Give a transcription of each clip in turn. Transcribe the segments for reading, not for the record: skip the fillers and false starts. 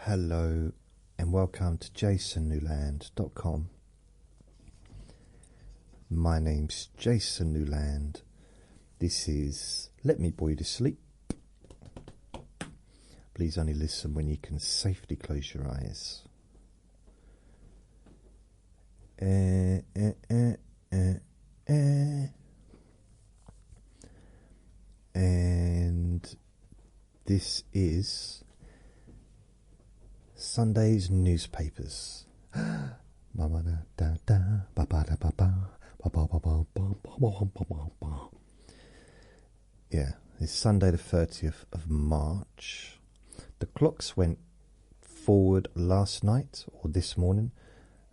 Hello and welcome to jasonnewland.com. My name's Jason Newland. This is Let Me Bore You to Sleep. Please only listen when you can safely close your eyes. And this is Sunday's newspapers. Yeah, it's Sunday the 30th of March. The clocks went forward last night or this morning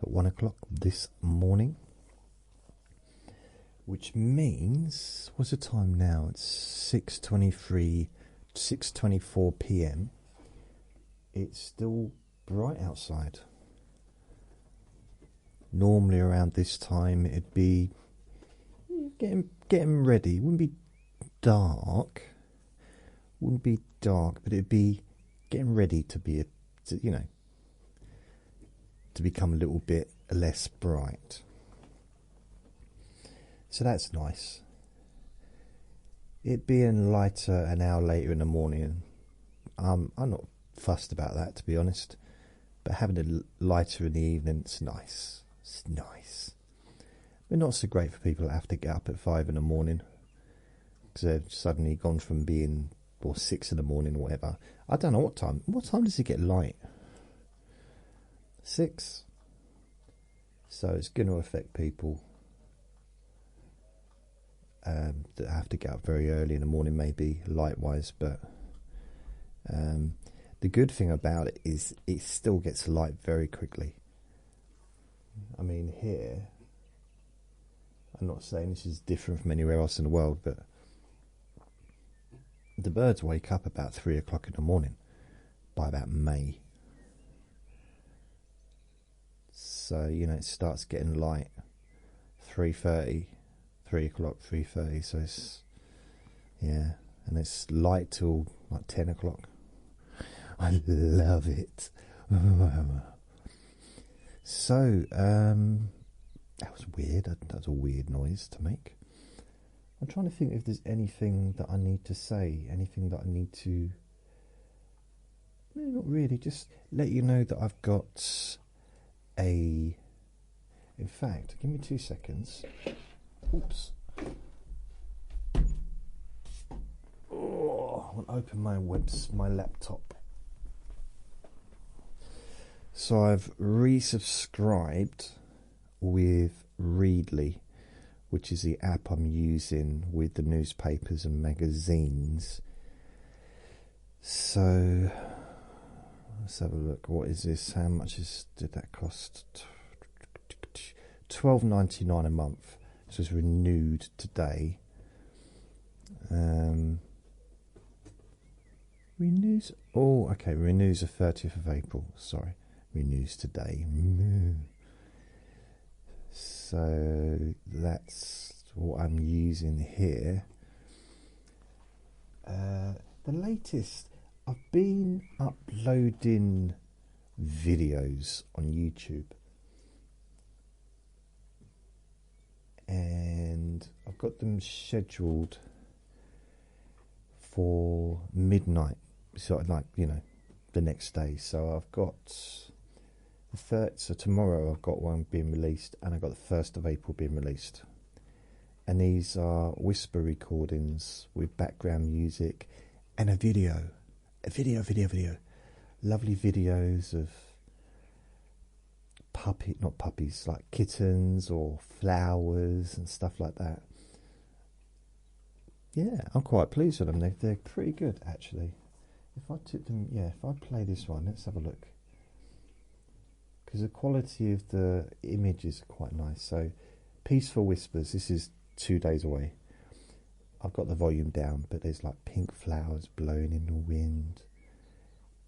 at 1 o'clock this morning, which means, what's the time now? It's 6:24 p.m. It's still bright outside. Normally around this time it'd be getting ready. It wouldn't be dark, but it'd be getting ready to become a little bit less bright. So that's nice. It being lighter an hour later in the morning, I'm not fussed about that, to be honest, but having it lighter in the evening, it's nice. But not so great for people that have to get up at 5 in the morning because they've suddenly gone from being 6 in the morning or whatever. I don't know what time does it get light? 6. So it's going to affect people that have to get up very early in the morning, maybe light wise, but the good thing about it is it still gets light very quickly. I mean, here, I'm not saying this is different from anywhere else in the world, but the birds wake up about 3 o'clock in the morning by about May. So, it starts getting light 3:30, 3 o'clock, 3:30. So it's, and it's light till like 10 o'clock. I love it. So, that was weird. That was a weird noise to make. I'm trying to think if there's anything that I need to say, anything that I need to... No, not really, just let you know that I've got a... In fact, give me 2 seconds. Oops. Oh, I want to open my laptop. So I've resubscribed with Readly, which is the app I'm using with the newspapers and magazines. So let's have a look. What is this? How much did that cost? $12.99 a month. This was renewed today. Renews. Oh, okay. Renews the 30th of April. Sorry. Renews today. So that's what I'm using here. The latest, I've been uploading videos on YouTube, and I've got them scheduled for midnight, sort of like, the next day. So I've got so tomorrow I've got one being released, and I've got the 1st of April being released. And these are whisper recordings with background music and a video. Lovely videos of not puppies, like kittens or flowers and stuff like that. Yeah, I'm quite pleased with them. They're pretty good, actually. If I play this one, let's have a look. Because the quality of the images are quite nice. So, Peaceful Whispers, this is 2 days away. I've got the volume down, but there's like pink flowers blowing in the wind.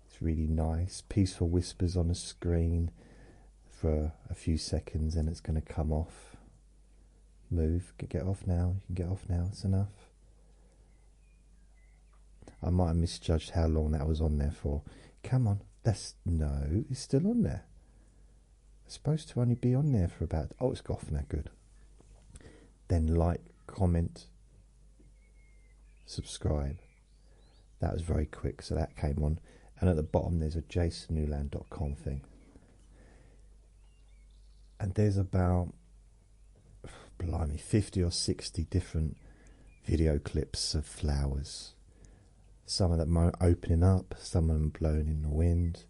It's really nice. Peaceful Whispers on the screen for a few seconds, and it's going to come off. Move, get off now. You can get off now, it's enough. I might have misjudged how long that was on there for. Come on. No, it's still on there. It's supposed to only be on there for about... Oh, it's off now, good. Then like, comment, subscribe. That was very quick, so that came on. And at the bottom there's a jasonnewland.com thing. And there's about, blimey, 50 or 60 different video clips of flowers. Some of them opening up, some of them blowing in the wind.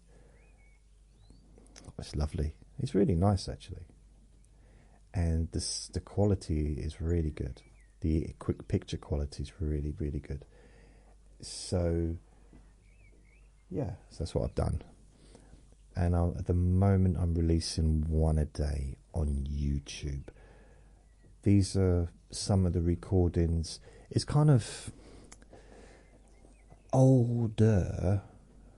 It's lovely. It's really nice, actually. And the quality is really good. The quick picture quality is really, really good. So, yeah, so that's what I've done. And at the moment I'm releasing one a day on YouTube. These are some of the recordings. It's kind of older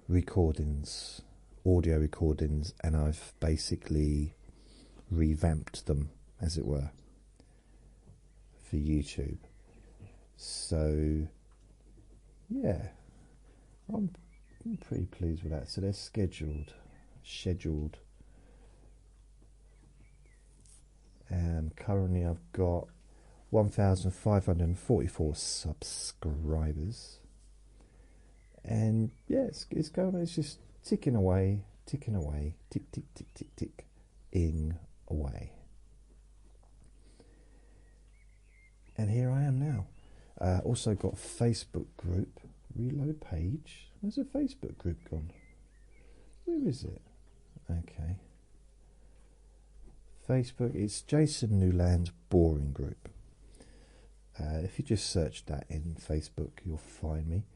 recordings, audio recordings, and I've basically revamped them, as it were, for YouTube. So yeah, I'm pretty pleased with that. So they're scheduled, and currently I've got 1,544 subscribers, and yeah, it's going. It's just ticking away, tick, ing away. And here I am now. Also got Facebook group, reload page. Where's the Facebook group gone? Where is it? Okay. Facebook, it's Jason Newland's Boring Group. If you just search that in Facebook, you'll find me.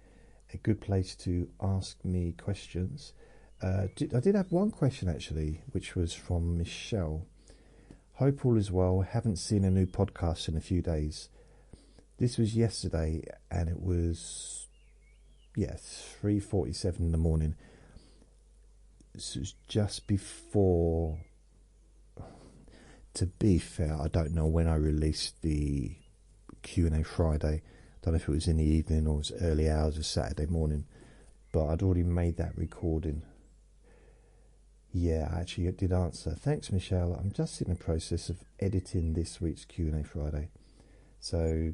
A good place to ask me questions. I did have one question actually, which was from Michelle. Hope all is well. Haven't seen a new podcast in a few days. This was yesterday, and it was 3:47 in the morning. This was just before. To be fair, I don't know when I released the Q&A Friday. Don't know if it was in the evening or it was early hours of Saturday morning, but I'd already made that recording. Yeah, I actually did answer. Thanks, Michelle. I'm just in the process of editing this week's Q&A Friday. So,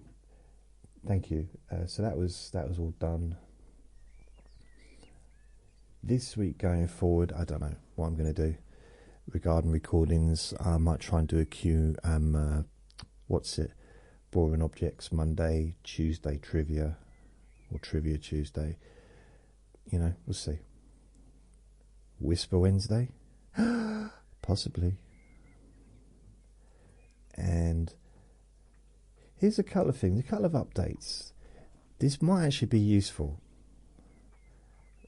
thank you. So that was all done. This week going forward, I don't know what I'm going to do regarding recordings. I might try and do a Boring Objects Monday, Tuesday Trivia, or Trivia Tuesday. You know, we'll see. Whisper Wednesday? Possibly. And here's a couple of things, a couple of updates. This might actually be useful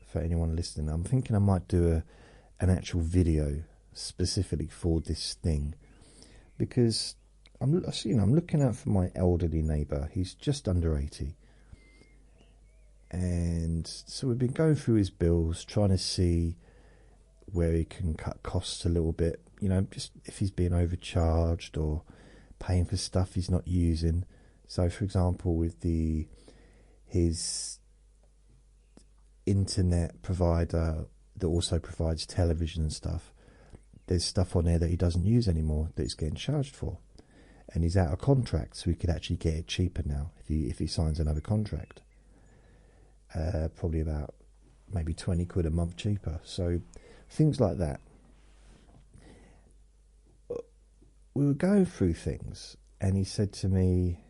for anyone listening. I'm thinking I might do an actual video specifically for this thing, because I'm looking out for my elderly neighbour. He's just under 80, and so we've been going through his bills, trying to see where he can cut costs a little bit. You know, just if he's being overcharged or paying for stuff he's not using. So, for example, with his internet provider that also provides television and stuff, there's stuff on there that he doesn't use anymore that he's getting charged for, and he's out of contract, so he could actually get it cheaper now if he signs another contract. Probably about maybe 20 quid a month cheaper. So things like that. We were going through things, and he said to me,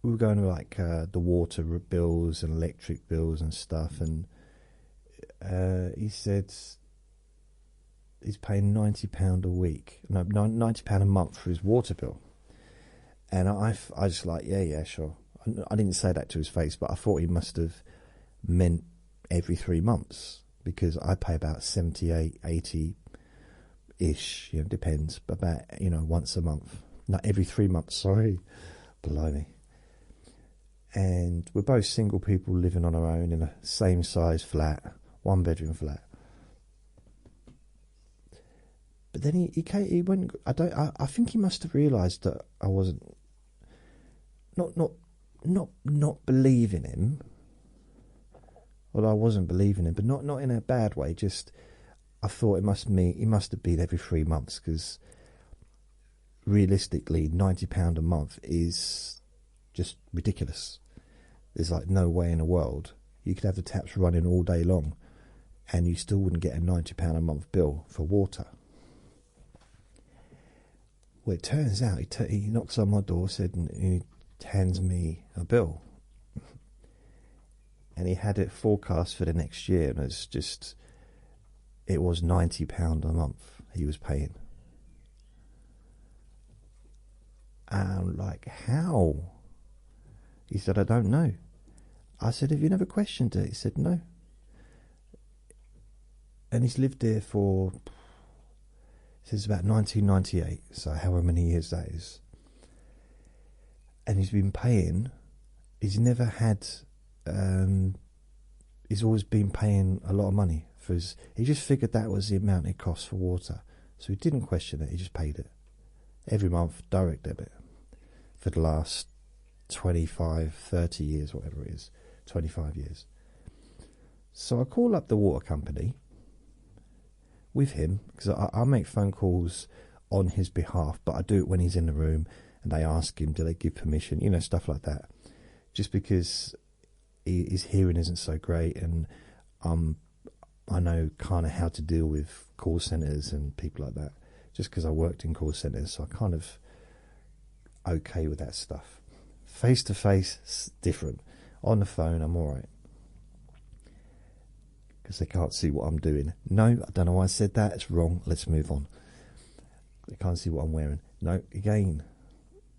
we were going to like the water bills and electric bills and stuff, and he said he's paying £90 a week, no, £90 a month for his water bill. And I just like, yeah, sure. I didn't say that to his face, but I thought he must have meant every 3 months, because I pay about 78, 80-ish, depends, but about, once a month. Not every 3 months, sorry. Blimey. And we're both single people living on our own in a same size flat, 1-bedroom flat. But then he went. I think he must have realised that I wasn't not believing him. Although I wasn't believing him, but not in a bad way. Just I thought it must have been every 3 months, because realistically, £90 a month is just ridiculous. There's like no way in the world you could have the taps running all day long, and you still wouldn't get a £90 a month bill for water. Well, it turns out he knocks on my door, and he hands me a bill, and he had it forecast for the next year, and it was £90 a month he was paying. And I'm like, how? He said, I don't know. I said, have you never questioned it? He said, no. And he's lived there for, since about 1998, so however many years that is. And he's been paying, he's never had, he's always been paying a lot of money for his, he just figured that was the amount it cost for water. So he didn't question it, he just paid it. Every month, direct debit, for the last 25, 30 years, whatever it is, 25 years. So I call up the water company with him, because I make phone calls on his behalf, but I do it when he's in the room, and they ask him, do they give permission, you know, stuff like that. Just because his hearing isn't so great, and I know kind of how to deal with call centres and people like that, just because I worked in call centres, so I kind of okay with that stuff. Face to face, it's different. On the phone, I'm all right, because they can't see what I'm doing. No, I don't know why I said that. It's wrong. Let's move on. They can't see what I'm wearing. No, again,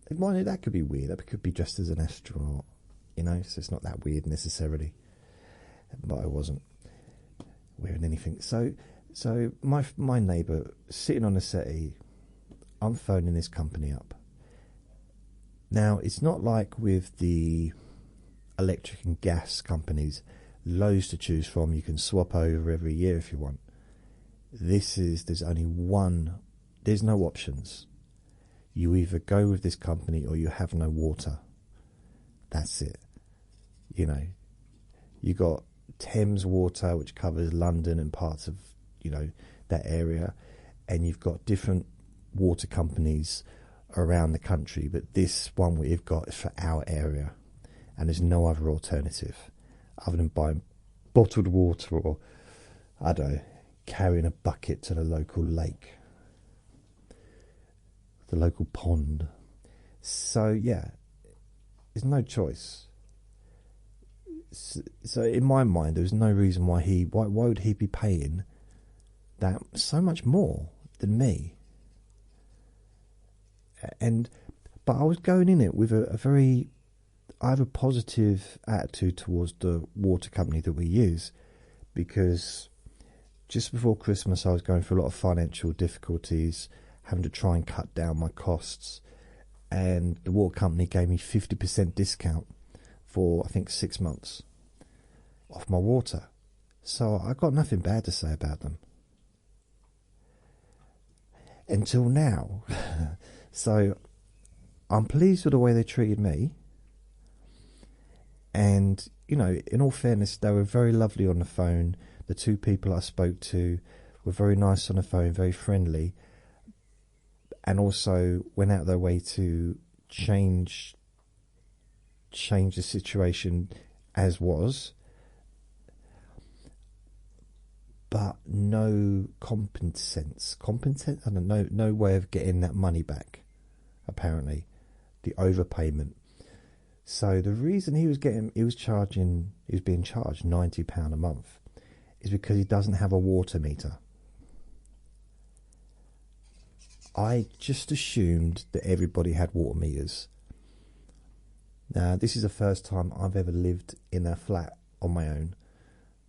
that could be weird. That could be dressed as an astronaut, you know, so it's not that weird necessarily. But I wasn't wearing anything. So my neighbour, sitting on the settee, I'm phoning this company up. Now, it's not like with the electric and gas companies, loads to choose from. You can swap over every year if you want. There's only one, there's no options. You either go with this company or you have no water. That's it. You know, you got Thames Water, which covers London and parts of, you know, that area, and you've got different water companies around the country, but this one we've got is for our area, and there's no other alternative other than buying bottled water, or I don't know, carrying a bucket to the local lake, the local pond. So yeah, there's no choice. So in my mind, there was no reason why would he be paying that so much more than me? But I was going in it with I have a positive attitude towards the water company that we use, because just before Christmas I was going through a lot of financial difficulties, having to try and cut down my costs, and the water company gave me 50% discount for, I think, 6 months off my water. So I got nothing bad to say about them. Until now. So I'm pleased with the way they treated me. And, you know, in all fairness, they were very lovely on the phone. The two people I spoke to were very nice on the phone, very friendly, and also went out their way to change the situation as was, but no compensence. I don't know, no way of getting that money back, apparently, the overpayment. So the reason he was being charged £90 a month is because he doesn't have a water meter. I just assumed that everybody had water meters. Now, this is the first time I've ever lived in a flat on my own,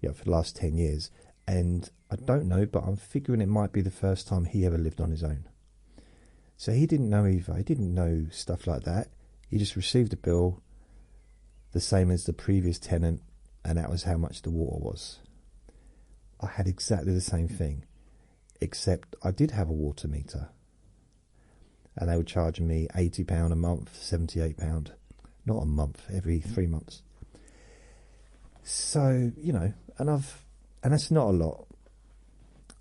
for the last 10 years. And I don't know, but I'm figuring it might be the first time he ever lived on his own. So he didn't know either. He didn't know stuff like that. He just received a bill the same as the previous tenant, and that was how much the water was. I had exactly the same thing, except I did have a water meter, and they were charging me £80 a month, £78, not a month, every 3 months. So, and that's not a lot.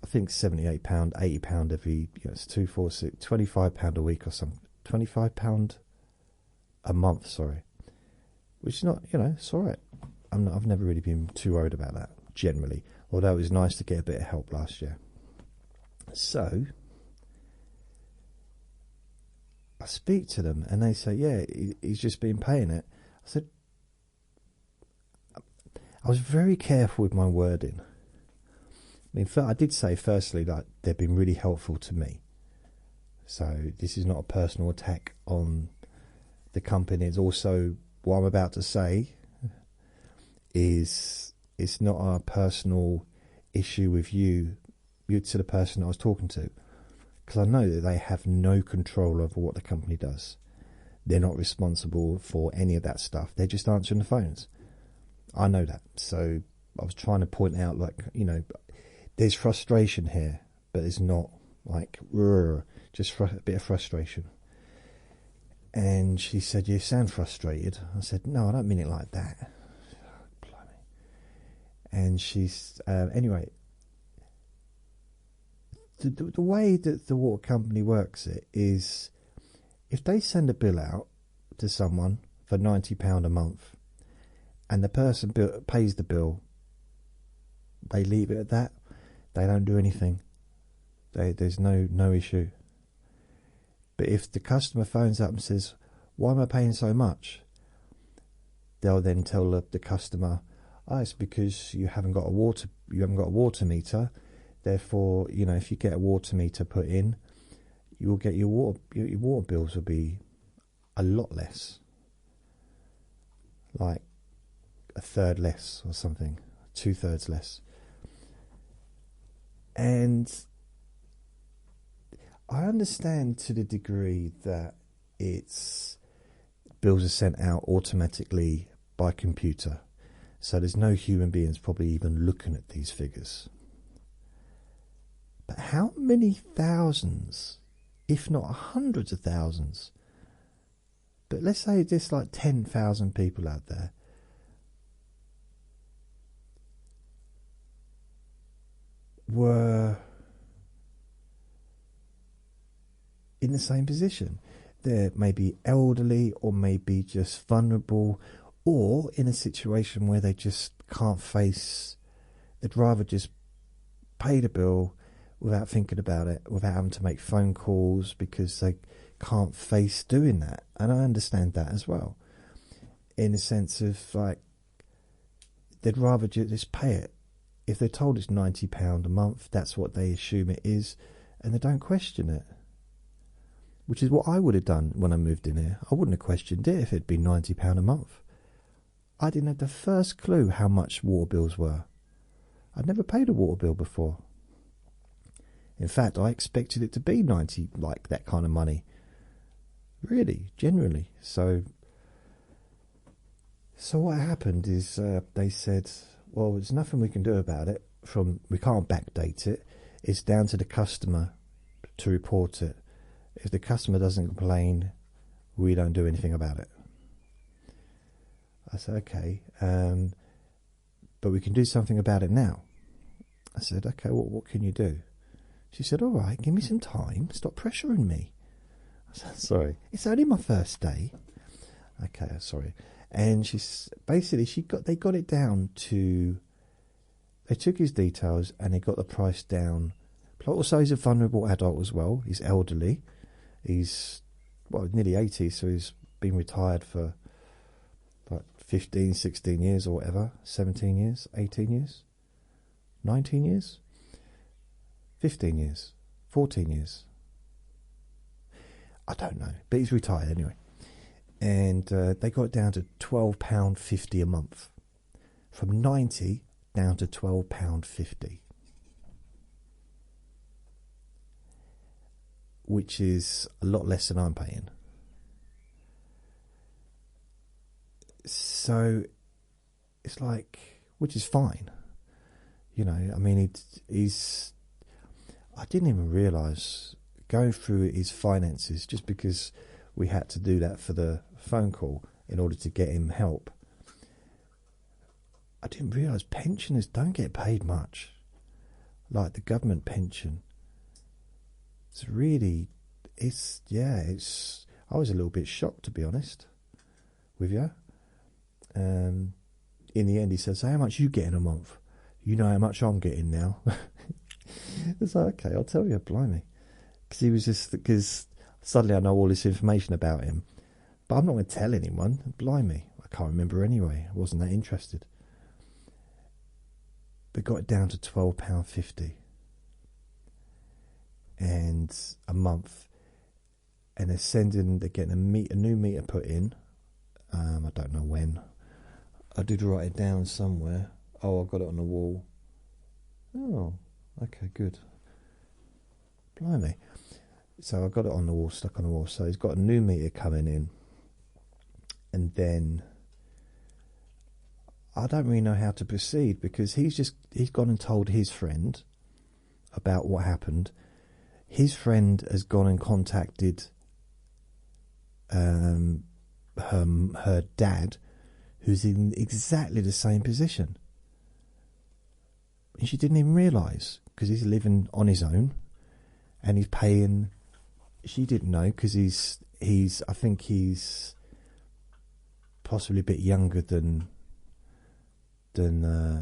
I think £78, £80 every, it's 2, 4, 6, £25 a week or something. £25 a month, sorry. Which is not, it's all right. I've never really been too worried about that, generally. Although it was nice to get a bit of help last year. So, I speak to them and they say, yeah, he's just been paying it. I said, I was very careful with my wording. I mean, I did say, firstly, that they've been really helpful to me. So this is not a personal attack on the company. It's also, what I'm about to say is, it's not a personal issue with you to the person I was talking to. Because I know that they have no control over what the company does. They're not responsible for any of that stuff. They're just answering the phones. I know that. So I was trying to point out, there's frustration here, but it's not like, just a bit of frustration. And she said, you sound frustrated. I said, no, I don't mean it like that. Blimey. And she's, anyway, the way that the water company works it is, if they send a bill out to someone for £90 a month, and the person pays the bill, they leave it at that. They don't do anything. There's no issue. But if the customer phones up and says, why am I paying so much? They'll then tell the customer, it's because you haven't got a water meter. Therefore, if you get a water meter put in, you will get your water bills will be a lot less. Like a third less or something, 2/3 less. And I understand to the degree that bills are sent out automatically by computer, so there's no human beings probably even looking at these figures. But how many thousands, if not hundreds of thousands, but let's say there's like 10,000 people out there, were in the same position? They're maybe elderly, or maybe just vulnerable, or in a situation where they just can't face, they'd rather just pay the bill without thinking about it, without having to make phone calls, because they can't face doing that. And I understand that as well, in the sense of, like, they'd rather just pay it. If they're told it's £90 a month, that's what they assume it is, and they don't question it. Which is what I would have done when I moved in here. I wouldn't have questioned it if it'd been £90 a month. I didn't have the first clue how much water bills were. I'd never paid a water bill before. In fact, I expected it to be 90, like that kind of money. Really, generally. So what happened is they said, well, there's nothing we can do about it. We can't backdate it. It's down to the customer to report it. If the customer doesn't complain, we don't do anything about it. I said, okay, but we can do something about it now. I said, okay, what can you do? She said, all right, give me some time. Stop pressuring me. I said, sorry, it's only my first day. Okay, sorry. And they got it down to, they took his details and they got the price down. Also, he's a vulnerable adult as well. He's elderly. He's, nearly 80, so he's been retired for like 15, 16 years or whatever, 17 years, 18 years, 19 years, 15 years, 14 years. I don't know, but he's retired anyway. And they got it down to £12.50 a month. From 90 down to £12.50. Which is a lot less than I'm paying. So it's like, which is fine. I mean, I didn't even realise, going through his finances, just because we had to do that for the phone call in order to get him help. I didn't realise pensioners don't get paid much, like the government pension. It's really, it's. I was a little bit shocked, to be honest with you. In the end, he says, "So how much you get in a month?" "You know how much I'm getting now." It's like, okay, I'll tell you, blimey. Because suddenly I know all this information about him. But I'm not going to tell anyone, blimey. I can't remember anyway. I wasn't that interested. But got it down to £12.50. And a month. And they're getting a new meter put in. I don't know when. I did write it down somewhere. Oh, I've got it on the wall. Oh, okay, good. Blimey. So I got it on the wall, stuck on the wall. So he's got a new meter coming in. And then I don't really know how to proceed, because he's gone and told his friend about what happened. His friend has gone and contacted her dad, who's in exactly the same position. And she didn't even realise, because he's living on his own and he's paying. She didn't know, because I think he's possibly a bit younger than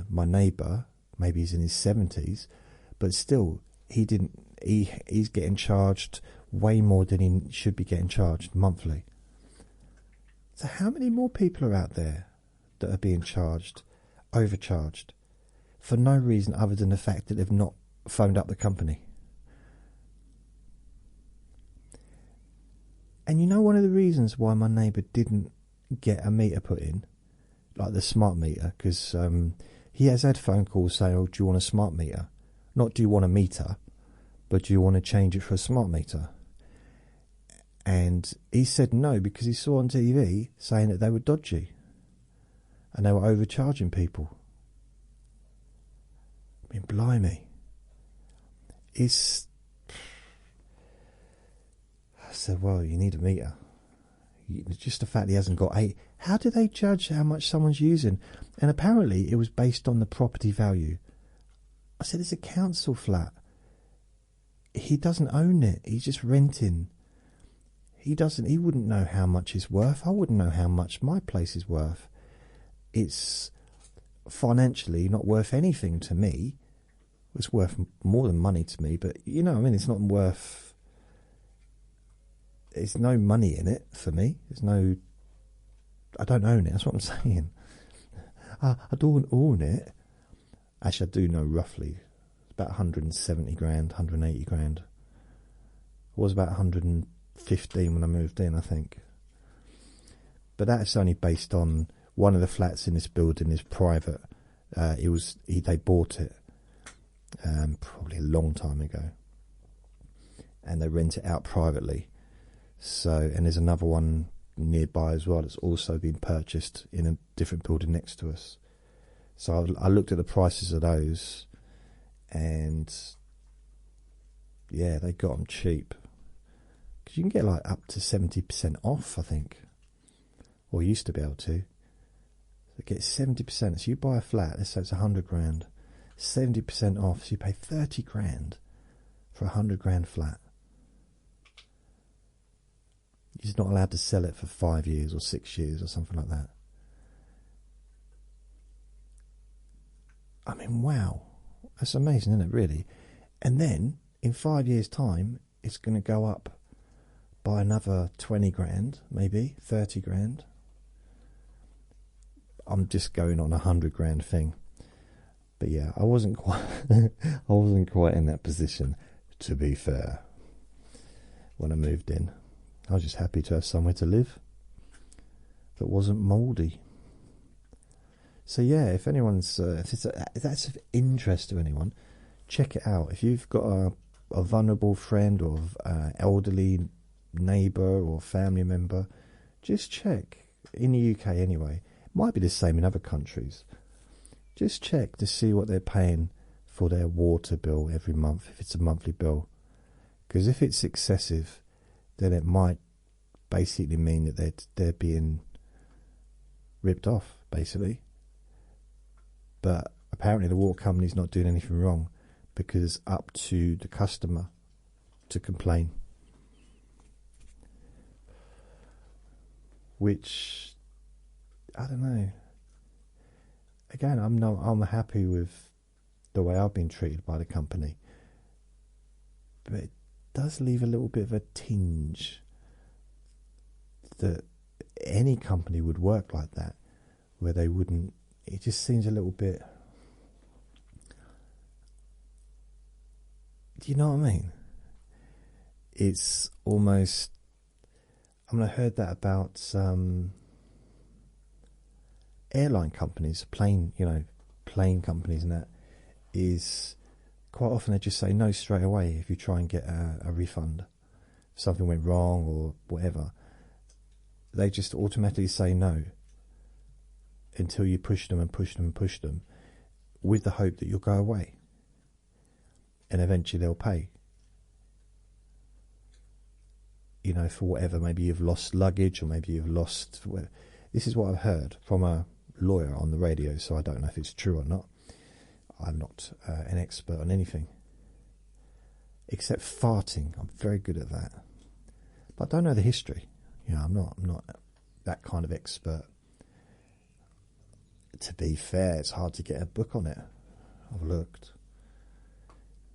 my neighbour. Maybe he's in his 70s, but still, he's getting charged way more than he should be getting charged monthly. So how many more people are out there that are being overcharged, for no reason other than the fact that they've not phoned up the company? And you know, one of the reasons why my neighbour didn't get a meter put in, like the smart meter, because he has had phone calls saying, "Oh, do you want a smart meter? Not do you want a meter, but do you want to change it for a smart meter?" And he said no, because he saw on TV saying that they were dodgy and they were overcharging people. I mean, blimey. I said, well, you need a meter. Just the fact he hasn't got 8. How do they judge how much someone's using? And apparently it was based on the property value. I said, it's a council flat. He doesn't own it. He's just renting. He wouldn't know how much it's worth. I wouldn't know how much my place is worth. It's financially not worth anything to me. It's worth more than money to me, but you know what I mean, it's not worth. There's no money in it for me. I don't own it. That's what I'm saying. I don't own it. Actually, I do know roughly. It's about 170 grand, 180 grand. It was about 115 when I moved in, I think. But that's only based on one of the flats in this building is private. They bought it probably a long time ago, and they rent it out privately. So, and there's another one nearby as well that's also been purchased in a different building next to us. So I looked at the prices of those, and yeah, they got them cheap. Because you can get like up to 70% off, I think, or used to be able to. So get 70%. So you buy a flat, let's say it's 100 grand, 70% off. So you pay 30 grand for a 100 grand flat. He's not allowed to sell it for 5 years or 6 years or something like that. I mean, wow. That's amazing, isn't it, really? And then, in 5 years' time, it's going to go up by another 20 grand, maybe 30 grand. I'm just going on a 100 grand thing. But yeah, I wasn't quite in that position, to be fair, when I moved in. I was just happy to have somewhere to live that wasn't mouldy. So yeah, if anyone's if that's of interest to anyone, check it out. If you've got a vulnerable friend or elderly neighbour or family member, just check. In the UK anyway, it might be the same in other countries. Just check to see what they're paying for their water bill every month, if it's a monthly bill. Because if it's excessive, then it might basically mean that they're being ripped off, basically. but apparently the water company's not doing anything wrong, because it's up to the customer to complain. Which, I don't know. Again, I'm happy with the way I've been treated by the company, but it does leave a little bit of a tinge that any company would work like that, where they wouldn't. It just seems a little bit. Do you know what I mean? It's almost. I mean, I heard that about airline companies, plane companies, and that is quite often they just say no straight away if you try and get a refund. If something went wrong or whatever, they just automatically say no until you push them and push them and push them, with the hope that you'll go away, and eventually they'll pay. You know, for whatever, maybe you've lost luggage, or maybe you've lost. This is what I've heard from a lawyer on the radio, so I don't know if it's true or not. I'm not an expert on anything except farting. I'm very good at that, but I don't know the history. You know, I'm not that kind of expert. To be fair, it's hard to get a book on it. I've looked.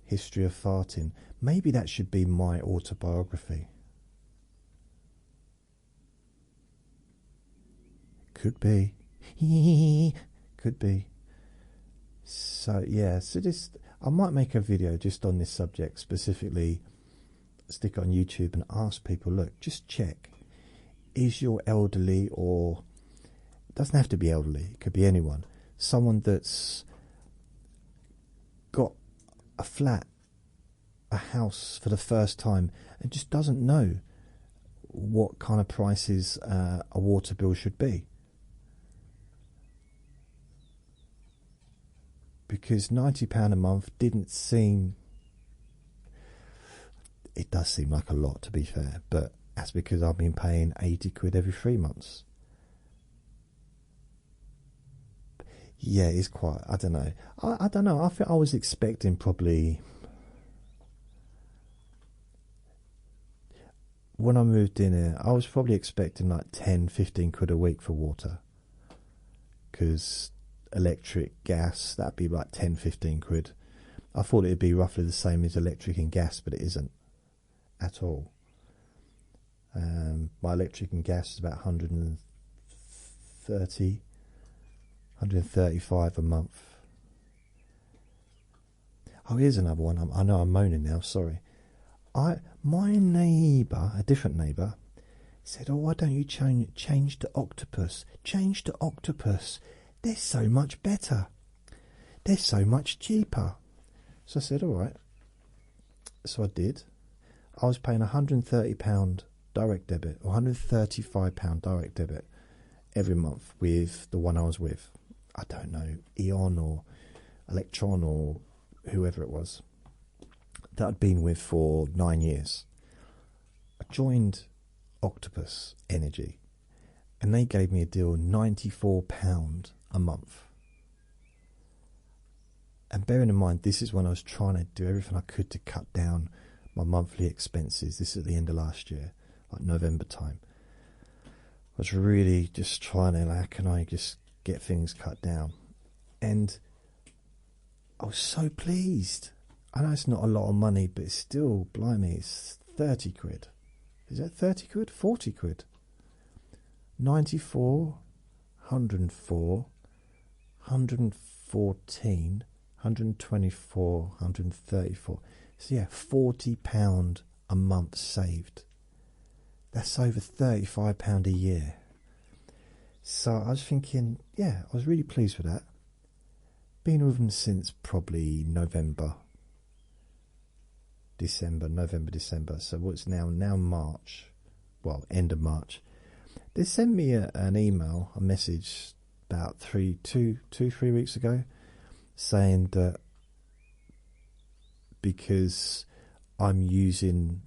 History of farting. Maybe that should be my autobiography. Could be. Could be. So yeah, so I might make a video just on this subject specifically, stick it on YouTube and ask people, look, just check. Is your elderly, or it doesn't have to be elderly, it could be anyone, someone that's got a flat, a house for the first time, and just doesn't know what kind of prices a water bill should be? Because £90 a month didn't seem. It does seem like a lot, to be fair, but that's because I've been paying 80 quid every 3 months. Yeah, it's quite. I don't know. I don't know. I think I was expecting probably. When I moved in here, I was probably expecting like 10, 15 quid a week for water. Because electric, gas, that'd be like 10, 15 quid. I thought it'd be roughly the same as electric and gas, but it isn't at all. My electric and gas is about 135 a month. Oh, here's another one. I know I'm moaning now, sorry. My neighbour, a different neighbour, said, oh, why don't you change to octopus? Change to octopus. They're so much better. They're so much cheaper. So I said, all right. So I did. I was paying £130 direct debit, or £135 direct debit every month with the one I was with. I don't know, Eon or Electron or whoever it was, that I'd been with for 9 years. I joined Octopus Energy, and they gave me a deal, £94 a month. And bearing in mind, this is when I was trying to do everything I could to cut down my monthly expenses. This is at the end of last year, like November time. I was really just trying to, like, how can I just get things cut down? And I was so pleased. I know it's not a lot of money, but it's still, blimey, it's 30 quid. Is that 30 quid? 40 quid. 94, 104, 114, 124, 134. So yeah, £40 a month saved. That's over £35 a year. So I was thinking, yeah, I was really pleased with that. Been with them since probably November, December. So what's now March, well, end of March. They sent me an email, a message about 3 weeks ago, saying that because I'm using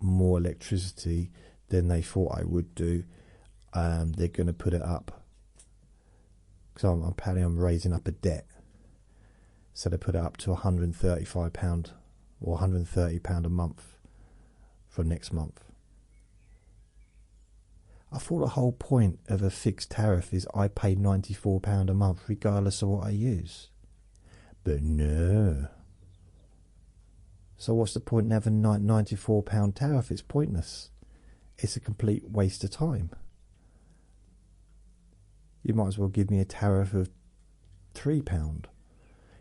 more electricity than they thought I would do, they're going to put it up because apparently I'm raising up a debt. So they put it up to £135 or £130 a month from next month. I thought the whole point of a fixed tariff is I pay £94 a month regardless of what I use. But no. So what's the point in having a £94 tariff? It's pointless. It's a complete waste of time. You might as well give me a tariff of £3.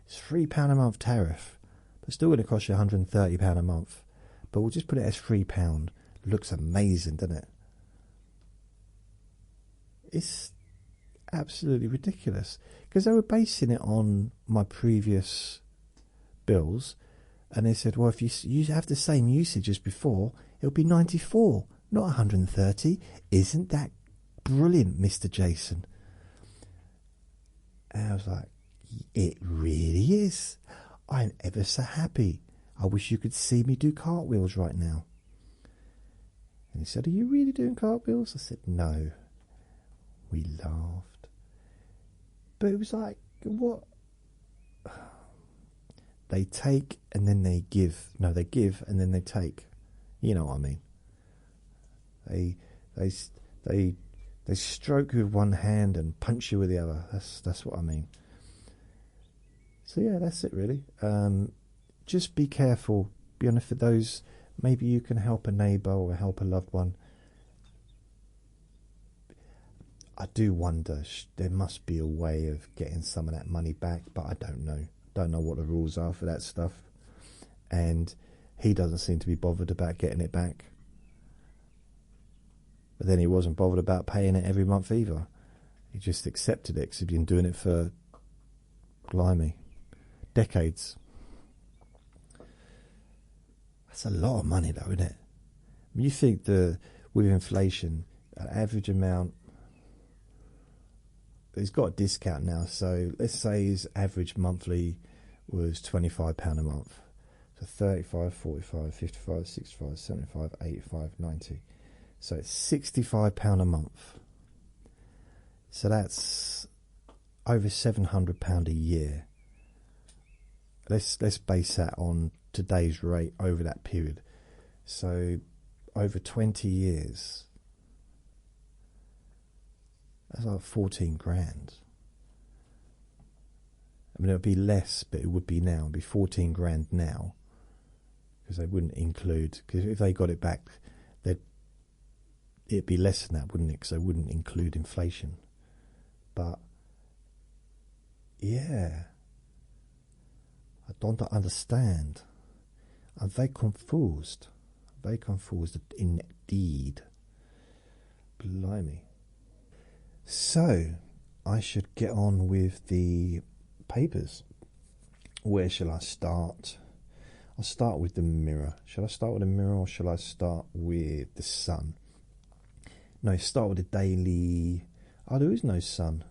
It's £3 a month tariff, but still going to cost you £130 a month. But we'll just put it as £3. Looks amazing, doesn't it? It's absolutely ridiculous, because they were basing it on my previous bills, and they said, well, if you have the same usage as before, it'll be 94, not 130. Isn't that brilliant, Mr. Jason? And I was like, it really is. I'm ever so happy. I wish you could see me do cartwheels right now. And he said, are you really doing cartwheels? I said, no. We laughed. But it was like, what? They take and then they give. No, they give and then they take. You know what I mean. They stroke you with one hand and punch you with the other. That's what I mean. So yeah, that's it really. Just be careful. Be honest, for those, maybe you can help a neighbour or help a loved one. I do wonder, there must be a way of getting some of that money back, but I don't know. Don't know what the rules are for that stuff. And he doesn't seem to be bothered about getting it back. But then he wasn't bothered about paying it every month either. He just accepted it because he'd been doing it for, blimey, decades. That's a lot of money though, isn't it? I mean, you think with inflation, an average amount, he's got a discount now, so let's say his average monthly was £25 a month. So 35, 45, 55, 65, 75, 85, 90. So it's £65 a month. So that's over £700 a year. Let's base that on today's rate over that period. So over 20 years, that's like 14 grand. I mean, it would be less, but it would be now. It would be 14 grand now, because they wouldn't include. Because if they got it back, it'd be less than that, wouldn't it? Because they wouldn't include inflation. But yeah, I don't understand. I'm very confused. Very confused indeed. Blimey. So, I should get on with the papers. Where shall I start? I'll start with the Mirror. Shall I start with the Mirror or shall I start with the Sun? No, start with the Daily... Oh, there is no Sun.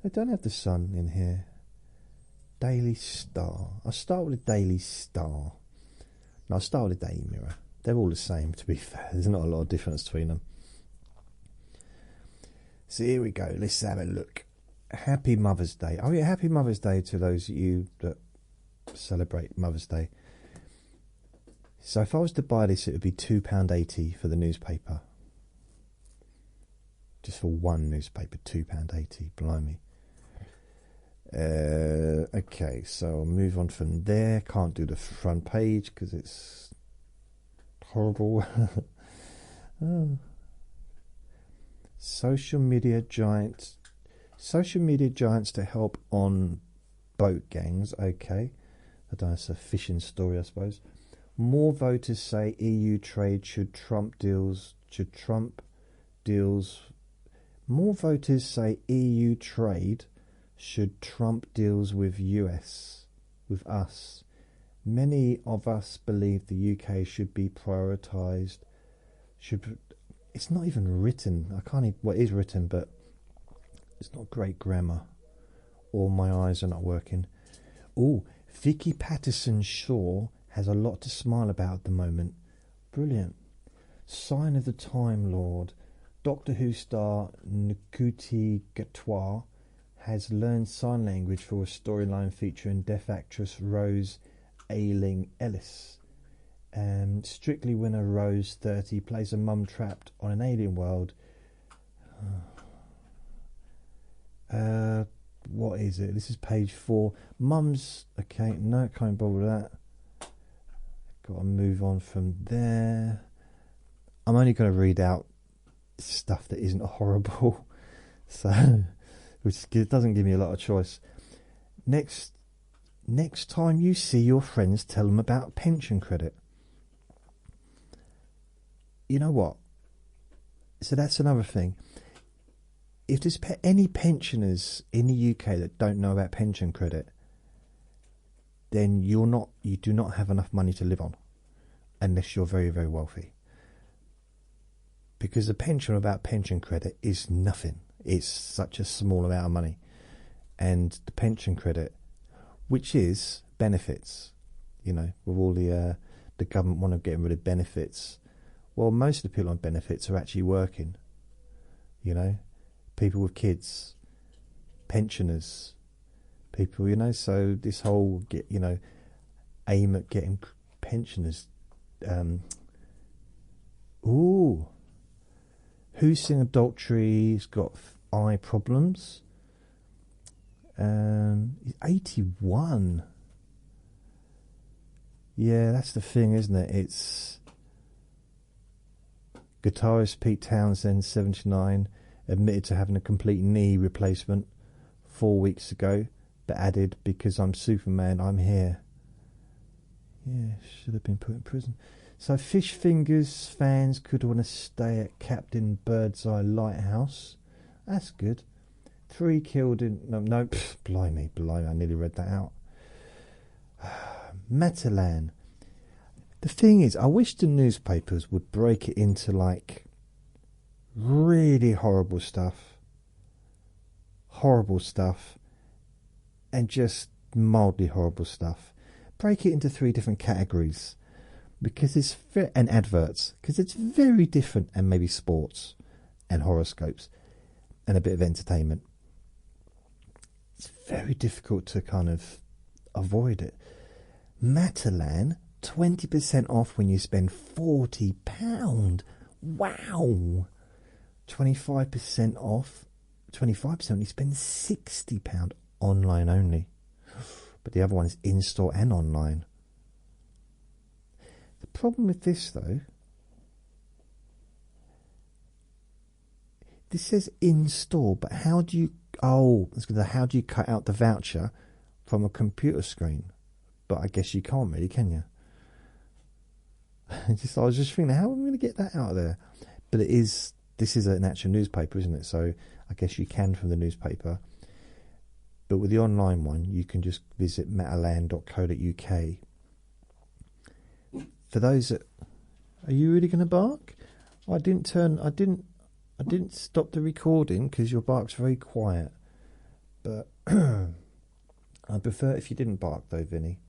They don't have the Sun in here. Daily Star. I'll start with the Daily Star. No, I'll start with the Daily Mirror. They're all the same, to be fair. There's not a lot of difference between them. So here we go. Let's have a look. Happy Mother's Day. Oh yeah, happy Mother's Day to those of you that celebrate Mother's Day. So if I was to buy this, it would be £2.80 for the newspaper. Just for one newspaper, £2.80. Blimey. Okay, so I'll move on from there. Can't do the front page because it's horrible. Oh. Social media giants to help on boat gangs. Okay, I don't know, it's a fishing story, I suppose. More voters say EU trade should trump deals. More voters say EU trade should trump deals with us. Many of us believe the UK should be prioritised. It's not even written. I can't even... Well, it is written, but it's not great grammar. Or my eyes are not working. Oh, Vicky Patterson-Shaw has a lot to smile about at the moment. Brilliant. Sign of the Time Lord. Doctor Who star Nkuti Gatwa has learned sign language for a storyline featuring deaf actress Rose Ayling-Ellis. Strictly winner Rose, 30, plays a mum trapped on an alien world. What is it? This is page 4. Mum's... Okay, no, can't bother with that. Got to move on from there. I'm only going to read out stuff that isn't horrible. So, which doesn't give me a lot of choice. Next time you see your friends, tell them about pension credit. You know what? So that's another thing. If there's any pensioners in the UK that don't know about pension credit, then you do not have enough money to live on, unless you're very, very wealthy. Because the pension about pension credit is nothing. It's such a small amount of money. And the pension credit, which is benefits, you know, with all the government want to get rid of benefits. Well, most of the people on benefits are actually working, you know, people with kids, pensioners, people, you know, so this whole, aim at getting pensioners, who's seen adultery's got eye problems, 81. Yeah, that's the thing, isn't it? It's guitarist Pete Townsend, 79, admitted to having a complete knee replacement 4 weeks ago, but added, because I'm Superman, I'm here. Yeah, should have been put in prison. So Fish Fingers fans could want to stay at Captain Birdseye Lighthouse. That's good. 3 killed in... blimey, I nearly read that out. Matalan. The thing is, I wish the newspapers would break it into, like, really horrible stuff, and just mildly horrible stuff. Break it into 3 different categories, because it's and adverts, because it's very different, and maybe sports and horoscopes and a bit of entertainment. It's very difficult to kind of avoid it. Matalan, 20% off when you spend £40. Wow. 25% off, 25% when you spend £60 online only. But the other one is in-store and online. The problem with this, though, this says in-store, but how do you... how do you cut out the voucher from a computer screen? But I guess you can't really, can you? I was just thinking, how am I going to get that out of there? But this is an actual newspaper, isn't it? So I guess you can from the newspaper. But with the online one, you can just visit metaland.co.uk. For those that... Are you really going to bark? I didn't stop the recording because your bark's very quiet. But I'd prefer if you didn't bark, though, Vinny.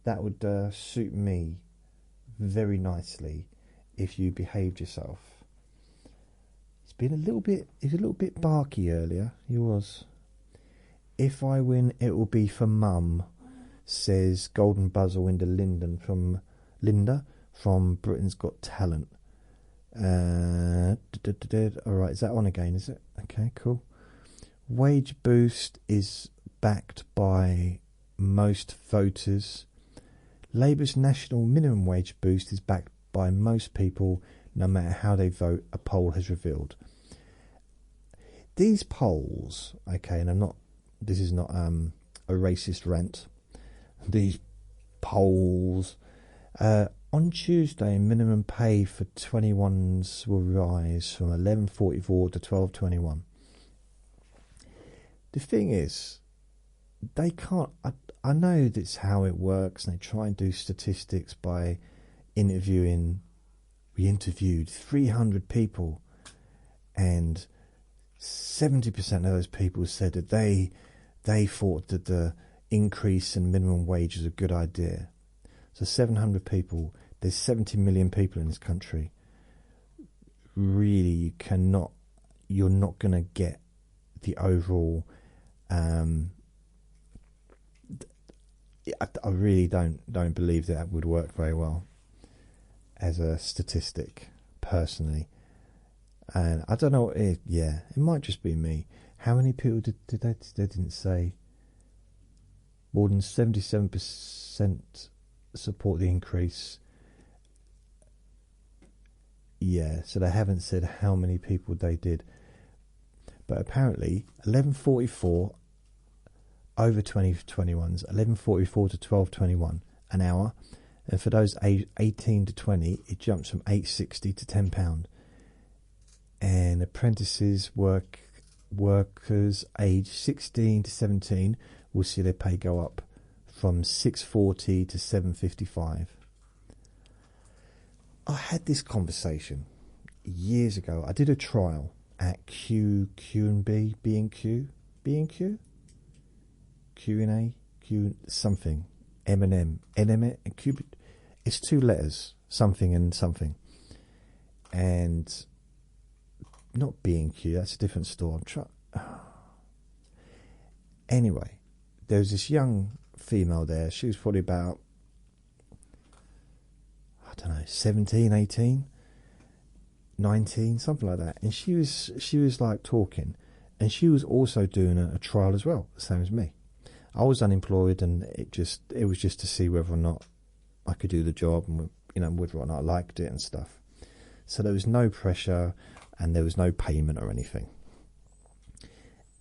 That would suit me very nicely if you behaved yourself. He was a little bit barky earlier. He was. If I win, it will be for Mum, says Golden Buzzer winner Linda from Britain's Got Talent. Alright, is that on again, is it? Okay, cool. Wage boost is backed by most voters. Labour's national minimum wage boost is backed by most people, no matter how they vote, a poll has revealed. These polls, okay, and this is not a racist rant. These polls, on Tuesday, minimum pay for 21s will rise from 11.44 to 12.21. The thing is, they can't... I know that's how it works, and they try and do statistics by interviewing... We interviewed 300 people, and 70% of those people said that they thought that the increase in minimum wage is a good idea. So 700 people, there's 70 million people in this country. Really, you're not going to get the overall Um, I really don't believe that would work very well as a statistic, personally. And I don't know. It might just be me. How many people did they didn't say? More than 77% support the increase. Yeah, so they haven't said how many people they did. But apparently, 11.44 over 2021s, 11.44 to 12.21 an hour. And for those aged 18 to 20, it jumps from £8.60 to £10. And apprentices, workers aged 16 to 17 will see their pay go up from £6.40 to £7.55. I had this conversation years ago. I did a trial at Q&B, B&Q, B&Q, Q&A, Q something, M&M, NM, and Q. It's two letters, something and something, and not B&Q. That's a different store. Anyway, there was this young female there. She was probably about, I don't know, 17, 18, 19, something like that. And she was like talking, and she was also doing a trial as well, the same as me. I was unemployed, and it was just to see whether or not I could do the job, and whether or not I liked it and stuff. So there was no pressure, and there was no payment or anything.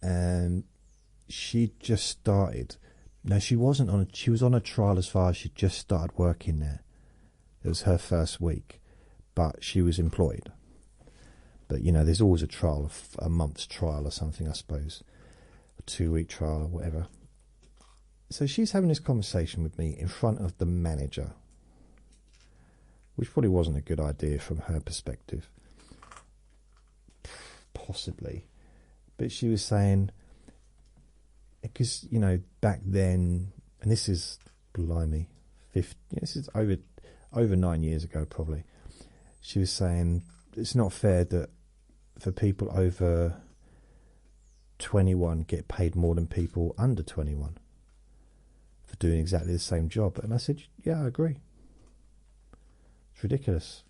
And she just started. No, she wasn't on. She was on a trial as far as she just started working there. It was her first week, but she was employed. But there's always a trial, a month's trial or something, I suppose, a 2-week trial or whatever. So she's having this conversation with me in front of the manager, which probably wasn't a good idea from her perspective, possibly. But she was saying, because back then, and this is blimey, this is over 9 years ago probably. She was saying it's not fair that for people over 21 get paid more than people under 21 for doing exactly the same job. And I said, yeah, I agree. It's ridiculous.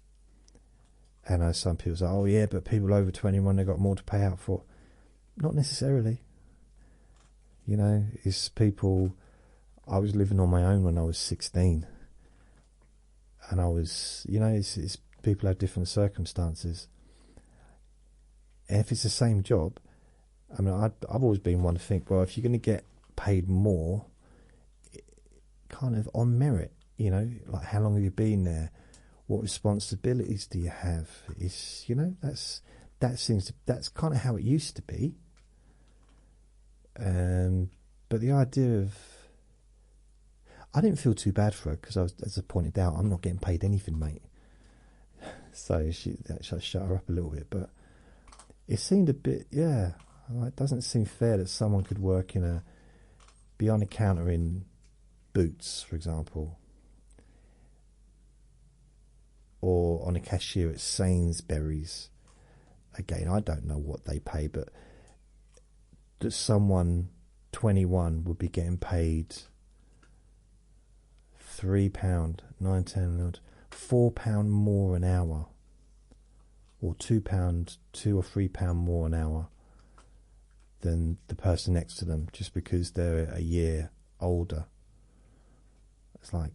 And I know some people say, oh yeah, but people over 21, they've got more to pay out for. Not necessarily. It's people. I was living on my own when I was 16. And I was, it's people have different circumstances. And if it's the same job, I mean, I've always been one to think, well, if you're going to get paid more, kind of on merit, like how long have you been there? What responsibilities do you have? It's, that's kind of how it used to be. But the idea of, I didn't feel too bad for her because as I pointed out, I'm not getting paid anything, mate. So that shut her up a little bit, but it seemed a bit, it doesn't seem fair that someone could work be on a counter in Boots, for example, or on a cashier at Sainsbury's. Again, I don't know what they pay, but that someone 21 would be getting paid £3, £9, £4 more an hour, or £2 or £3 more an hour than the person next to them, just because they're a year older. It's like,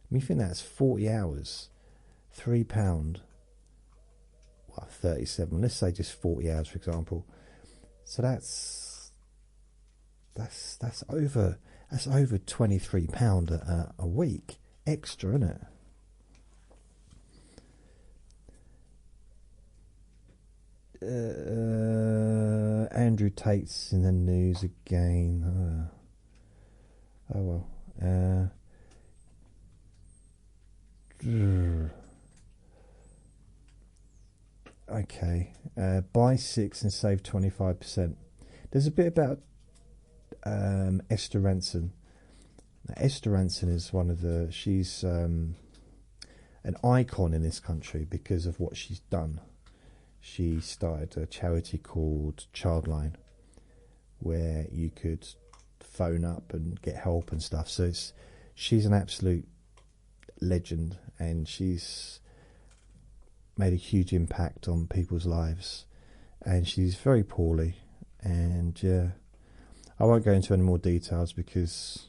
you think that's 40 hours, £3, 37. Let's say just 40 hours, for example. So that's over £23 a week extra, isn't it? Andrew Tate's in the news again. Oh well. Okay. Buy 6 and save 25%. There's a bit about Esther Ranson. Now, Esther Ranson is she's an icon in this country because of what she's done. She started a charity called Childline, where you could phone up and get help and stuff. So she's an absolute legend, and she's made a huge impact on people's lives. And she's very poorly, and I won't go into any more details because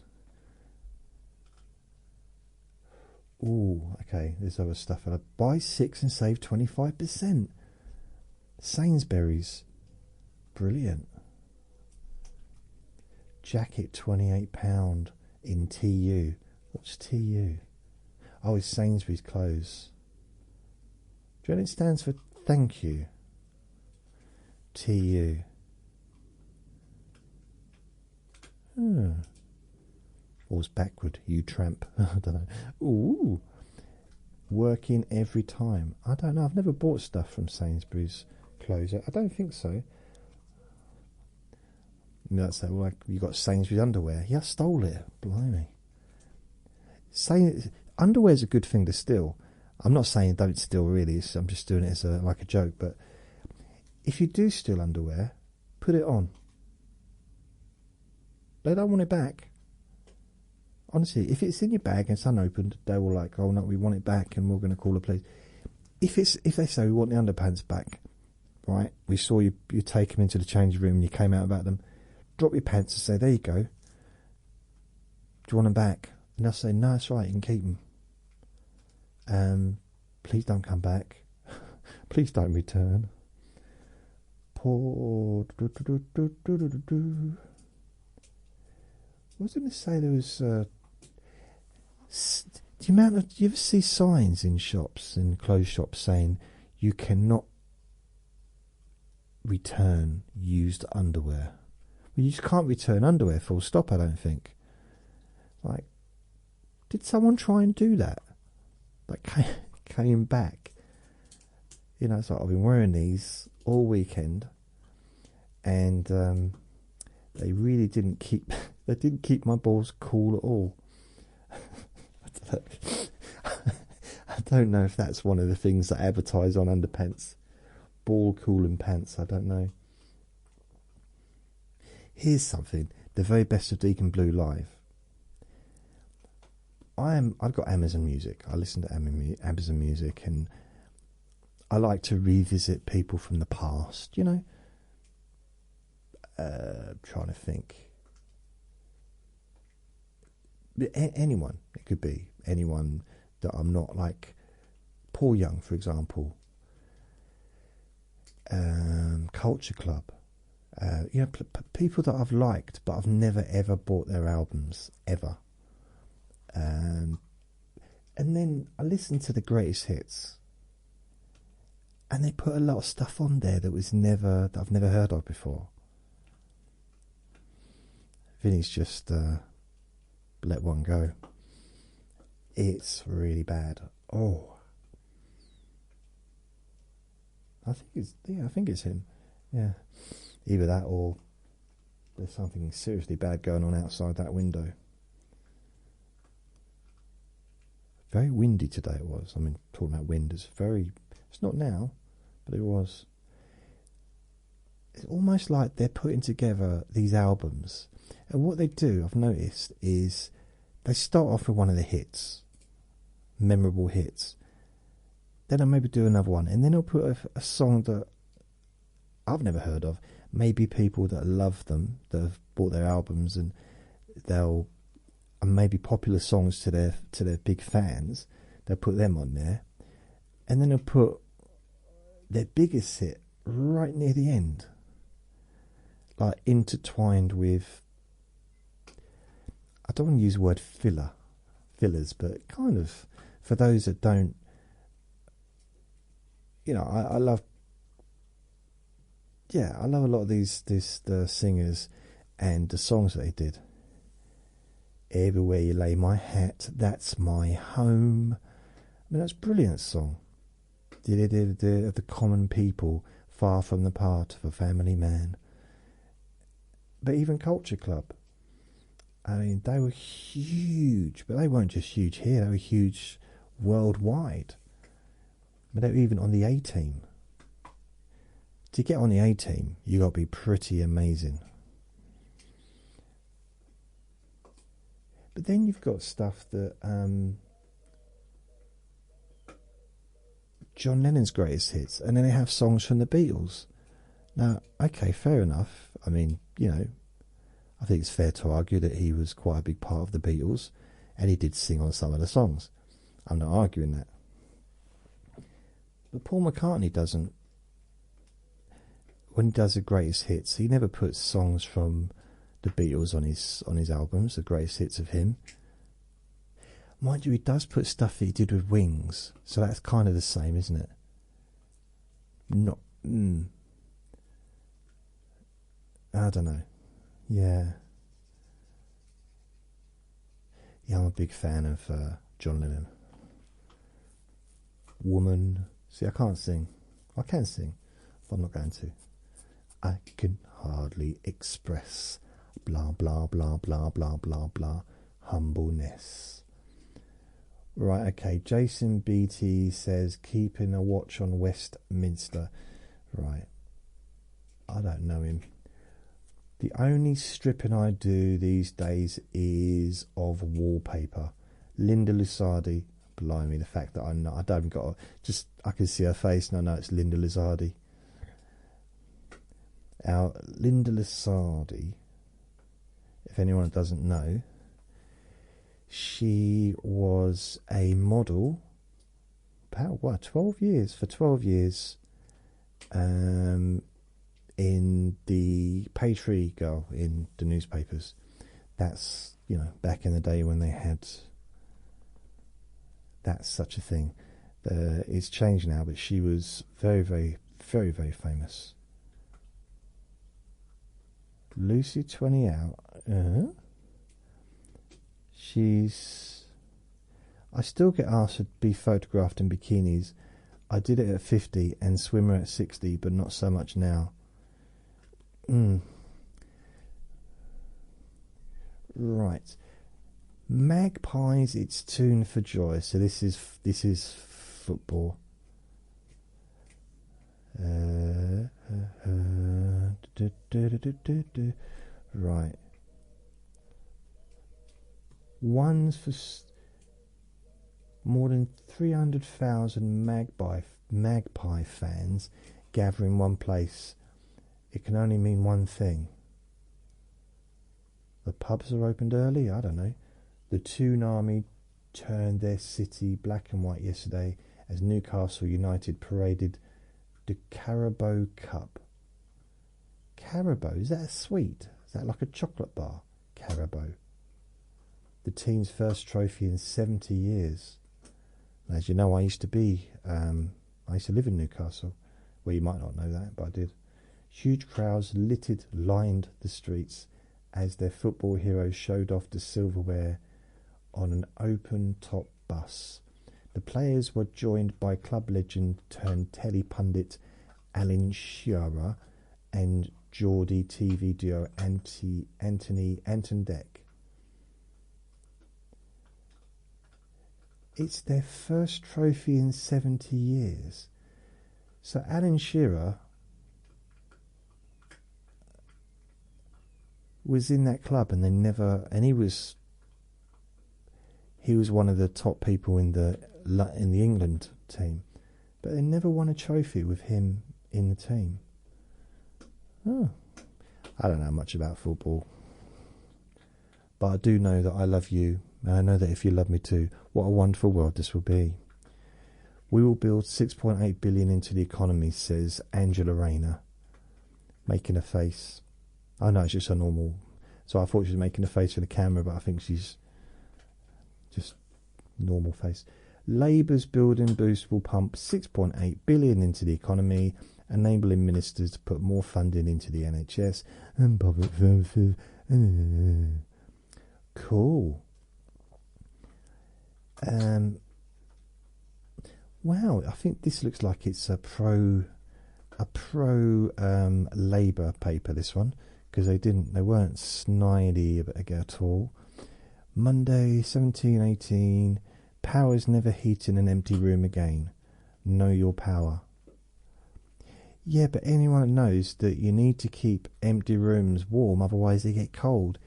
okay, there's other stuff. Buy 6 and save 25%. Sainsbury's, brilliant. Jacket £28 in TU. What's TU? Oh, it's Sainsbury's clothes. Do you know it stands for thank you? TU. Or it's backward, you tramp. I don't know. Ooh. Working every time. I don't know. I've never bought stuff from Sainsbury's clothes. I don't think so. You might say, well, you got Sainsbury's underwear. Yeah, I stole it. Blimey. Underwear's a good thing to steal. I'm not saying don't steal really. I'm just doing it as like a joke. But if you do steal underwear, put it on. They don't want it back. Honestly, if it's in your bag and it's unopened, they will like, oh no, we want it back and we're going to call the police. If they say we want the underpants back, right? We saw you take them into the change room and you came out about them. Drop your pants and say, there you go. Do you want them back? And they'll say, no, it's right, you can keep them. Please don't come back. Please don't return. Poor. What was I going to say? There was. Do you ever see signs in shops, in clothes shops, saying you cannot return used underwear? Well, you just can't return underwear, full stop, I don't think. Like, did someone try and do that? Like, came back. You know, it's like, I've been wearing these all weekend, and they really didn't keep. They didn't keep my balls cool at all. I don't know if that's one of the things that advertise on underpants. Ball cooling pants, I don't know. Here's something. The very best of Deacon Blue live. I've got Amazon Music. I listen to Amazon Music, and I like to revisit people from the past, you know. Trying to think. Anyone. It could be anyone that I'm not, like Paul Young, for example. Culture Club. You know, people that I've liked, but I've never ever bought their albums ever. And then I listened to the greatest hits, and they put a lot of stuff on there that I've never heard of before. Vinny's just let one go. It's really bad. Oh, I think it's him. Yeah, either that or there's something seriously bad going on outside that window. Very windy today it was. I mean, talking about wind, it's not now, but it was. It's almost like they're putting together these albums, and what they do, I've noticed, is they start off with one of the hits, memorable hits. Then they'll maybe do another one, and then they'll put a song that I've never heard of. Maybe people that love them, that have bought their albums, and maybe popular songs to their big fans. They'll put them on there, and then they'll put their biggest hit right near the end, like intertwined with. I don't want to use the word fillers, but kind of for those that don't. You know, I love. Yeah, I love a lot of the singers and the songs that they did. Everywhere you lay my hat, that's my home. I mean, that's a brilliant song. Of the common people, far from the part of a family man. But even Culture Club, I mean, they were huge, but they weren't just huge here, they were huge worldwide. But they were even on the A-Team. To get on the A-Team, you got to be pretty amazing. But then you've got stuff that John Lennon's greatest hits, and then they have songs from the Beatles. Now, okay, fair enough. I mean, I think it's fair to argue that he was quite a big part of the Beatles, and he did sing on some of the songs. I'm not arguing that. But Paul McCartney doesn't. When he does the greatest hits, he never puts songs from the Beatles on his albums, the greatest hits of him. Mind you, he does put stuff that he did with Wings, so that's kind of the same, isn't it? Not. I don't know. Yeah, I'm a big fan of John Lennon. Woman. See, I can't sing. I can sing, but I'm not going to. I can hardly express blah blah blah blah blah blah blah humbleness. Right, okay. Jason BT says keeping a watch on Westminster. Right. I don't know him. The only stripping I do these days is of wallpaper. Linda Lusardi. Blimey, the fact that I don't got I can see her face and I know it's Linda Lusardi. Our Linda Lusardi, if anyone doesn't know, she was a model about 12 years, for 12 years, in the Page 3 girl in the newspapers. That's, back in the day when they had that's such a thing. It's changed now, but she was very, very, very, very famous. Lucy 20 out. I still get asked to be photographed in bikinis. I did it at 50 and swimmer at 60, but not so much now. Right. Magpies, it's tune for joy. So this is football. Right. One's for more than 300,000 magpie fans gather in one place. It can only mean one thing. The pubs are opened early? I don't know. The Toon Army turned their city black and white yesterday as Newcastle United paraded the Carabao Cup. Carabao? Is that a sweet? Is that like a chocolate bar? Carabao. The team's first trophy in 70 years. As you know, I used to live in Newcastle. Well, you might not know that, but I did. Huge crowds lined the streets as their football heroes showed off the silverware on an open-top bus. The players were joined by club legend turned telly pundit Alan Shearer and Geordie TV duo Anthony Deck. It's their first trophy in 70 years. So Alan Shearer was in that club, and he was one of the top people in the England team, but they never won a trophy with him in the team. Oh, I don't know much about football, but I do know that I love you, and I know that if you love me too, what a wonderful world this will be. We will build 6.8 billion into the economy, says Angela Rayner, making a face. Oh no, it's just a normal. So I thought she was making a face for the camera, but I think she's just normal face. Labour's building boost will pump 6.8 billion into the economy, enabling ministers to put more funding into the NHS and public services. Cool. Wow, I think this looks like it's a pro Labour paper, this one, because they weren't snidey at all. Monday 17/18, power's never heat in an empty room again. Know your power. Yeah, but anyone that knows that you need to keep empty rooms warm, otherwise they get cold,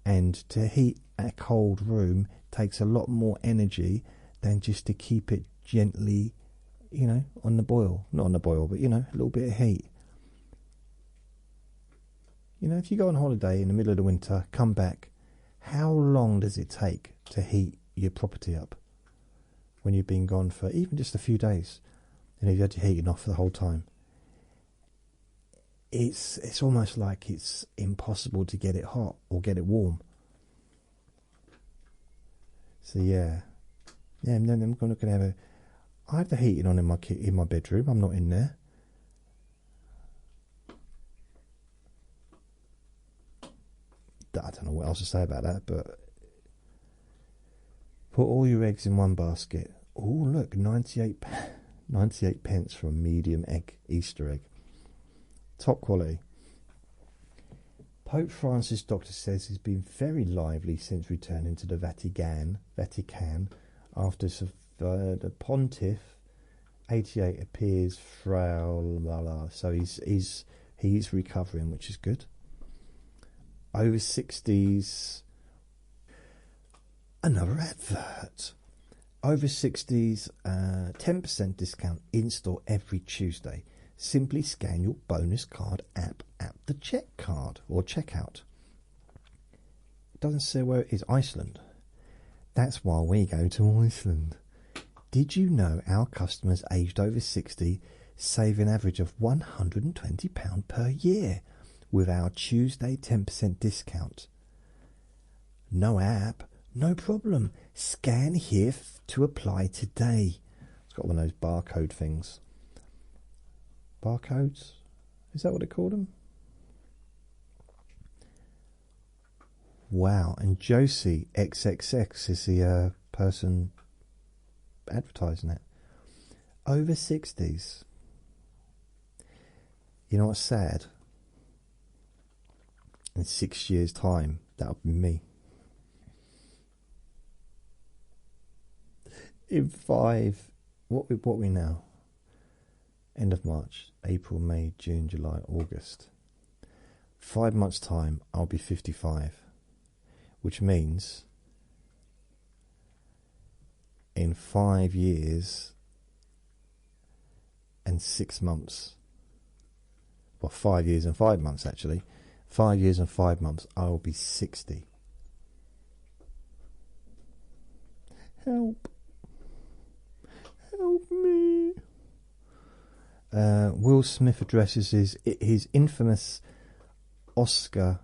and to heat a cold room takes a lot more energy than just to keep it gently, you know, on the boil. Not on the boil, but, you know, a little bit of heat. You know, if you go on holiday in the middle of the winter, come back, how long does it take to heat your property up when you've been gone for even just a few days? And if you had your heating off for the whole time, it's almost like it's impossible to get it hot or get it warm. So yeah, I'm going to have I have the heating on in my bedroom. I'm not in there. I don't know what else to say about that, but put all your eggs in one basket. Oh, look, 98 pence for a medium egg, Easter egg. Top quality. Pope Francis, doctor says, has been very lively since returning to the Vatican after the pontiff, 88, appears frail. So he's recovering, which is good. Over 60s, another advert. Over 60s, 10% discount in-store every Tuesday. Simply scan your bonus card app at the check card or checkout. It doesn't say where it is. Iceland. That's why we go to Iceland. Did you know our customers aged over 60 save an average of £120 per year with our Tuesday 10% discount? No app, no problem. Scan here to apply today. It's got one of those barcode things. Barcodes? Is that what they call them? Wow. And Josie XXX is the person advertising it. Over 60s. You know what's sad? In 6 years' time, that'll be me. In 5, what we now? End of March, April, May, June, July, August. 5 months' time, I'll be 55, which means in 5 years and 6 months, well, 5 years and 5 months actually, 5 years and 5 months, I will be 60. Help. Help me. Will Smith addresses his infamous Oscar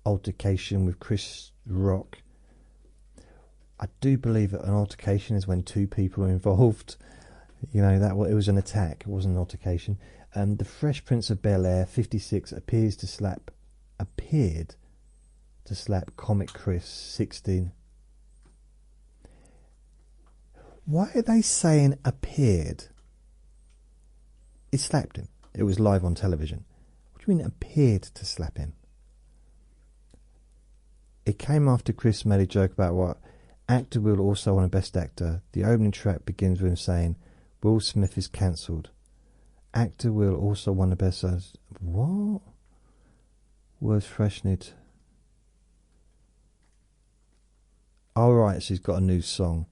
altercation with Chris Rock. I do believe that an altercation is when two people are involved. You know, it was an attack, it wasn't an altercation. The Fresh Prince of Bel-Air, 56, appeared to slap comic Chris, 16. Why are they saying appeared? He slapped him. It was live on television. What do you mean appeared to slap him? It came after Chris made a joke about what actor Will also won a Best Actor. The opening track begins with him saying, Will Smith is cancelled. Actor Will also won the Best Actor. What? Words freshened. Oh, right, so he's got a new song.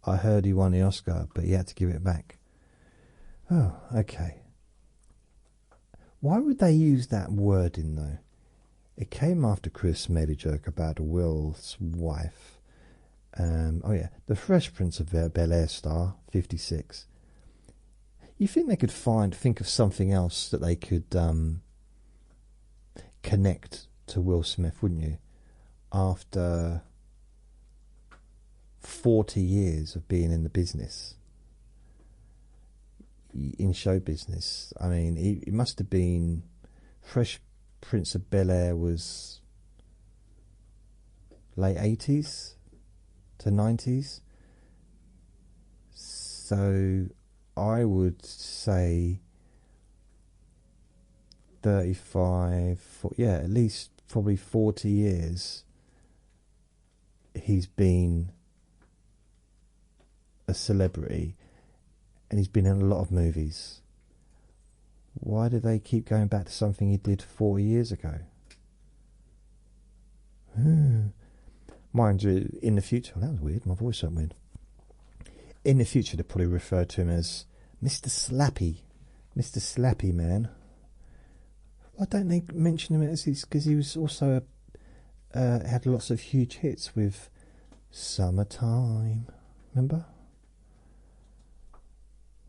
I heard he won the Oscar, but he had to give it back. Oh, okay. Why would they use that wording, though? It came after Chris made a joke about Will's wife. Oh, yeah. The Fresh Prince of Bel-Air star, 56. You think they could think of something else that they could connect to Will Smith, wouldn't you? After 40 years of being in the business. In show business. I mean, it must have been Fresh Prince of Bel-Air was late 80s to 90s. So I would say 35, at least probably 40 years he's been a celebrity. And he's been in a lot of movies. Why do they keep going back to something he did 40 years ago? Mind you, in the future, that was weird, my voice went weird. In the future, they'll probably refer to him as Mr. Slappy. Mr. Slappy Man. Why don't they mention him as his... Because he was also had lots of huge hits with Summertime. Remember?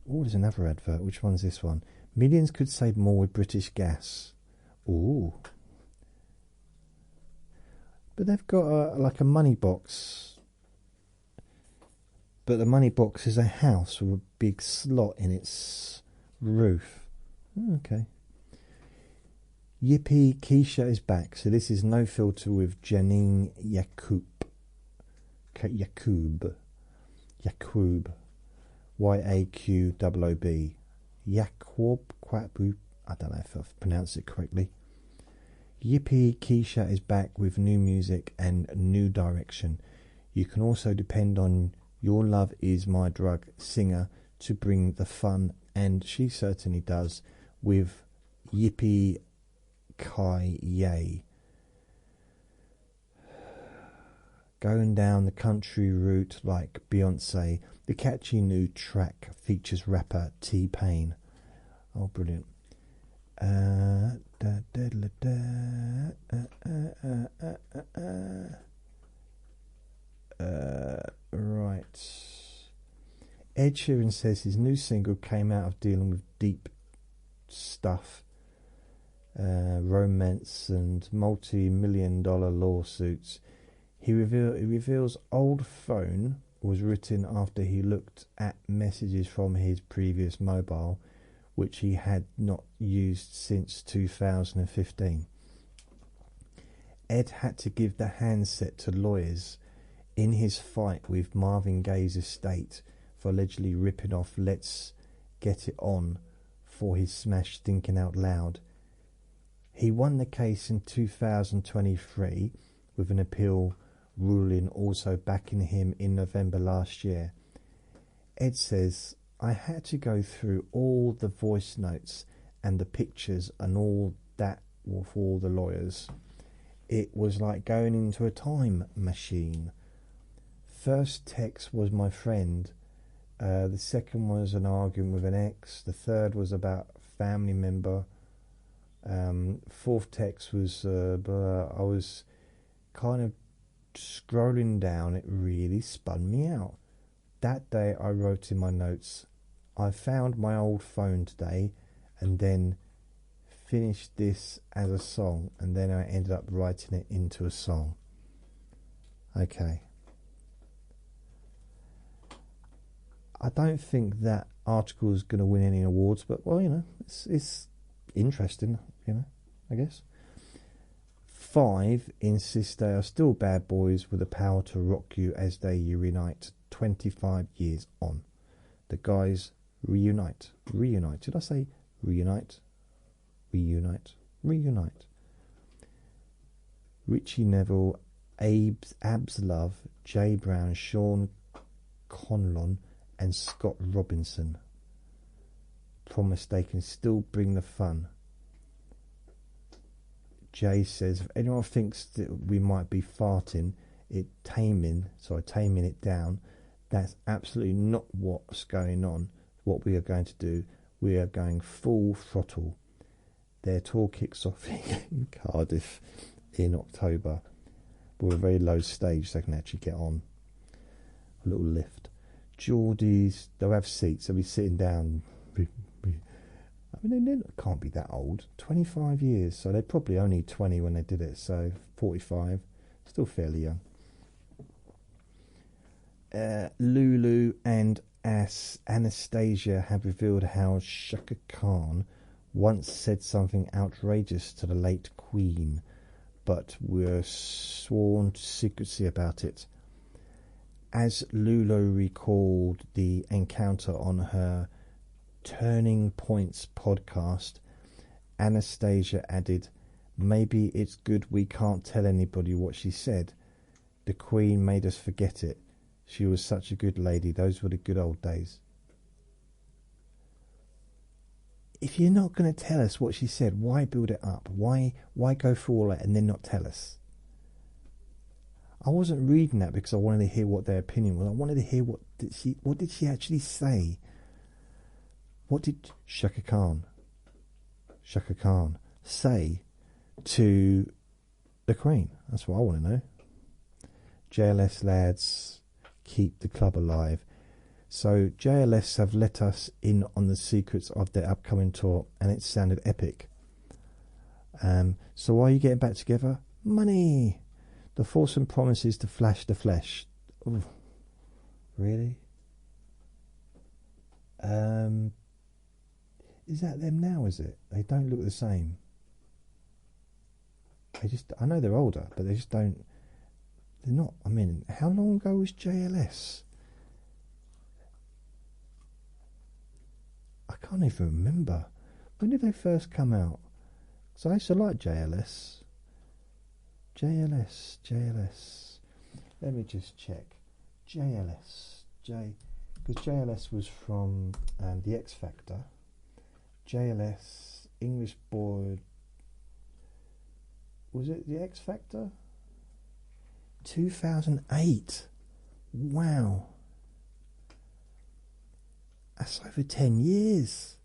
Oh, there's another advert. Which one's this one? Millions could save more with British Gas. Ooh. But they've got like a money box. But the money box is a house with a big slot in its roof. Okay. Yippee, Keisha is back. So this is No Filter with Janine Yacoub. Yacoub. Y-A-Q-O-O-B. Yacoub. I don't know if I've pronounced it correctly. Yippee, Keisha is back with new music and new direction. You can also depend on Your Love Is My Drug singer to bring the fun, and she certainly does with Yippee Kai Yay. Going down the country route like Beyonce, the catchy new track features rapper T-Pain. Oh, brilliant. Right. Ed Sheeran says his new single came out of dealing with deep stuff, romance and multi-million-dollar lawsuits. He reveals old phone was written after he looked at messages from his previous mobile, which he had not used since 2015. Ed had to give the handset to lawyers in his fight with Marvin Gaye's estate for allegedly ripping off Let's Get It On for his smash Thinking Out Loud. He won the case in 2023 with an appeal ruling also backing him in November last year. Ed says, I had to go through all the voice notes and the pictures and all that for all the lawyers. It was like going into a time machine. First text was my friend. The second was an argument with an ex. The third was about a family member. Fourth text was I was kind of scrolling down. It really spun me out. That day I wrote in my notes, I found my old phone today and then finished this as a song, and then I ended up writing it into a song. Okay. I don't think that article is going to win any awards, but well, you know, it's interesting, you know, I guess. 5 insist they are still bad boys with the power to rock you as they reunite 25 years on. The guys reunite. Did I say reunite? Reunite. Richie Neville, Abs Love, Jay Brown, Sean Conlon and Scott Robinson promise they can still bring the fun. Jay says, if anyone thinks that we might be taming it down, that's absolutely not what's going on. What we are going to do, we are going full throttle. Their tour kicks off in Cardiff in October with a very low stage so they can actually get on. A little lift. Geordies, they'll have seats, they'll be sitting down. I mean, they can't be that old. 25 years, so they're probably only 20 when they did it, so 45, still fairly young. Lulu and Anastasia have revealed how Shaka Khan once said something outrageous to the late Queen, but were sworn to secrecy about it. As Lulu recalled the encounter on her Turning Points podcast, Anastasia added, maybe it's good we can't tell anybody what she said. The Queen made us forget it. She was such a good lady. Those were the good old days. If you're not going to tell us what she said, why build it up? Why go through all that and then not tell us? I wasn't reading that because I wanted to hear what their opinion was. I wanted to hear what did she actually say. What did Shaka Khan say to the Queen? That's what I want to know. JLS lads, keep the club alive. So JLS have let us in on the secrets of their upcoming tour, and it sounded epic. So why are you getting back together? Money. The fulsome promises to flash the flesh. Ooh, really? Is that them now, is it? They don't look the same. I know they're older, but they just don't, they're not, I mean, how long ago was JLS? I can't even remember. When did they first come out? Because I used to like JLS. JLS. Let me just check. JLS. Because JLS was from the X Factor. JLS, English boy. Was it the X Factor? 2008. Wow. That's over 10 years.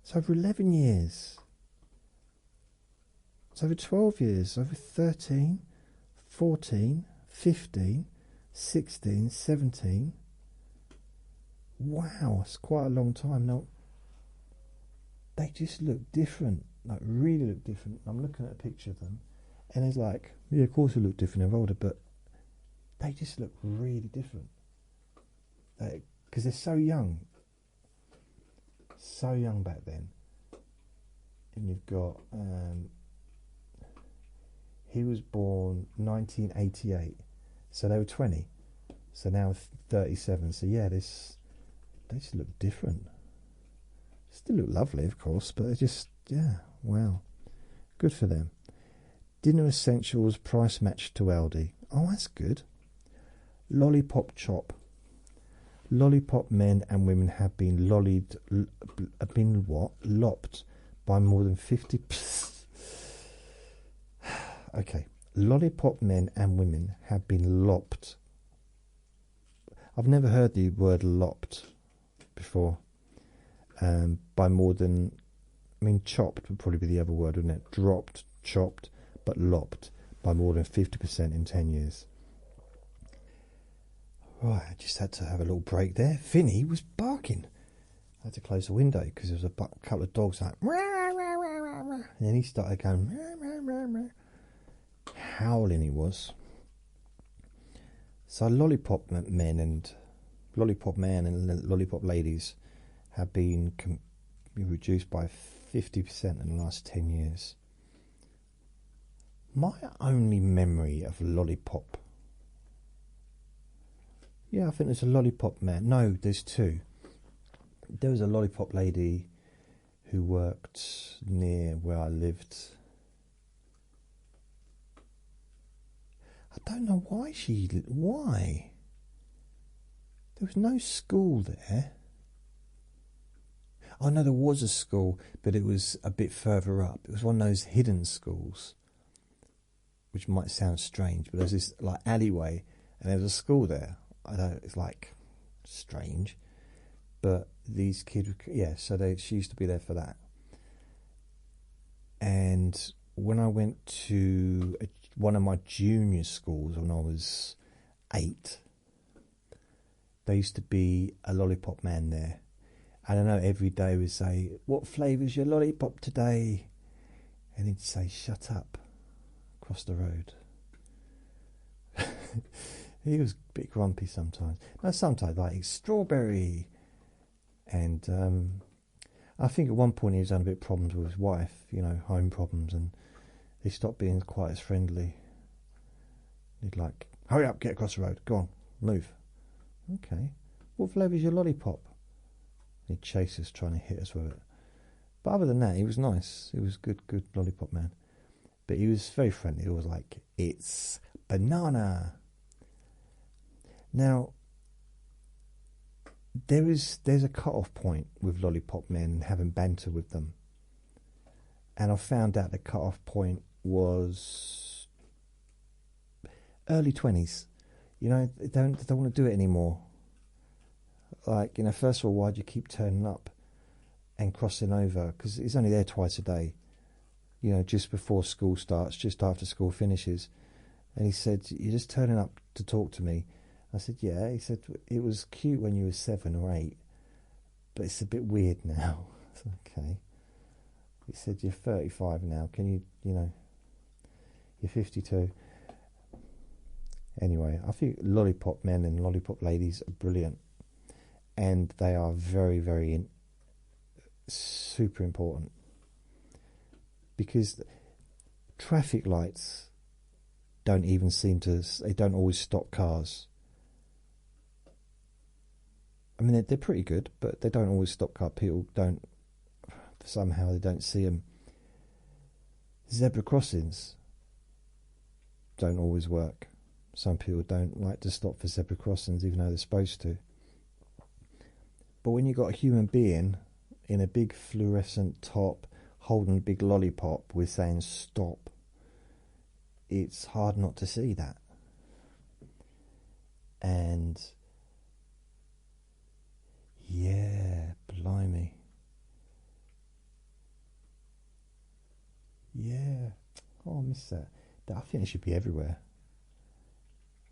It's over 11 years. It's over 12 years. Over 13, 14, 15, 16, 17. Wow, it's quite a long time. Now, they just look different. Like, really look different. I'm looking at a picture of them, and it's like, yeah, of course they look different. They're older, but they just look really different. Because they're so young. So young back then. And you've got... he was born 1988. So they were 20. So now 37. So yeah, they just look different. Still look lovely, of course, but they just, yeah, wow. Good for them. Dinner Essentials price match to Aldi. Oh, that's good. Lollipop Chop. Lollipop men and women have been lopped by more than 50... Okay. Lollipop men and women have been lopped. I've never heard the word lopped before. By more than... I mean, chopped would probably be the other word, wouldn't it? Dropped, chopped, but lopped by more than 50% in 10 years. Right, I just had to have a little break there. Vinny was barking. I had to close the window because there was a couple of dogs like... And then he started going... Howling he was. So lollipop men and lollipop ladies have been reduced by 50% in the last 10 years. My only memory of lollipop... Yeah, I think there's a lollipop man. No, there's two. There was a lollipop lady who worked near where I lived. I don't know why why? There was no school there. I know there was a school, but it was a bit further up. It was one of those hidden schools, which might sound strange, but there's this like alleyway, and there was a school there. I know it's like strange, but these kids, yeah. So she used to be there for that. And when I went to one of my junior schools when I was 8, there used to be a lollipop man there. And I know every day we'd say, "What flavour's your lollipop today?" And he'd say, "Shut up," across the road. He was a bit grumpy sometimes. No, sometimes like strawberry. And I think at one point he was having a bit of problems with his wife, home problems, and he stopped being quite as friendly. He'd like, "Hurry up, get across the road, go on, move." Okay, what flavour's your lollipop? He'd chase us, trying to hit us with it. But other than that, he was nice. He was good lollipop man. But he was very friendly. He was like, "It's banana." Now, there's a cut-off point with lollipop men having banter with them. And I found out the cut-off point was early 20s. You know, they don't want to do it anymore. Like, you know, first of all, why do you keep turning up and crossing over? Because he's only there twice a day. You know, just before school starts, just after school finishes. And he said, "You're just turning up to talk to me." I said, "Yeah." He said, "It was cute when you were 7 or 8, but it's a bit weird now." I said, "Okay." He said, "You're 35 now. Can you, you know, you're 52. Anyway, I think lollipop men and lollipop ladies are brilliant. And they are very, very super important. Because traffic lights don't even seem to, they don't always stop cars. I mean, they're pretty good, but they don't always stop cars. People don't, somehow they don't see them. Zebra crossings don't always work. Some people don't like to stop for zebra crossings even though they're supposed to. But when you've got a human being in a big fluorescent top holding a big lollipop with saying stop, it's hard not to see that. And yeah, blimey. Yeah. Oh, I miss that. I think it should be everywhere.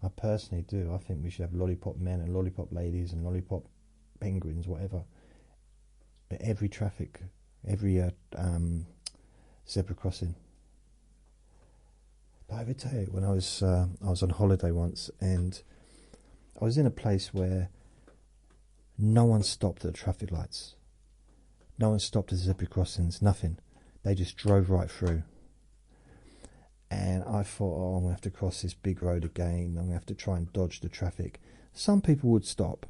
I personally do. I think we should have lollipop men and lollipop ladies and lollipop penguins, whatever. At every traffic, every zebra crossing. I would tell you, when I was on holiday once, and I was in a place where no one stopped at the traffic lights. No one stopped at the zebra crossings. Nothing. They just drove right through. And I thought, oh, I'm going to have to cross this big road again. I'm going to have to try and dodge the traffic. Some people would stop,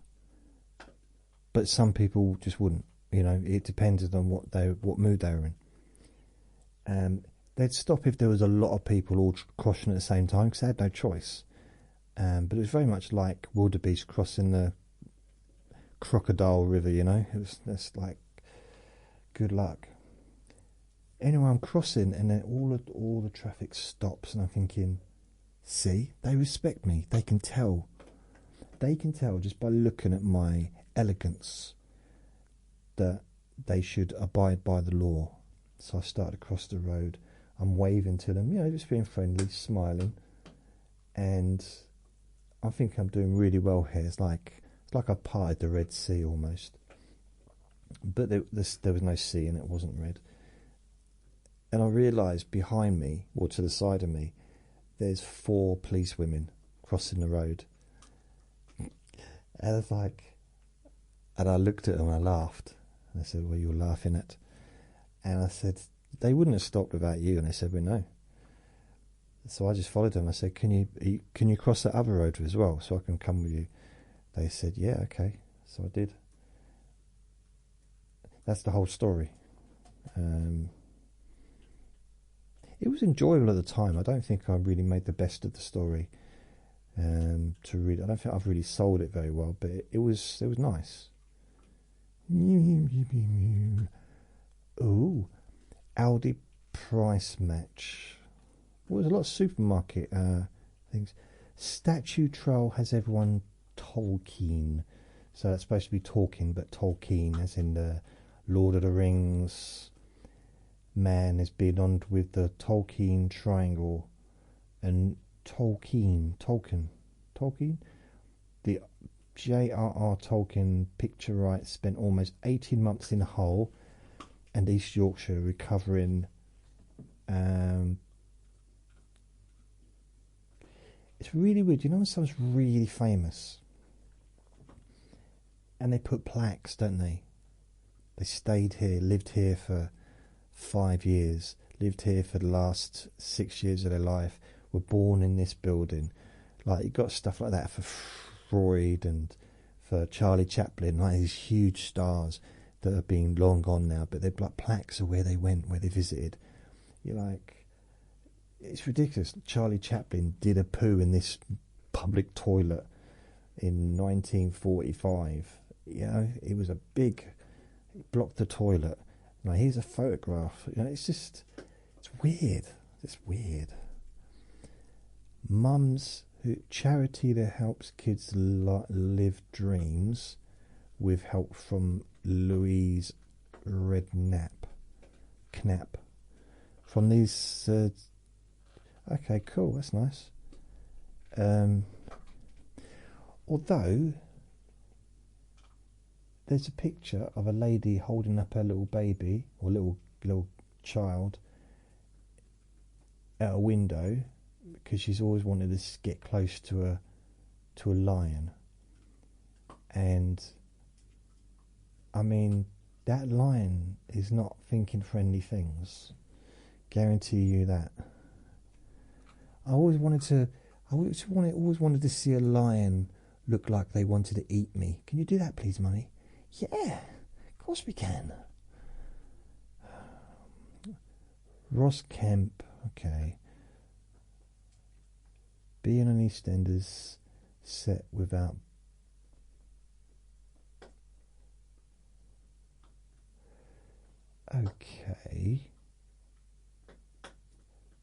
but some people just wouldn't. You know, it depended on what mood they were in. They'd stop if there was a lot of people all crossing at the same time because they had no choice. But it was very much like wildebeest crossing the Crocodile River, you know. That's like, good luck. Anyway, I'm crossing, and then all the traffic stops, and I'm thinking, see, they respect me. They can tell. They can tell just by looking at my elegance that they should abide by the law. So I started across the road. I'm waving to them, you know, just being friendly, smiling, and I think I'm doing really well here. It's like I've parted the Red Sea almost, but there was no sea and it wasn't red. And I realised behind me, or to the side of me, there's 4 police women crossing the road. And I was like, and I looked at them and I laughed. And I said, "What are you laughing at?" And I said, "They wouldn't have stopped without you." And they said, "Well, no." So I just followed them. I said, can you cross that other road as well so I can come with you?" They said, "Yeah, okay." So I did. That's the whole story. It was enjoyable at the time. I don't think I really made the best of the story. I don't think I've really sold it very well, but it was nice. Oh, Aldi price match. Well, there's a lot of supermarket things. Statue Trail has everyone Tolkien. So that's supposed to be talking, but Tolkien, as in the Lord of the Rings. Man has been on with the Tolkien triangle, and Tolkien, the J.R.R. Tolkien picture rights spent almost 18 months in Hull and East Yorkshire recovering. It's really weird. You know when someone's really famous and they put plaques, don't they? They stayed here, lived here for 5 years, lived here for the last 6 years of their life, were born in this building. Like, you got stuff like that for Freud and for Charlie Chaplin, like these huge stars that are being long gone now, but they're like plaques of where they went, where they visited. You're like, it's ridiculous. Charlie Chaplin did a poo in this public toilet in 1945. You know, it was a big, it blocked the toilet. Now, here's a photograph. You know, it's weird. It's weird. Mums Charity that helps kids live dreams, with help from Louise Redknapp. From these. Okay, cool. That's nice. Although there's a picture of a lady holding up her little baby or little child at a window because she's always wanted to get close to a lion. And I mean, that lion is not thinking friendly things. Guarantee you that. I always wanted to see a lion look like they wanted to eat me. Can you do that, please, Mummy? Yeah, of course we can. Ross Kemp, okay. Being an EastEnders set without. Okay.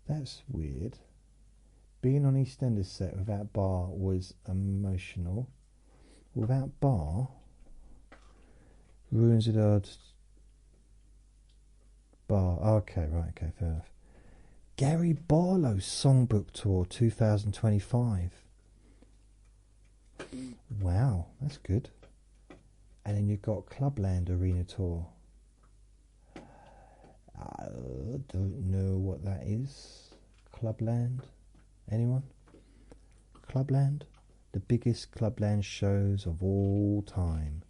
That's weird. Being on EastEnders set without Bar was emotional. Without Bar ruins it odd. Bar. Okay, right, okay, fair enough. Gary Barlow's Songbook Tour 2025. Wow, that's good. And then you've got Clubland Arena Tour. I don't know what that is. Clubland? Anyone? Clubland? The biggest Clubland shows of all time.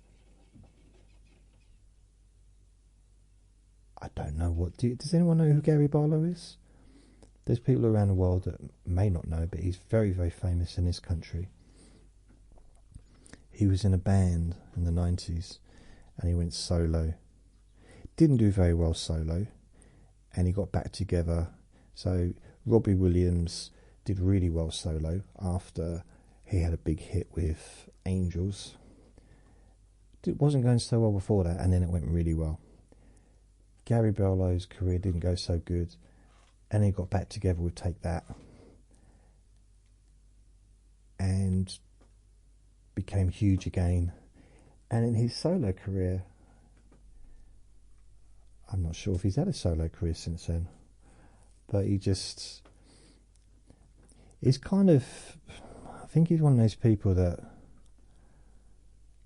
I don't know what. Does anyone know who Gary Barlow is? There's people around the world that may not know, but he's very, very famous in this country. He was in a band in the 90s and he went solo. Didn't do very well solo, and he got back together. So Robbie Williams did really well solo after he had a big hit with Angels. It wasn't going so well before that, and then it went really well. Gary Barlow's career didn't go so good, and he got back together with Take That and became huge again. And in his solo career, I'm not sure if he's had a solo career since then, but he's kind of, I think he's one of those people that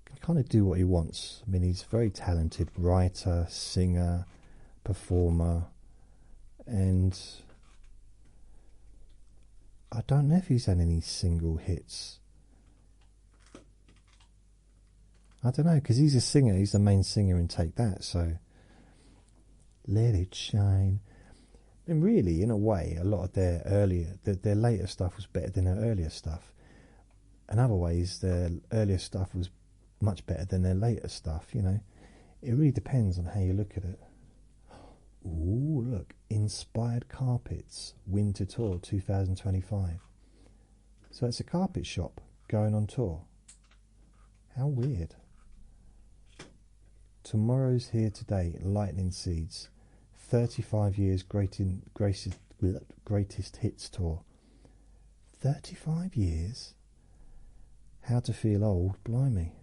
can kind of do what he wants. I mean, he's a very talented writer, singer, performer, and I don't know if he's had any single hits. I don't know, because he's a singer, he's the main singer in Take That, so let it shine. And really, in a way, a lot of their later stuff was better than their earlier stuff. In other ways, their earlier stuff was much better than their later stuff, you know. It really depends on how you look at it. Ooh, look, Inspired Carpets Winter Tour 2025. So it's a carpet shop going on tour. How weird. Tomorrow's Here Today, Lightning Seeds, 35 years greatest hits tour. 35 years? How to Feel Old, blimey.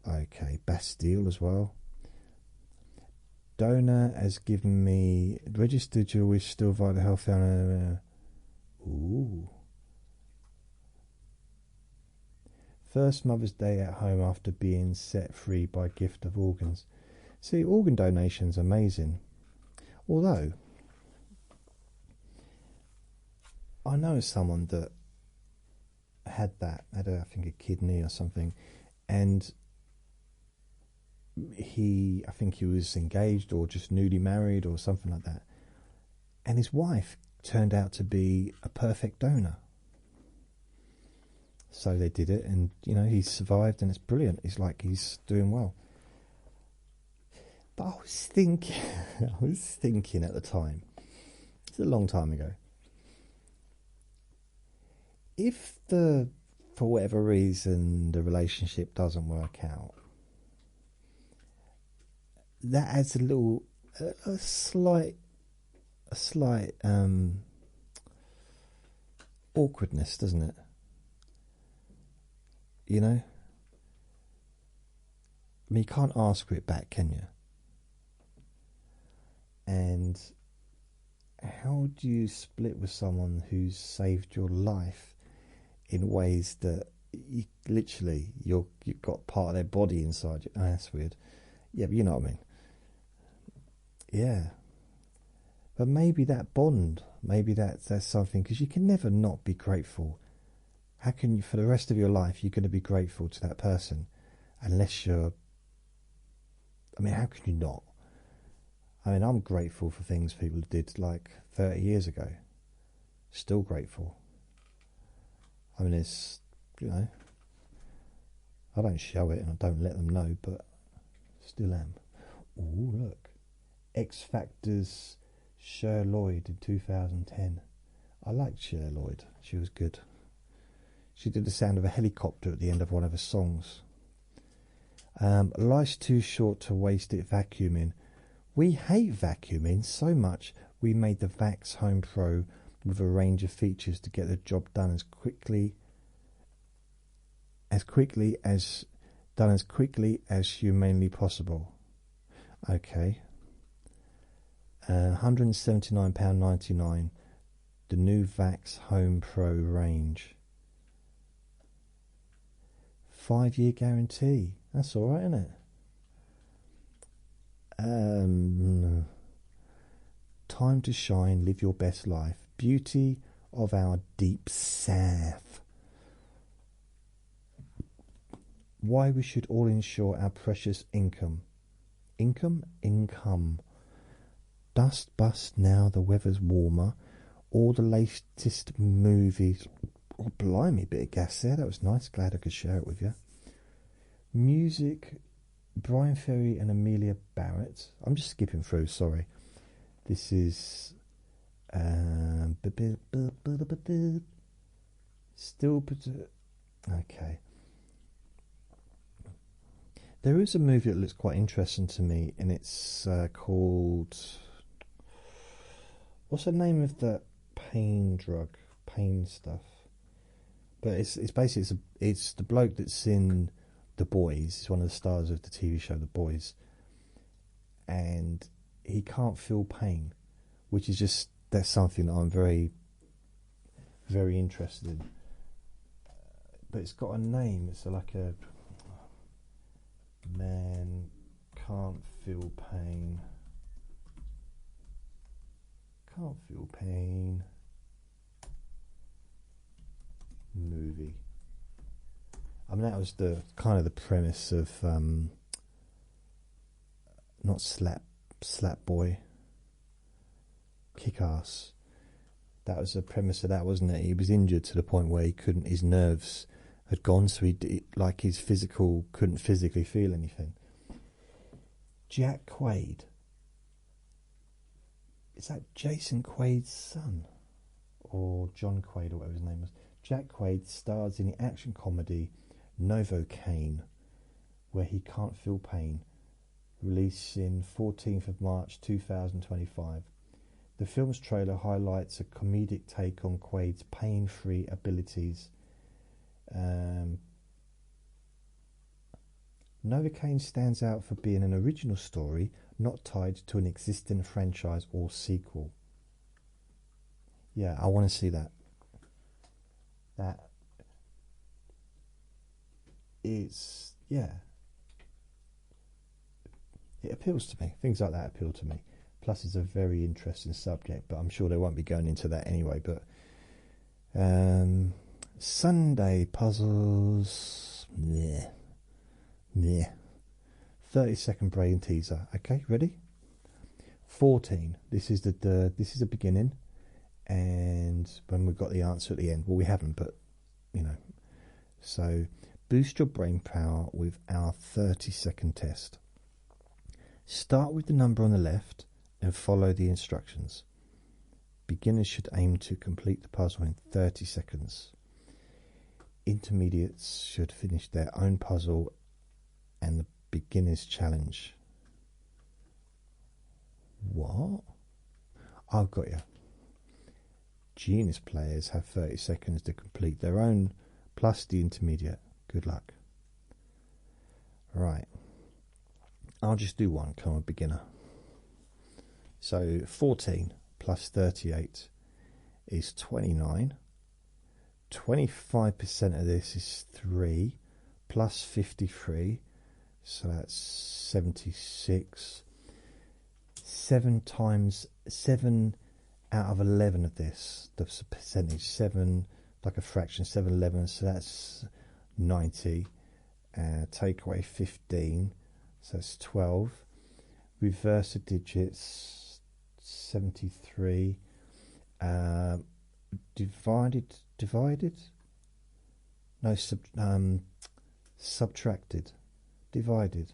Okay, Bastille as well. Donor has given me registered your wish still via the health. Ooh. First Mother's Day at home after being set free by gift of organs. See, organ donation's amazing. Although, I know someone that had I think a kidney or something, and I think he was engaged or just newly married or something like that. And his wife turned out to be a perfect donor. So they did it, and you know, he survived, and it's brilliant. It's like he's doing well. But I was thinking at the time, it's a long time ago, if for whatever reason the relationship doesn't work out, that adds a slight awkwardness, doesn't it? You know? I mean, you can't ask for it back, can you? And how do you split with someone who's saved your life in ways that you, literally you've got part of their body inside you? Oh, that's weird. Yeah, but you know what I mean. Yeah. But maybe that bond, maybe that's something, because you can never not be grateful. How can you, for the rest of your life, you're going to be grateful to that person unless you're, I mean, how can you not? I mean, I'm grateful for things people did like 30 years ago. Still grateful. I mean, it's, you know, I don't show it and I don't let them know, but still am. Oh, look. X Factor's Cher Lloyd in 2010. I liked Cher Lloyd. She was good. She did the sound of a helicopter at the end of one of her songs. Life's too short to waste it vacuuming. We hate vacuuming so much we made the Vax Home Pro with a range of features to get the job done as quickly as humanly possible. Okay. £179.99, the new Vax Home Pro range. 5-year guarantee. That's all right, isn't it? Time to shine, live your best life. Beauty of our deep south. Why we should all insure our precious income. Income. Dust bust now, the weather's warmer. All the latest movies. Oh, blimey, bit of gas there. That was nice. Glad I could share it with you. Music, Brian Ferry and Amelia Barrett. I'm just skipping through, sorry. This is still, okay. There is a movie that looks quite interesting to me, and it's called, what's the name of that pain stuff? But it's basically it's the bloke that's in The Boys. He's one of the stars of the TV show The Boys, and he can't feel pain, which is just, that's something that I'm very, very interested in. But it's got a name. It's like a man can't feel pain. Can't feel pain. Movie. I mean, that was the kind of the premise of not Slap Boy, Kick-Ass. That was the premise of that, wasn't it? He was injured to the point where he couldn't, his nerves had gone, so he, like, his physical, couldn't physically feel anything. Jack Quaid. Is that Jason Quaid's son? Or John Quaid, or whatever his name was. Jack Quaid stars in the action comedy Novocaine, where he can't feel pain, releasing 14th of March 2025. The film's trailer highlights a comedic take on Quaid's pain-free abilities. Novocaine stands out for being an original story, not tied to an existing franchise or sequel. Yeah, I want to see that. That is, yeah, it appeals to me. Things like that appeal to me. Plus, it's a very interesting subject, but I'm sure they won't be going into that anyway. But Sunday puzzles, yeah. 30-second brain teaser. Okay, ready? 14. This is the beginning, and when we've got the answer at the end, well, we haven't, but you know. So, boost your brain power with our 30-second test. Start with the number on the left and follow the instructions. Beginners should aim to complete the puzzle in 30 seconds. Intermediates should finish their own puzzle and the beginner's challenge. What? I've got you. Genius players have 30 seconds to complete their own, plus the intermediate. Good luck. Right. I'll just do one, come on, beginner. So 14 plus 38 is 29. 25% of this is 3 plus 53. So that's 76. 7 times 7 out of 11 of this, the percentage, 7, like a fraction, 7 11, so that's 90. Take away 15, so that's 12. Reverse the digits, 73. Divided? No, subtracted. Divided.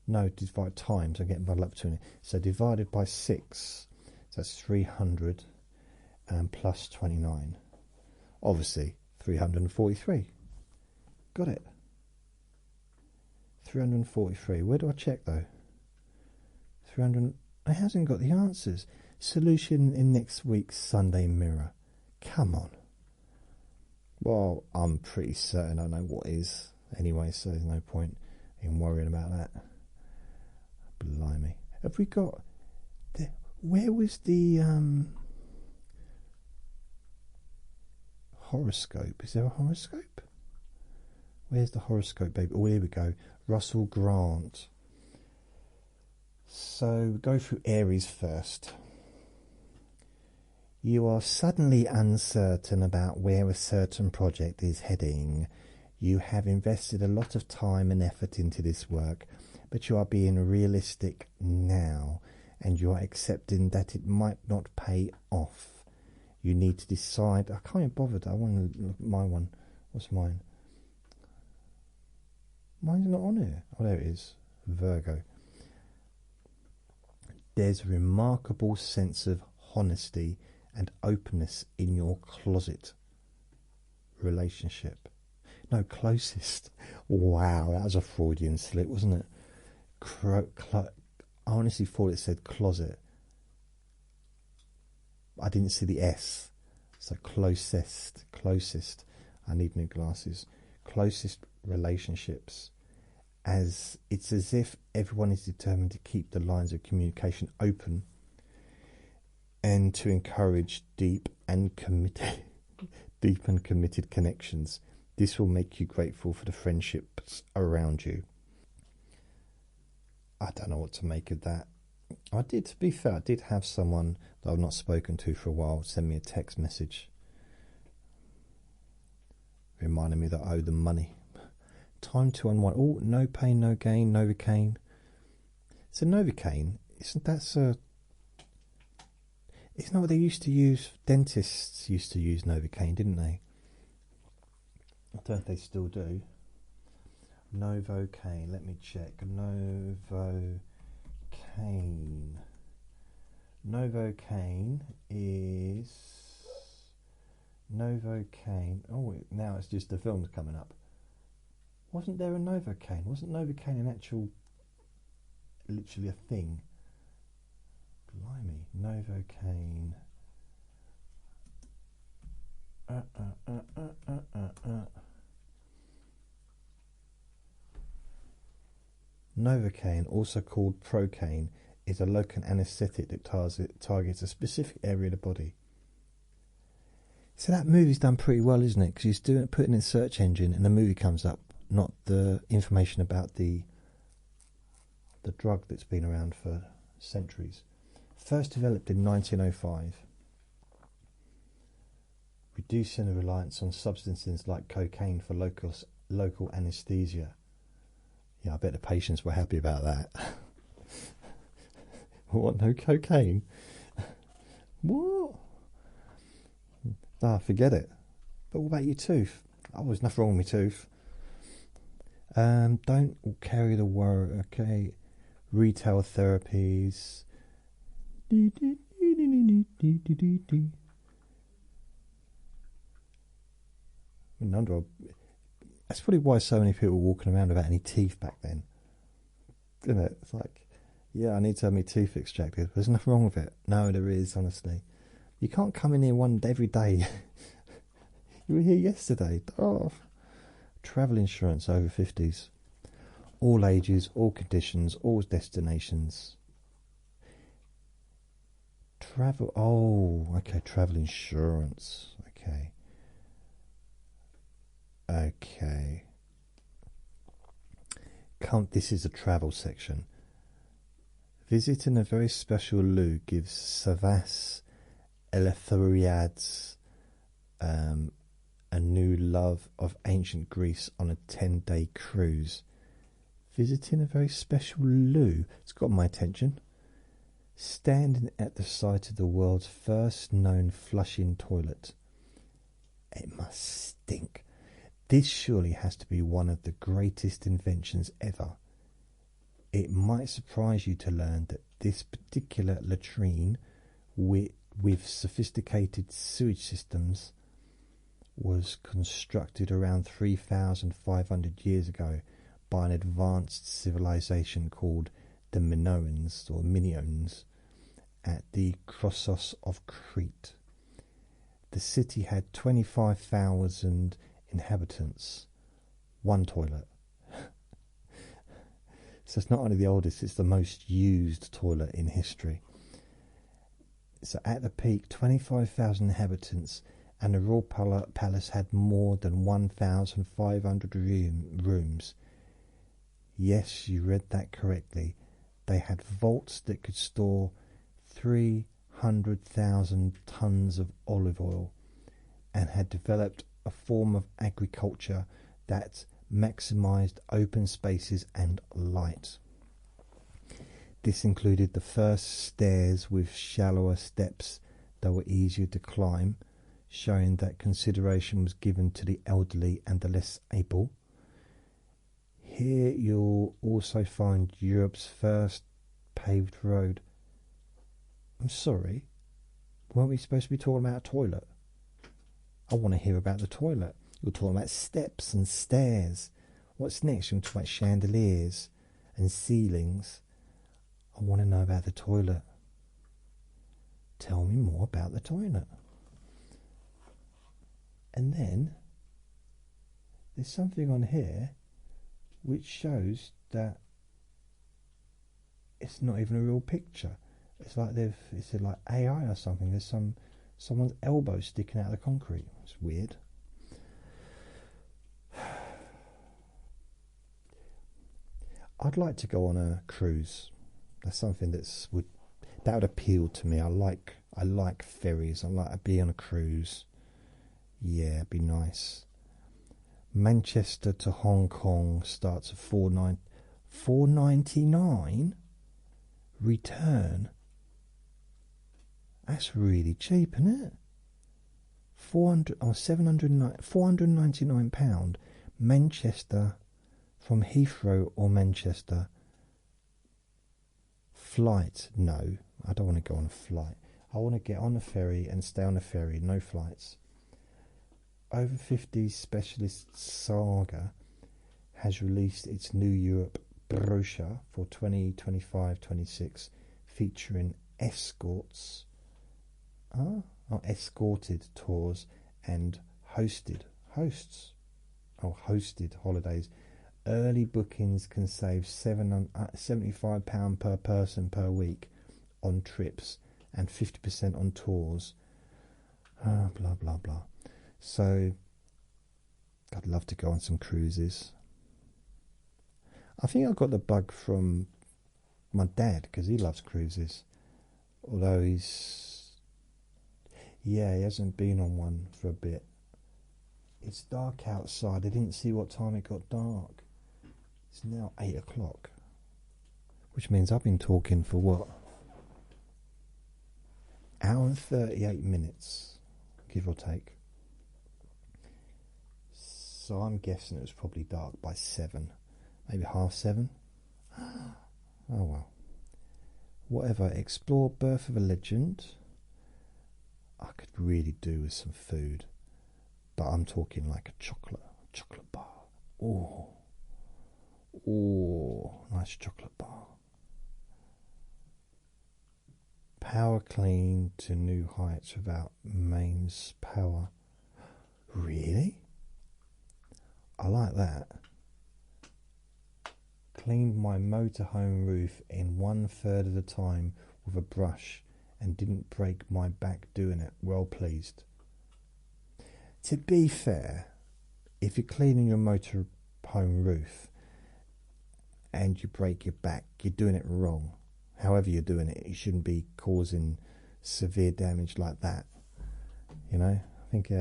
No, divide times. I'm getting muddled up between it. So divided by 6. So that's 300 and plus 29. Obviously, 343. Got it. 343. Where do I check though? 300. It hasn't got the answers. Solution in next week's Sunday Mirror. Come on. Well, I'm pretty certain I know what is anyway, so there's no point in worrying about that. Blimey. Have we got... where was the horoscope? Is there a horoscope? Where's the horoscope, baby? Oh, here we go. Russell Grant. So, go through Aries first. You are suddenly uncertain about where a certain project is heading. You have invested a lot of time and effort into this work, but you are being realistic now, and you are accepting that it might not pay off. You need to decide. I can't be bothered. I want to look at my one. What's mine? Mine's not on here. Oh, there it is. Virgo. There's a remarkable sense of honesty and openness in your closet relationship. No, closest. Wow, that was a Freudian slip, wasn't it? I honestly thought it said closet. I didn't see the S. So closest. I need new glasses. Closest relationships. It's as if everyone is determined to keep the lines of communication open and to encourage deep and committed connections. This will make you grateful for the friendships around you. I don't know what to make of that. To be fair, I did have someone that I've not spoken to for a while send me a text message reminding me that I owe them money. Time to unwind. Oh, no pain, no gain, Novocaine. So Novocaine, isn't that it's not what they used to use. Dentists used to use Novocaine, didn't they? I don't know if they still do. Novocaine, let me check. Novocaine is Novocaine. Oh, now it's just the film's coming up. Wasn't there a Novocaine? Wasn't Novocaine an actual, literally a thing? Blimey, Novocaine. Novocaine, also called Procaine, is a local anaesthetic that targets a specific area of the body. So that movie's done pretty well, isn't it? Because he's putting in a search engine and the movie comes up, not the information about the drug that's been around for centuries. First developed in 1905, reducing the reliance on substances like cocaine for local anaesthesia. Yeah, I bet the patients were happy about that. What, no cocaine? What? Ah, forget it. But what about your tooth? Oh, there's nothing wrong with my tooth. Don't carry the worry, okay? Retail therapies. That's probably why so many people were walking around without any teeth back then. Isn't it? It's like, yeah, I need to have my teeth extracted. There's nothing wrong with it. No, there is, honestly. You can't come in here every day. You were here yesterday. Oh, travel insurance over 50s. All ages, all conditions, all destinations. Travel. Oh, okay. Travel insurance. Okay. Okay. This is a travel section. Visiting a very special loo gives Savas Eleftheriads a new love of ancient Greece on a 10-day cruise. Visiting a very special loo. It's got my attention. Standing at the site of the world's first known flushing toilet. It must stink. This surely has to be one of the greatest inventions ever. It might surprise you to learn that this particular latrine with sophisticated sewage systems was constructed around 3,500 years ago by an advanced civilization called the Minoans at the Knossos of Crete. The city had 25,000 inhabitants, one toilet. So it's not only the oldest, it's the most used toilet in history. So at the peak, 25,000 inhabitants, and the royal palace had more than 1,500 rooms. Yes, you read that correctly. They had vaults that could store 300,000 tons of olive oil, and had developed a form of agriculture that maximized open spaces and light. This included the first stairs with shallower steps that were easier to climb, showing that consideration was given to the elderly and the less able. Here you'll also find Europe's first paved road. I'm sorry, weren't we supposed to be talking about a toilet? I want to hear about the toilet. You're talking about steps and stairs. What's next? You're talking about chandeliers and ceilings. I want to know about the toilet. Tell me more about the toilet. And then there's something on here which shows that it's not even a real picture. It's like it's like AI or something. There's someone's elbow sticking out of the concrete. It's weird. I'd like to go on a cruise. That's something that would appeal to me. I like ferries. I like to be on a cruise. Yeah, it'd be nice. Manchester to Hong Kong starts at $4.99. Return. That's really cheap, isn't it? £499. Manchester from Heathrow or Manchester. Flight? No, I don't want to go on a flight. I want to get on a ferry and stay on a ferry. No flights. Over 50s specialist Saga has released its New Europe brochure for 2025-26, featuring escorted tours and hosted holidays. Early bookings can save £75 per person per week on trips and 50% on tours. Blah blah blah. So I'd love to go on some cruises. I think I got the bug from my dad because he loves cruises, although he hasn't been on one for a bit. It's dark outside. I didn't see what time it got dark. It's now 8 o'clock, which means I've been talking for what? Hour and 38 minutes, give or take. So I'm guessing it was probably dark by 7, maybe 7:30. Oh well. Whatever. Explore Birth of a Legend. I could really do with some food, but I'm talking like a chocolate bar. Oh, nice chocolate bar. Power clean to new heights without mains power. Really? I like that. Cleaned my motorhome roof in 1/3 of the time with a brush and didn't break my back doing it. Well pleased. To be fair, if you're cleaning your motorhome roof and you break your back, you're doing it wrong. However you're doing it, you shouldn't be causing severe damage like that. You know, I think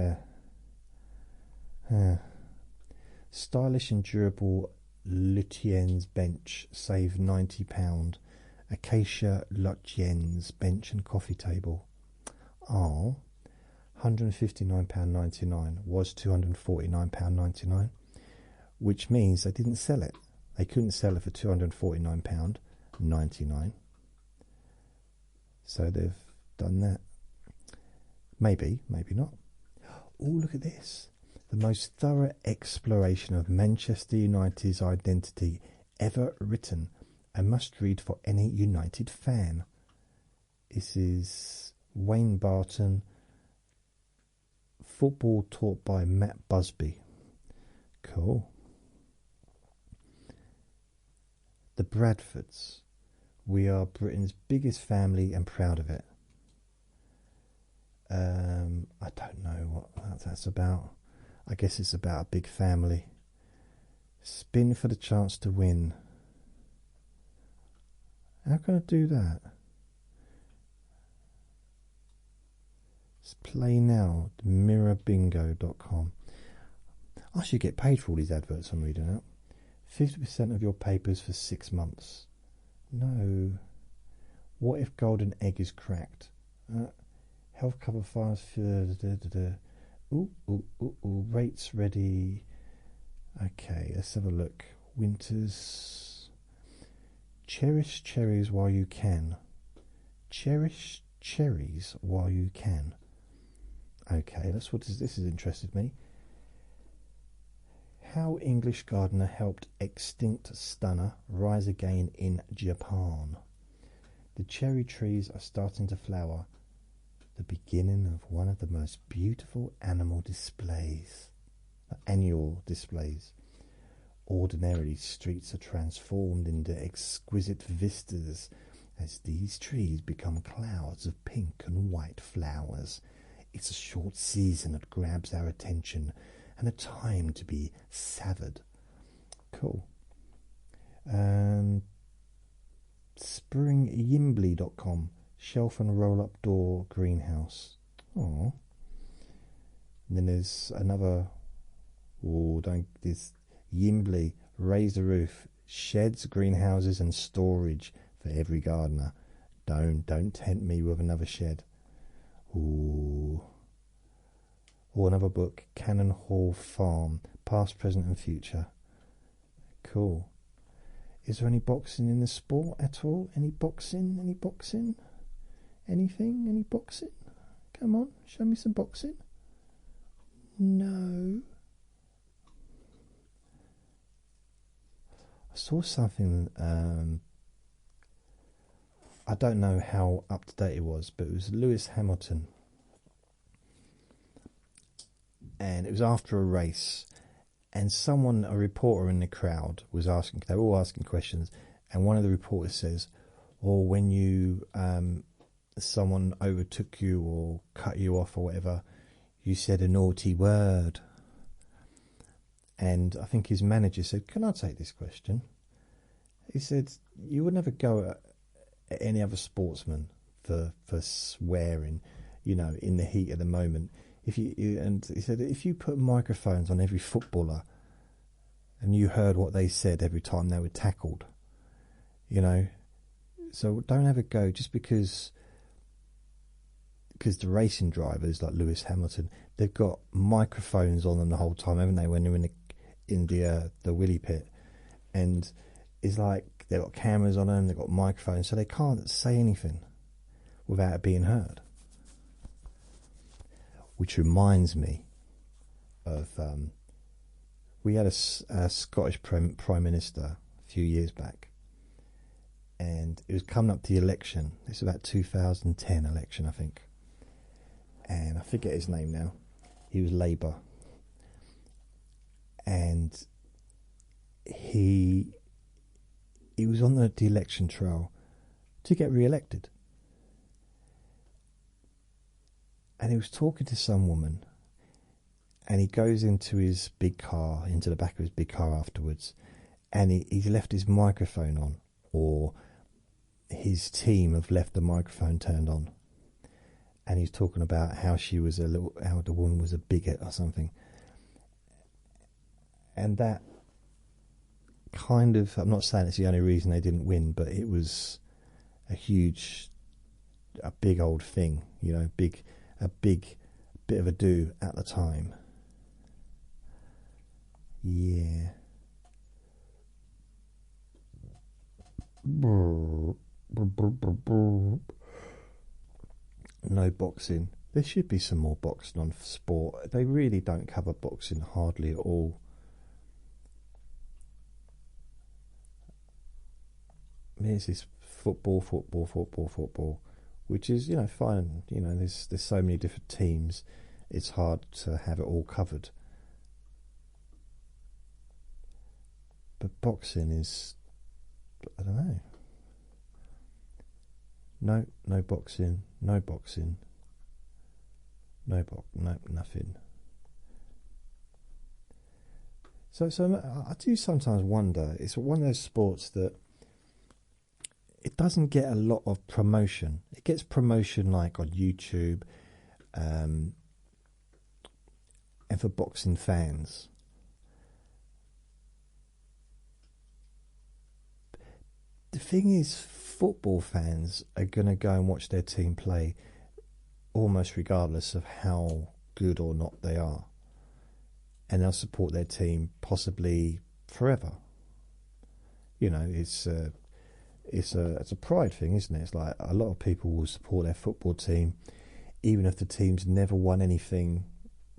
stylish and durable Lutien's bench save £90. Acacia Lutien's bench and coffee table. Oh, £159.99 was £249.99, which means they didn't sell it. They couldn't sell it for £249.99. So they've done that. Maybe, maybe not. Oh, look at this. The most thorough exploration of Manchester United's identity ever written. A must-read for any United fan. This is Wayne Barton. Football taught by Matt Busby. Cool. The Bradfords. We are Britain's biggest family and proud of it. I don't know what that's about. I guess it's about a big family. Spin for the chance to win. How can I do that? Let's play now. Mirrorbingo.com. I should get paid for all these adverts I'm reading out. 50% of your papers for 6 months. No. What if golden egg is cracked? Health cover files for rates ready. Okay, let's have a look. Winters. Cherish cherries while you can. Cherish cherries while you can. Okay, that's what this has interested me. How English gardener helped extinct stunner rise again in Japan. The cherry trees are starting to flower. The beginning of one of the most beautiful annual displays. Ordinarily, streets are transformed into exquisite vistas as these trees become clouds of pink and white flowers. It's a short season that grabs our attention and a time to be savoured. Cool. Springyimbley.com. Shelf and roll-up door greenhouse. Oh. And then there's another. Oh, this Yimbley. Raise the roof. Sheds, greenhouses, and storage for every gardener. Don't tempt me with another shed. Ooh. Or another book, Cannon Hall Farm, Past, Present and Future. Cool. Is there any boxing in the sport at all? Any boxing? Any boxing? Anything? Any boxing? Come on, show me some boxing. No. I saw something, I don't know how up to date it was, but it was Lewis Hamilton. And it was after a race, and a reporter in the crowd was asking, they were all asking questions, and one of the reporters says, or when you, someone overtook you or cut you off or whatever, you said a naughty word. And I think his manager said, can I take this question? He said, you would never go at any other sportsman for swearing, in the heat of the moment. And he said, if you put microphones on every footballer and you heard what they said every time they were tackled, so don't ever go just because the racing drivers like Lewis Hamilton, they've got microphones on them the whole time, haven't they, when they're in the willy pit, and it's like they've got cameras on them, they've got microphones, so they can't say anything without it being heard. Which reminds me of we had a Scottish Prime Minister a few years back, and it was coming up to the election. It's about 2010 election, I think. And I forget his name now. He was Labour. And he was on the election trail to get re-elected. And he was talking to some woman, and he goes into his big car, into the back of his big car afterwards, and he left his microphone on, or his team have left the microphone turned on. And he's talking about how how the woman was a bigot or something. And that kind of, I'm not saying it's the only reason they didn't win, but it was a big old thing, you know, a big bit of a do at the time. Yeah. No boxing. There should be some more boxing on sport. They really don't cover boxing hardly at all. There's this football, which is, you know, fine. You know, there's so many different teams. It's hard to have it all covered. But boxing is, I don't know. No boxing, no boxing, no nothing. So I do sometimes wonder. It's one of those sports that it doesn't get a lot of promotion. It gets promotion like on YouTube, and for boxing fans. The thing is, football fans are going to go and watch their team play almost regardless of how good or not they are. And they'll support their team possibly forever. You know, it's a pride thing, isn't it? It's like a lot of people will support their football team even if the team's never won anything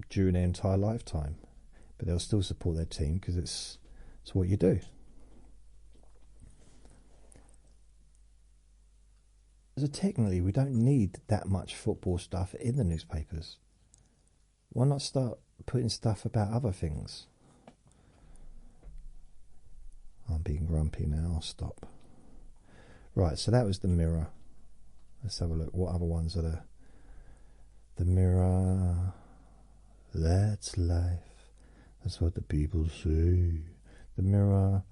during their entire lifetime. But they'll still support their team because it's what you do. So technically, we don't need that much football stuff in the newspapers. Why not start putting stuff about other things? I'm being grumpy now, I'll stop. Right, so that was the Mirror. Let's have a look. What other ones are there? The Mirror. That's life. That's what the people say. The Mirror.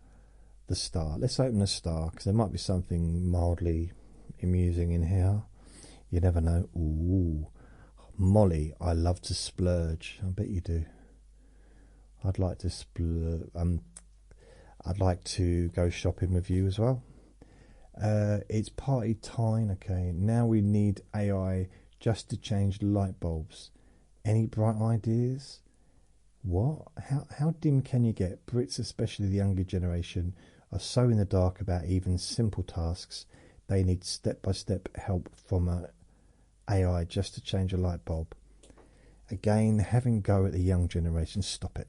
The Star. Let's open the Star, because there might be something mildly amusing in here. You never know. Ooh. Molly, I love to splurge. I bet you do. I'd like to splurge. I'd like to go shopping with you as well. It's party time. Okay, now we need AI just to change light bulbs. Any bright ideas? What? How dim can you get? Brits, especially the younger generation, are so in the dark about even simple tasks. They need step-by-step help from AI just to change a light bulb. Again, having a go at the young generation. Stop it.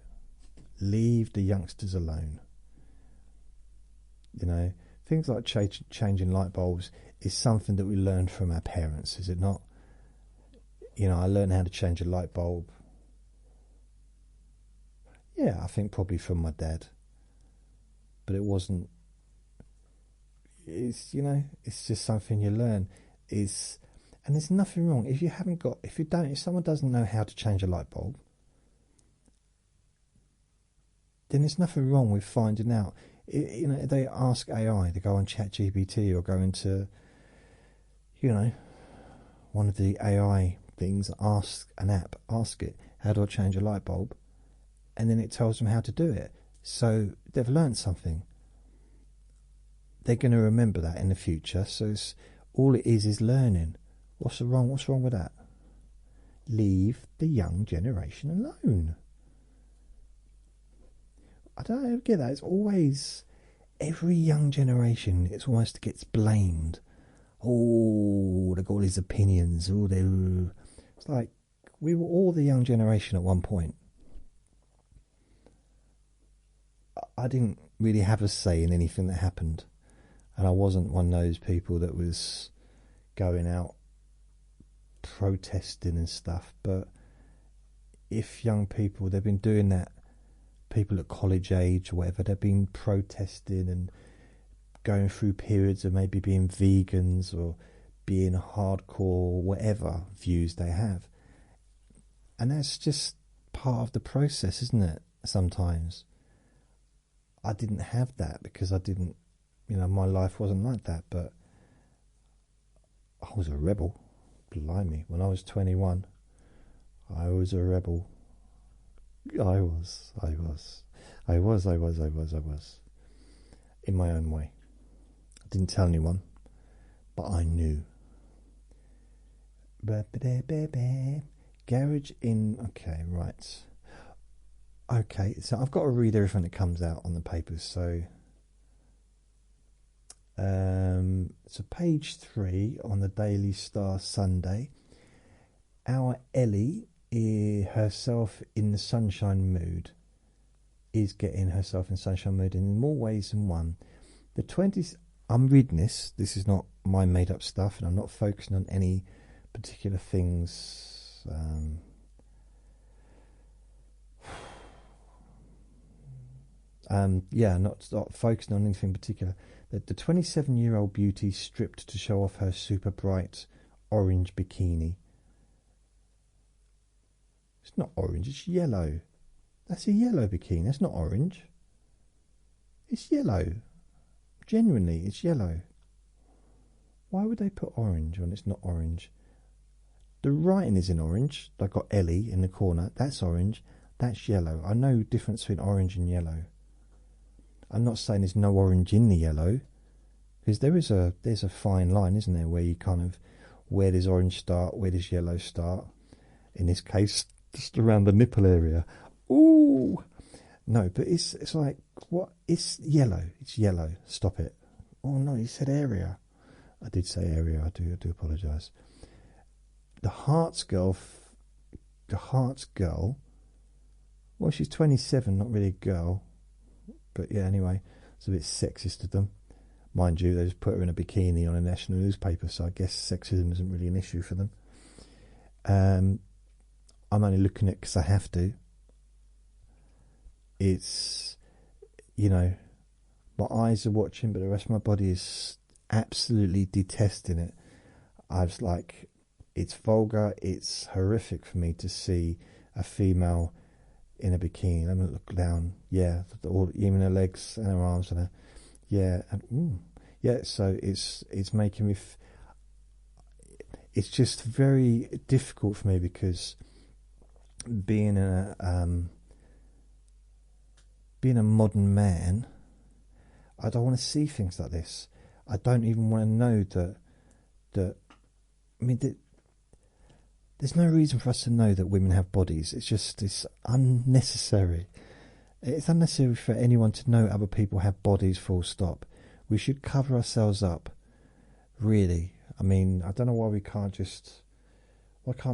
Leave the youngsters alone. You know, things like changing light bulbs is something that we learned from our parents, is it not? You know, I learned how to change a light bulb. Yeah, I think probably from my dad. But it wasn't. It's, you know, it's just something you learn. And there's nothing wrong if someone doesn't know how to change a light bulb, then there's nothing wrong with finding out. You know, they ask AI, they go on ChatGPT or go into, you know, one of the AI things, ask it, how do I change a light bulb? And then it tells them how to do it. So they've learned something. They're going to remember that in the future. So all it is learning. What's wrong with that? Leave the young generation alone. I don't ever get that. It's always, every young generation, it's almost gets blamed. Oh, they've got all these opinions. It's like, we were all the young generation at one point. I didn't really have a say in anything that happened. And I wasn't one of those people that was going out protesting and stuff. But if young people, they've been doing that, people at college age or whatever, they've been protesting and going through periods of maybe being vegans or being hardcore, whatever views they have. And that's just part of the process, isn't it? Sometimes. I didn't have that because I didn't, my life wasn't like that, but I was a rebel. Blimey, when I was 21, I was a rebel. I was. In my own way. I didn't tell anyone, but I knew. Garage in. Okay, right. Okay, so I've got to read everything that comes out on the papers. So page 3 on the Daily Star Sunday. Our Ellie, herself in the sunshine mood, is getting herself in sunshine mood in more ways than one. The 20s. I'm reading this. This is not my made-up stuff, and I'm not focusing on any particular things. Not focusing on anything particular. The 27-year-old beauty stripped to show off her super bright orange bikini. It's not orange, it's yellow. That's a yellow bikini, that's not orange. It's yellow. Genuinely, it's yellow. Why would they put orange when it's not orange? The writing is in orange. They've got Ellie in the corner. That's orange. That's yellow. I know the difference between orange and yellow. I'm not saying there's no orange in the yellow, because there's a fine line, isn't there, where you kind of, where does orange start, where does yellow start? In this case, just around the nipple area. Ooh, no, but it's like, what? It's yellow. It's yellow. Stop it. Oh no, you said area. I did say area. I do apologise. The Hearts girl. Well, she's 27, not really a girl. But yeah, anyway, it's a bit sexist of them. Mind you, they just put her in a bikini on a national newspaper, so I guess sexism isn't really an issue for them. I'm only looking at it because I have to. It's, my eyes are watching, but the rest of my body is absolutely detesting it. I was like, it's vulgar, it's horrific for me to see a female in a bikini. Let me look down. Yeah, even her legs and her arms and her, yeah, and so it's making me. It's just very difficult for me because being a modern man, I don't want to see things like this. I don't even want to know that. I mean, there's no reason for us to know that women have bodies. It's unnecessary. It's unnecessary for anyone to know other people have bodies, full stop. We should cover ourselves up, really. I mean, I don't know why can't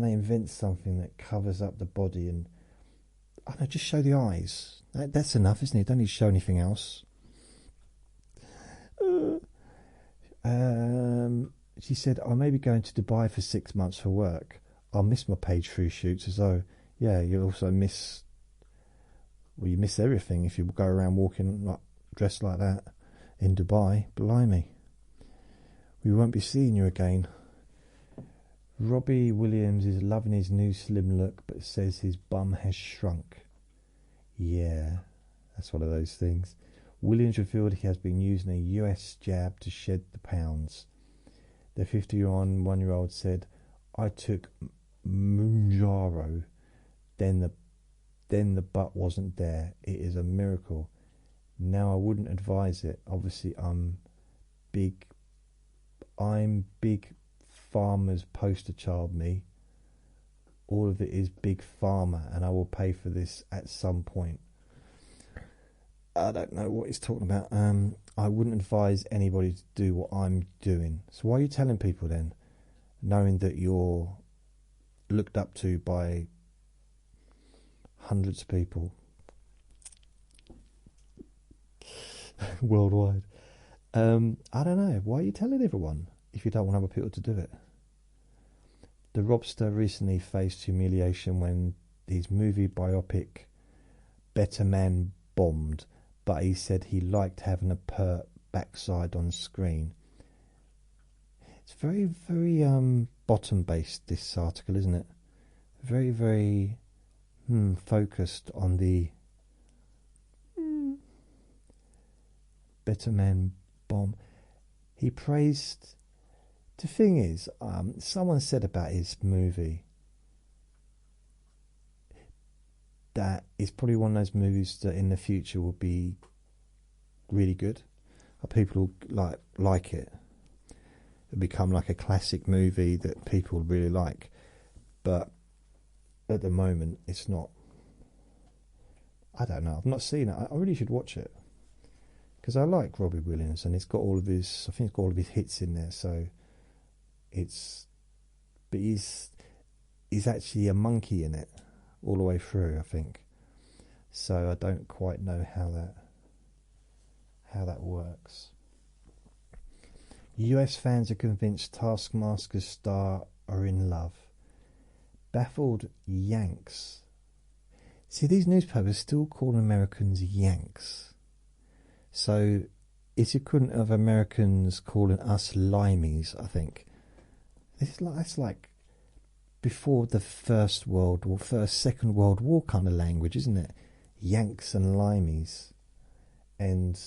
they invent something that covers up the body and, I don't know, just show the eyes. That's enough, isn't it? Don't need to show anything else. She said, I may be going to Dubai for 6 months for work. I'll miss my page 3 shoots, as though, yeah, you'll also miss, well, you miss everything if you go around walking dressed like that in Dubai. Blimey. We won't be seeing you again. Robbie Williams is loving his new slim look, but says his bum has shrunk. Yeah, that's one of those things. Williams revealed he has been using a US jab to shed the pounds. The 51-year-old said, I took Mounjaro, then the butt wasn't there. It is a miracle. Now I wouldn't advise it. Obviously I'm big Pharma's poster child, me. All of it is Big Pharma, and I will pay for this at some point. I don't know what he's talking about. I wouldn't advise anybody to do what I'm doing. So why are you telling people then, knowing that you're looked up to by hundreds of people worldwide? I don't know. Why are you telling everyone if you don't want other people to do it? The Robster recently faced humiliation when his movie biopic Better Man bombed, but he said he liked having a pert backside on screen. It's very, very bottom based, this article, isn't it? Very, very focused on the Better Man bomb. He praised. The thing is, someone said about his movie that it's probably one of those movies that in the future will be really good. People will like it. It'll become like a classic movie that people really like. But at the moment, it's not. I don't know. I've not seen it. I really should watch it because I like Robbie Williams, and it's got all of his. I think it's got all of his hits in there. So but he's actually a monkey in it all the way through, I think. So I don't quite know how that works. US fans are convinced Taskmaster's star are in love. Baffled Yanks. See, these newspapers still call Americans Yanks. So it's equivalent of Americans calling us limeys, I think. That's like before the Second World War kind of language, isn't it? Yanks and limeys. And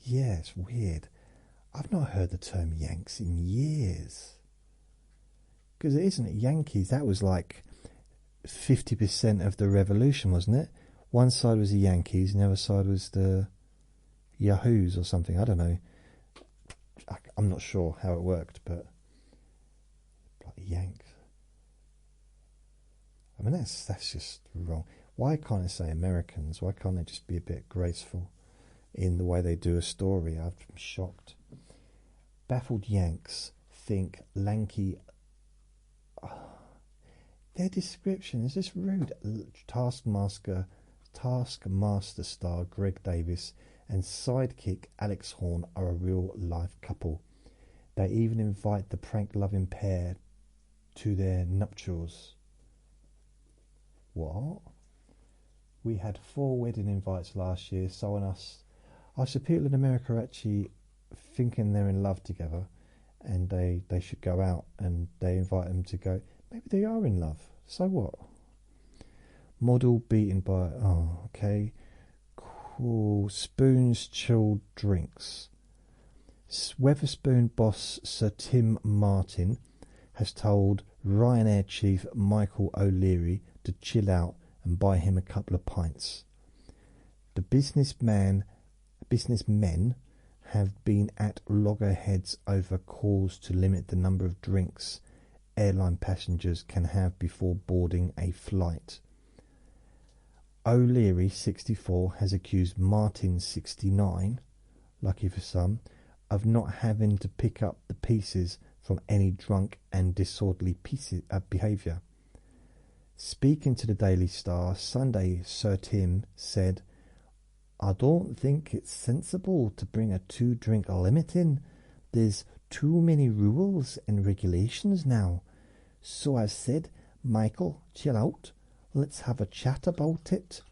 yeah, it's weird. I've not heard the term Yanks in years. Because it isn't it Yankees. That was like 50% of the revolution, wasn't it? One side was the Yankees and the other side was the Yahoos or something. I don't know. I'm not sure how it worked, but bloody Yanks. I mean, that's just wrong. Why can't I say Americans? Why can't they just be a bit graceful in the way they do a story? I'm shocked. Baffled Yanks think lanky. Their description is just rude. Taskmaster star Greg Davis and sidekick Alex Horn are a real-life couple. They even invite the prank-loving pair to their nuptials. What? We had 4 wedding invites last year, so on us. I said people in America are actually thinking they're in love together and they should go out, and they invite them to go. Maybe they are in love. So what? Model beaten by... Oh, okay. Cool. Spoons chilled drinks. Weatherspoon boss Sir Tim Martin has told Ryanair chief Michael O'Leary to chill out and buy him a couple of pints. The businessmen have been at loggerheads over calls to limit the number of drinks airline passengers can have before boarding a flight. O'Leary, 64, has accused Martin, 69, lucky for some, of not having to pick up the pieces from any drunk and disorderly behaviour. Speaking to the Daily Star Sunday, Sir Tim said, "I don't think it's sensible to bring a 2-drink limit in. There's too many rules and regulations now. So I said, Michael, chill out. Let's have a chat about it.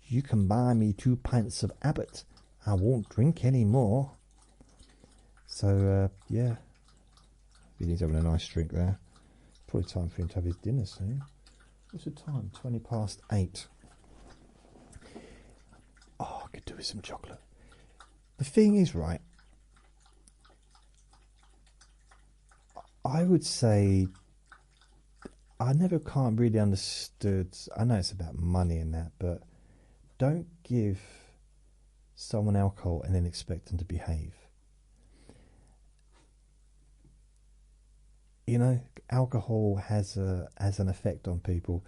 You can buy me 2 pints of Abbott. I won't drink any more." So, yeah. He's having a nice drink there. Probably time for him to have his dinner soon. What's the time? 8:20. Oh, I could do with some chocolate. The thing is, right, I would say I never can't really understood. I know it's about money and that, but don't give someone alcohol and then expect them to behave. You know, alcohol has an effect on people.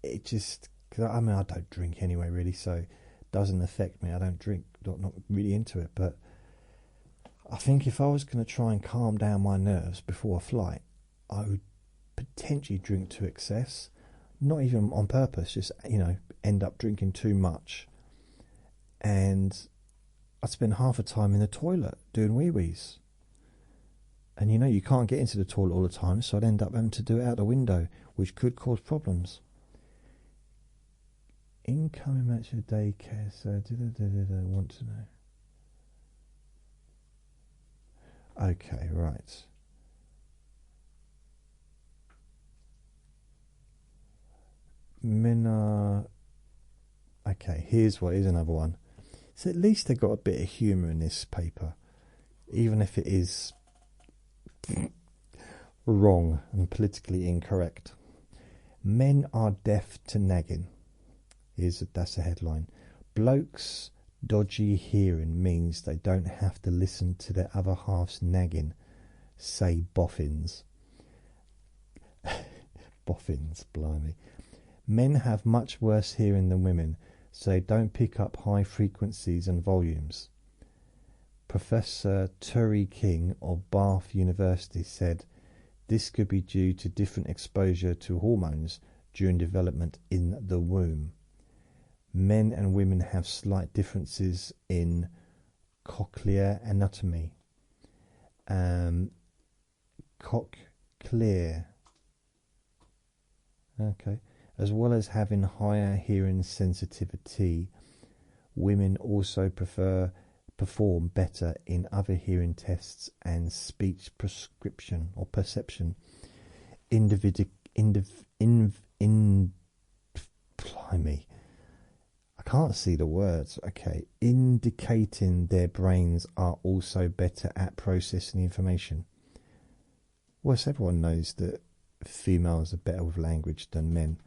It just, cause I mean, I don't drink anyway, really, so it doesn't affect me. I don't drink, not really into it, but I think if I was going to try and calm down my nerves before a flight, I would potentially drink to excess, not even on purpose, just, end up drinking too much. And I'd spend half the time in the toilet doing wee-wees. And you can't get into the toilet all the time, so I'd end up having to do it out the window, which could cause problems. Incoming match of daycare, so want to know. Okay, right. Minna. Okay, here's another one. So at least they got a bit of humour in this paper, even if it is wrong and politically incorrect. Men are deaf to nagging. That's a headline. Blokes' dodgy hearing means they don't have to listen to their other half's nagging, say boffins. Boffins, blimey. Men have much worse hearing than women, so they don't pick up high frequencies and volumes. Professor Turi King of Bath University said this could be due to different exposure to hormones during development in the womb. Men and women have slight differences in cochlear anatomy. Cochlear. Okay. As well as having higher hearing sensitivity, women also perform better in other hearing tests and speech prescription or perception. Blimey. I can't see the words. Okay. Indicating their brains are also better at processing information. Well, everyone knows that females are better with language than men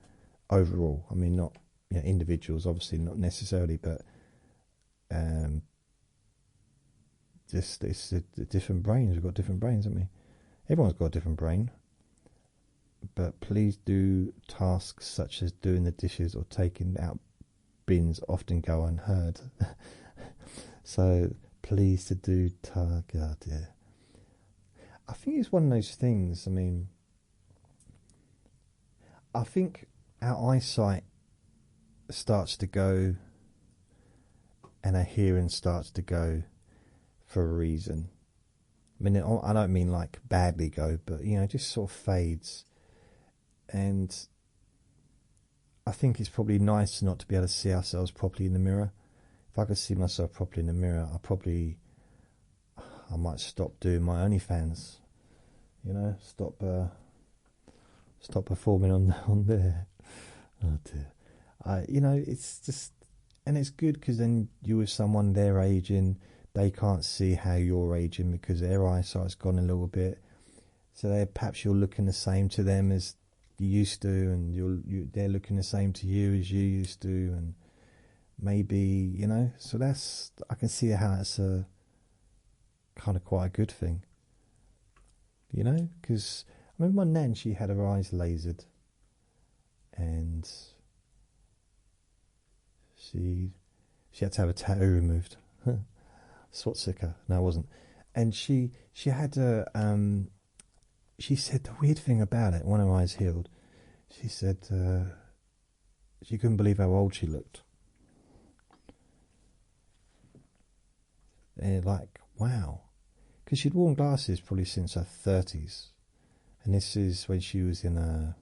overall. I mean, not individuals, obviously, not necessarily, but just it's the different brains. We've got different brains, haven't we? Everyone's got a different brain. But please do tasks such as doing the dishes or taking out bins often go unheard. So please to do God, yeah. I think it's one of those things. I mean, I think our eyesight starts to go and our hearing starts to go for a reason. I mean, I don't mean like badly go, but just sort of fades. And I think it's probably nice not to be able to see ourselves properly in the mirror. If I could see myself properly in the mirror, I might stop doing my OnlyFans. Stop performing on there. Oh dear. It's just, and it's good because then you with someone their aging, they can't see how you're aging because their eyesight's gone a little bit. So perhaps you're looking the same to them as you used to, and they're looking the same to you as you used to, and maybe So I can see how it's a kind of quite a good thing. Because I remember my nan, she had her eyes lasered, and she had to have a tattoo removed. Swastika. No, it wasn't. And she had a she said the weird thing about it, when her eyes healed, she said she couldn't believe how old she looked. And like, wow. Because she'd worn glasses probably since her 30s. And this is when she was in her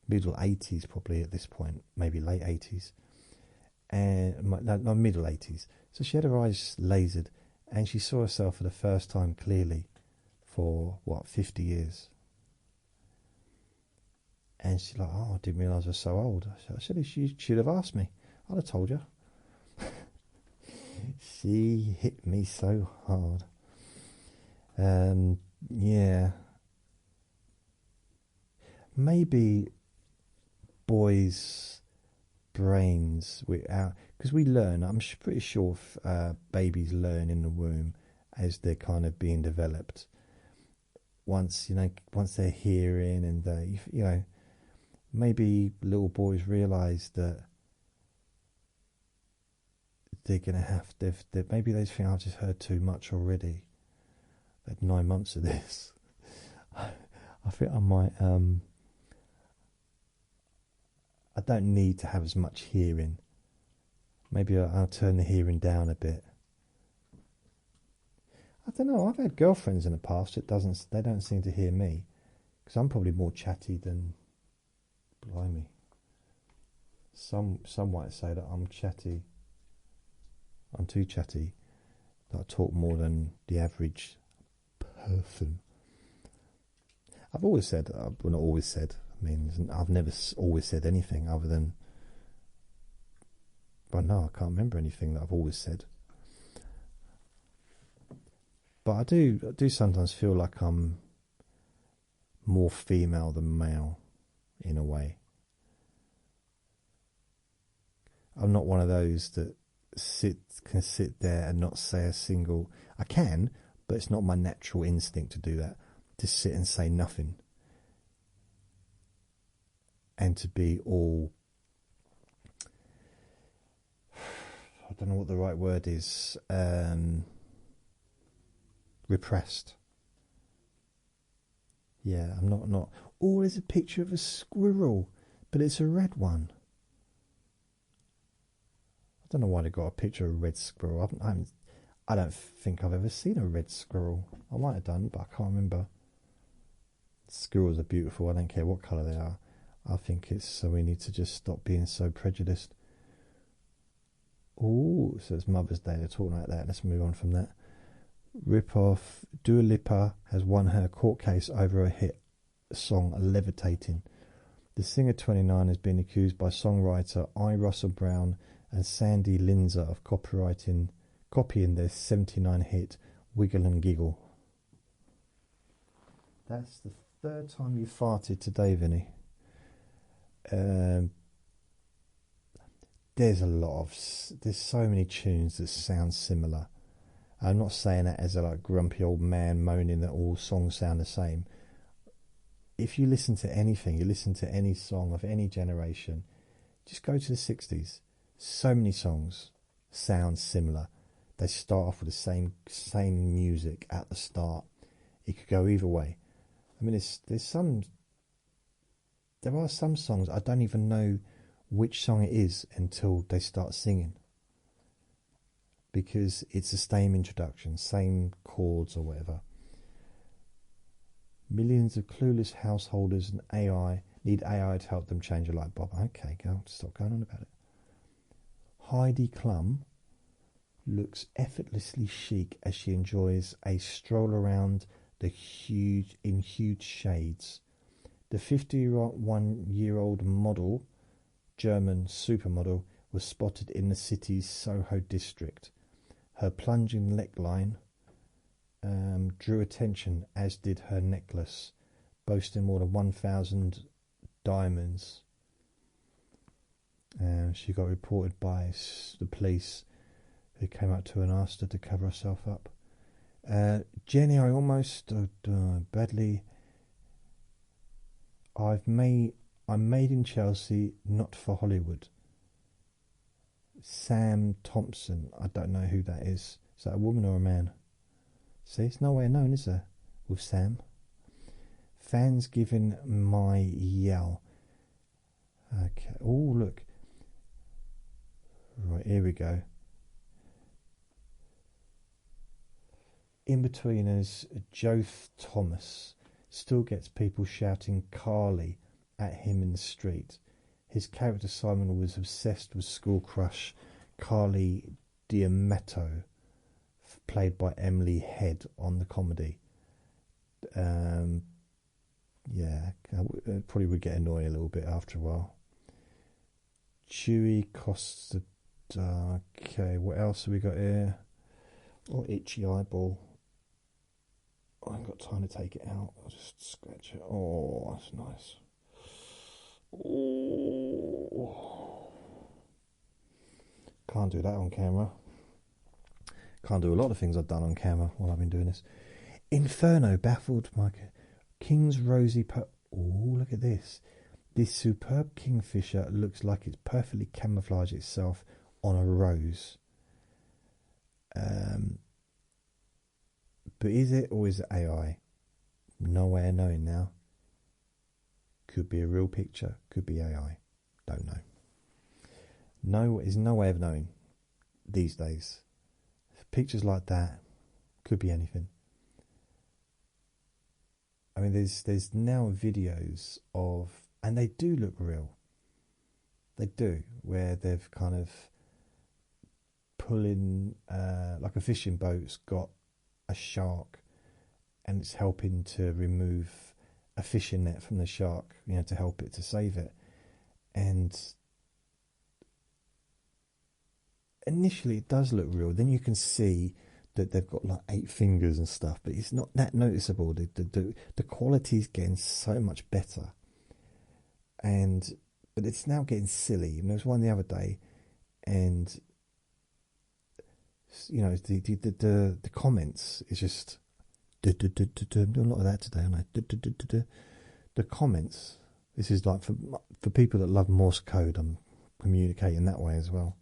middle 80s probably at this point, maybe late 80s. And no, middle 80s. So she had her eyes lasered, and she saw herself for the first time clearly for 50 years. And she's like, oh, I didn't realise I was so old. I said, she should have asked me. I'd have told you. She hit me so hard. Yeah. Maybe boys' brains, because we learn, I'm pretty sure babies learn in the womb as they're kind of being developed. Once they're hearing, and maybe little boys realise that they're going to have to, maybe they think, I've just heard too much already. I've had 9 months of this. I think I might I don't need to have as much hearing. Maybe I'll turn the hearing down a bit. I don't know. I've had girlfriends in the past. They don't seem to hear me because I'm probably more chatty than. Blimey. Some might say that I'm chatty. I'm too chatty. That I talk more than the average person. I've always said. Well, not always said. I mean, I've never always said anything other than. But no, I can't remember anything that I've always said. But I do sometimes feel like I'm more female than male, in a way. I'm not one of those that can sit there and not say a single. I can, but it's not my natural instinct to do that. To sit and say nothing, and to be all. I don't know what the right word is. Repressed. Yeah, I'm not. Oh, there's a picture of a squirrel, but it's a red one. I don't know why they got a picture of a red squirrel. I don't think I've ever seen a red squirrel. I might have done, but I can't remember. Squirrels are beautiful. I don't care what colour they are. I think it's so we need to just stop being so prejudiced. Oh, so it's Mother's Day. They're talking like that. Let's move on from that. Rip-off. Dua Lipa has won her court case over her hit song Levitating. The singer 29 has been accused by songwriter I. Russell Brown and Sandy Linzer of copying their 79 hit Wiggle and Giggle. That's the third time you farted today, Vinny. There's so many tunes that sound similar. I'm not saying that as a grumpy old man moaning that all songs sound the same. If you listen to anything, you listen to any song of any generation, just go to the 60s. So many songs sound similar. They start off with the same music at the start. It could go either way. I mean, there are some songs I don't even know which song it is until they start singing, because it's the same introduction, same chords or whatever. Millions of clueless householders and AI need AI to help them change a light bulb. Okay, go, stop going on about it. Heidi Klum looks effortlessly chic as she enjoys a stroll around in huge shades. The 51-year-old model, German supermodel, was spotted in the city's Soho district. Her plunging neckline drew attention, as did her necklace, boasting more than 1,000 diamonds. She got reported by the police, who came up to her and asked her to cover herself up. Jenny, I almost badly. I'm made in Chelsea, not for Hollywood. Sam Thompson, I don't know who that is. Is that a woman or a man? See, it's nowhere known, is there, with Sam? Fans giving my yell. Okay. Oh, look. Right, here we go. In-betweeners, Joe Thomas still gets people shouting Carly at him in the street. His character Simon was obsessed with school crush Carly D'Amato, played by Emily Head on the comedy. Yeah, it probably would get annoying a little bit after a while. Chewy Costa. Okay, what else have we got here? Oh, itchy eyeball. I haven't got time to take it out. I'll just scratch it. Oh, that's nice. Oh. Can't do that on camera. Can't do a lot of things I've done on camera while I've been doing this. Inferno baffled Mike. King's rosy. Oh, look at this. This superb kingfisher looks like it's perfectly camouflaged itself on a rose. But is it, or is it AI? No way of knowing now. Could be a real picture, could be AI. Don't know. No, is no way of knowing these days. Pictures like that could be anything. I mean, there's now videos of, and they do look real. They do, where they've kind of pulling like a fishing boat's got a shark, and it's helping to remove a fishing net from the shark, you know, to help it to save it. And initially, it does look real. Then you can see that they've got like 8 fingers and stuff, but it's not that noticeable. The quality is getting so much better, but it's now getting silly. And there was one the other day, and you know, the comments is just. I'm doing a lot of that today, aren't I? The comments. This is like for people that love Morse code. I'm communicating that way as well.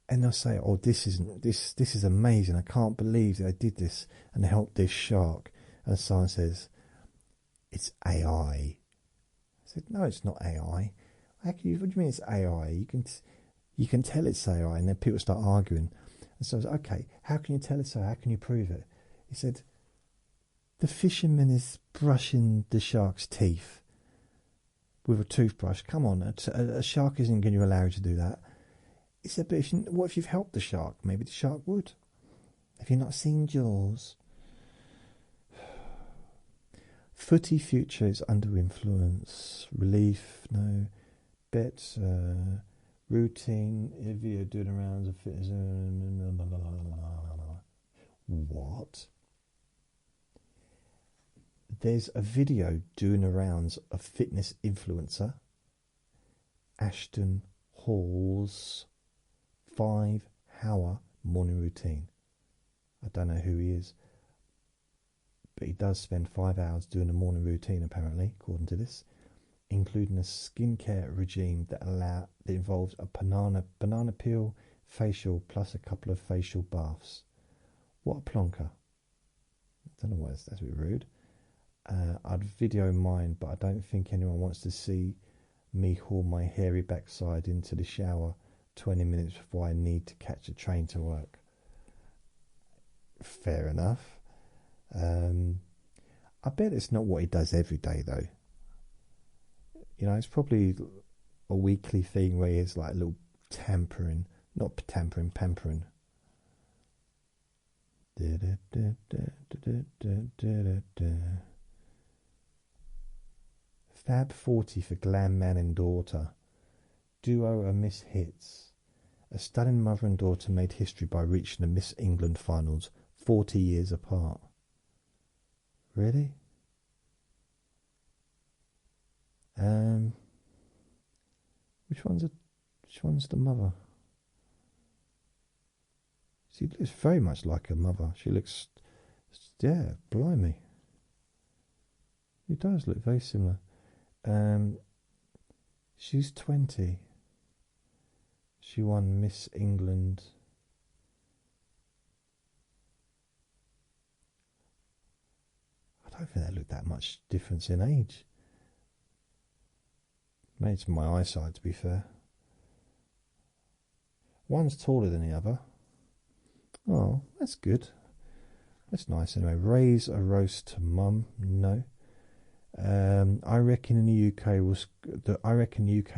And they'll say, "Oh, this is amazing! I can't believe they did this and helped this shark." And someone says, "It's AI." I said, "No, it's not AI. What do you mean it's AI? You can tell it's AI." And then people start arguing. And so I was like, "Okay, how can you tell it's AI? How can you prove it?" He said, "The fisherman is brushing the shark's teeth with a toothbrush. Come on, a shark isn't going to allow you to do that." He said, "But what if you've helped the shark? Maybe the shark would. Have you not seen Jaws?" Footy future is under influence. Relief, no. Bet, routine, if you're doing arounds of fitness. What? There's a video doing arounds of fitness influencer Ashton Hall's 5-hour morning routine. I don't know who he is, but he does spend 5 hours doing a morning routine, apparently, according to this, including a skincare regime that involves a banana peel, facial, plus a couple of facial baths. What a plonker. I don't know why that's a bit rude. I'd video mine, but I don't think anyone wants to see me haul my hairy backside into the shower 20 minutes before I need to catch a train to work. Fair enough. I bet it's not what he does every day, though. You know, it's probably a weekly thing where he's like a little pampering. Fab 40 for Glam Man and Daughter. Duo are Miss Hits. A stunning mother and daughter made history by reaching the Miss England finals 40 years apart. Really? Which one's the mother? She looks very much like her mother. She looks, yeah, blimey. She does look very similar. She's 20. She won Miss England. I don't think they look that much difference in age. Maybe it's my eyesight, to be fair. One's taller than the other. Oh, that's good. That's nice anyway. Raise a roast to mum. No. I reckon the UK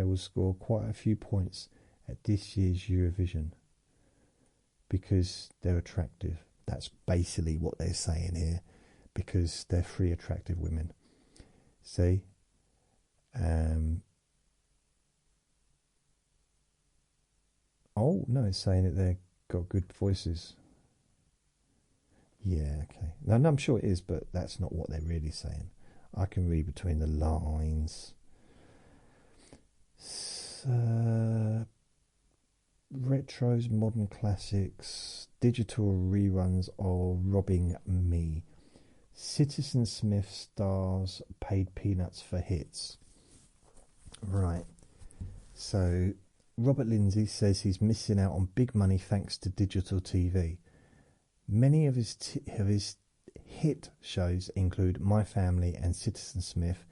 will score quite a few points at this year's Eurovision because they're attractive. That's basically what they're saying here, because they're 3 attractive women. See? Oh, no, it's saying that they've got good voices. Yeah, okay. No, I'm sure it is, but that's not what they're really saying. I can read between the lines. Retros, modern classics, digital reruns of Robbing Me. Citizen Smith stars paid peanuts for hits. Right. So Robert Lindsay says he's missing out on big money thanks to digital TV. Many of his hit shows include My Family and Citizen Smith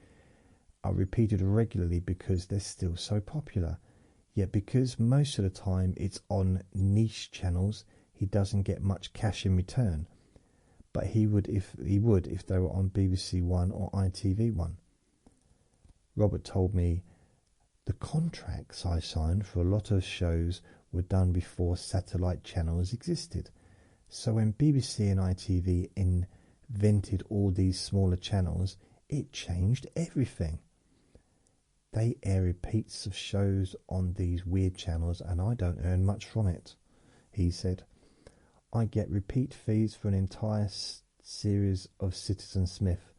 are repeated regularly because they're still so popular. Yet because most of the time it's on niche channels, he doesn't get much cash in return. But he would if they were on BBC One or ITV1. Robert told me the contracts I signed for a lot of shows were done before satellite channels existed. So when BBC and ITV invented all these smaller channels, it changed everything. They air repeats of shows on these weird channels and I don't earn much from it, he said. I get repeat fees for an entire series of Citizen Smith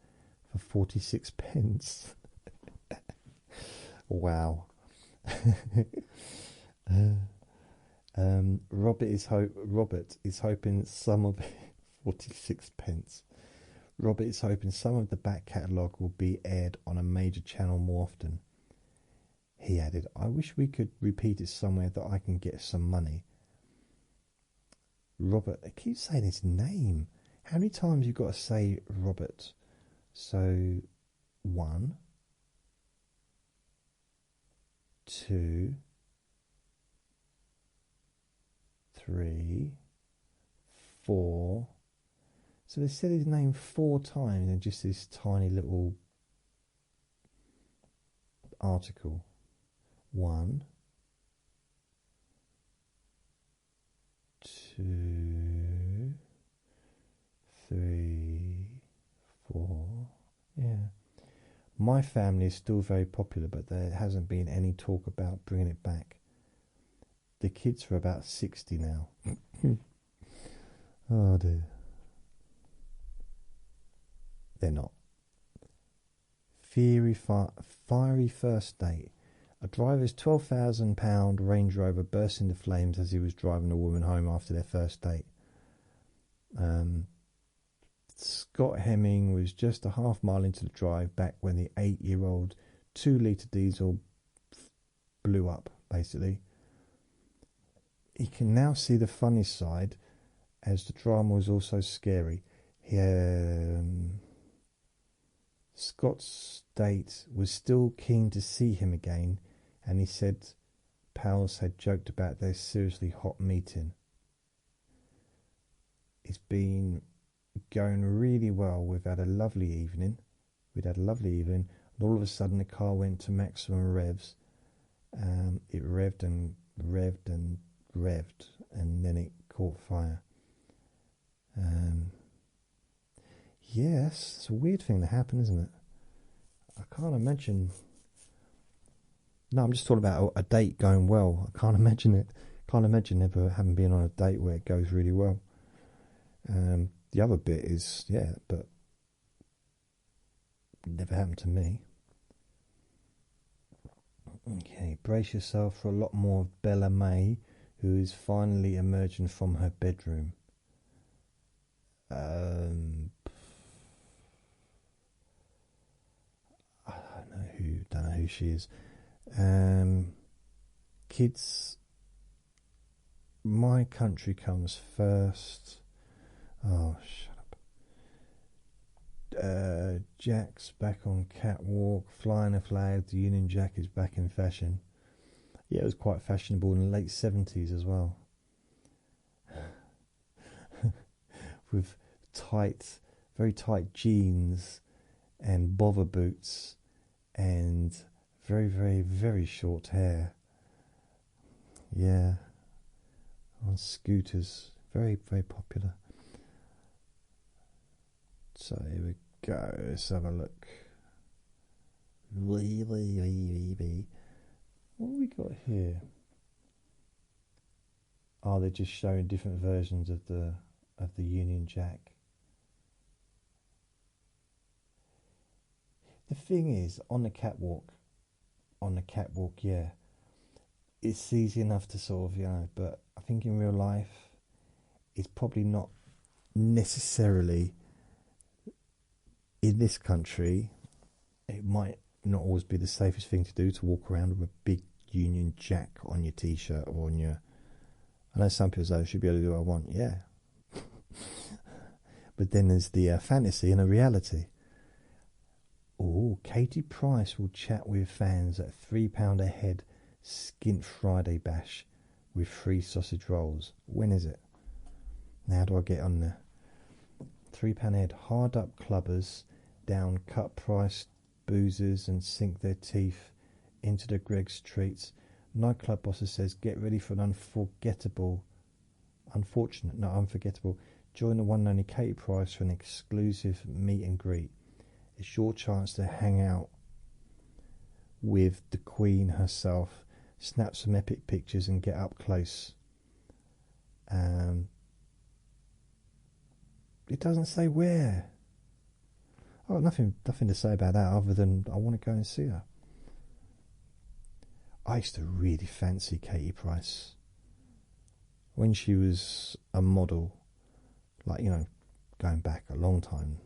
for 46 pence. Wow. Robert is hoping some of 46 pence. Robert is hoping some of the back catalogue will be aired on a major channel more often. He added, I wish we could repeat it somewhere that I can get some money. Robert, I keep saying his name. How many times you got to say Robert? So, 1, 2, 3, 4. So they said his name 4 times in just this tiny little article. 1, 2, 3, 4. Yeah. My family is still very popular, but there hasn't been any talk about bringing it back. The kids are about 60 now. Oh dear. They're not. Fiery first date. A driver's £12,000 Range Rover burst into flames as he was driving a woman home after their first date. Scott Hemming was just a half mile into the drive back when the 8-year-old 2-litre diesel blew up, basically. He can now see the funny side, as the drama was also scary. Scott's date was still keen to see him again, and he said pals had joked about their seriously hot meeting. It's been going really well. We've had a lovely evening. And all of a sudden the car went to maximum revs. It revved and revved and revved, and then it caught fire. Yes, it's a weird thing to happen, isn't it? I can't imagine. No, I'm just talking about a date going well. I can't imagine it. Can't imagine ever having been on a date where it goes really well. The other bit is, yeah, but never happened to me. Okay, brace yourself for a lot more of Bella May, who is finally emerging from her bedroom. I don't know who she is. Kids, My Country Comes First. Oh, shut up. Jack's back on catwalk, flying a flag. The Union Jack is back in fashion. Yeah, it was quite fashionable in the late 70s as well. With very tight jeans and bother boots and very, very, very short hair. Yeah, on scooters. Very, very popular. So here we go. Let's have a look. What have we got here? Oh, they're just showing different versions of the Union Jack. The thing is, on the catwalk, yeah, it's easy enough to sort of, but I think in real life, it's probably not necessarily, in this country, it might not always be the safest thing to do to walk around with a big Union Jack on your t-shirt or on your, I know some people say I should be able to do what I want, yeah. But then there's the fantasy and a reality. Oh, Katie Price will chat with fans at £3 a head Skint Friday bash with 3 sausage rolls. When is it? Now do I get on there? £3 a head. Hard up clubbers down cut price boozers and sink their teeth into the Greg's treats. Nightclub bosses says get ready for an unforgettable. Join the one and only Katie Price for an exclusive meet and greet. It's your chance to hang out with the Queen herself, snap some epic pictures and get up close. It doesn't say where. Oh, nothing to say about that other than I want to go and see her. I used to really fancy Katie Price when she was a model, like, you know, going back a long time,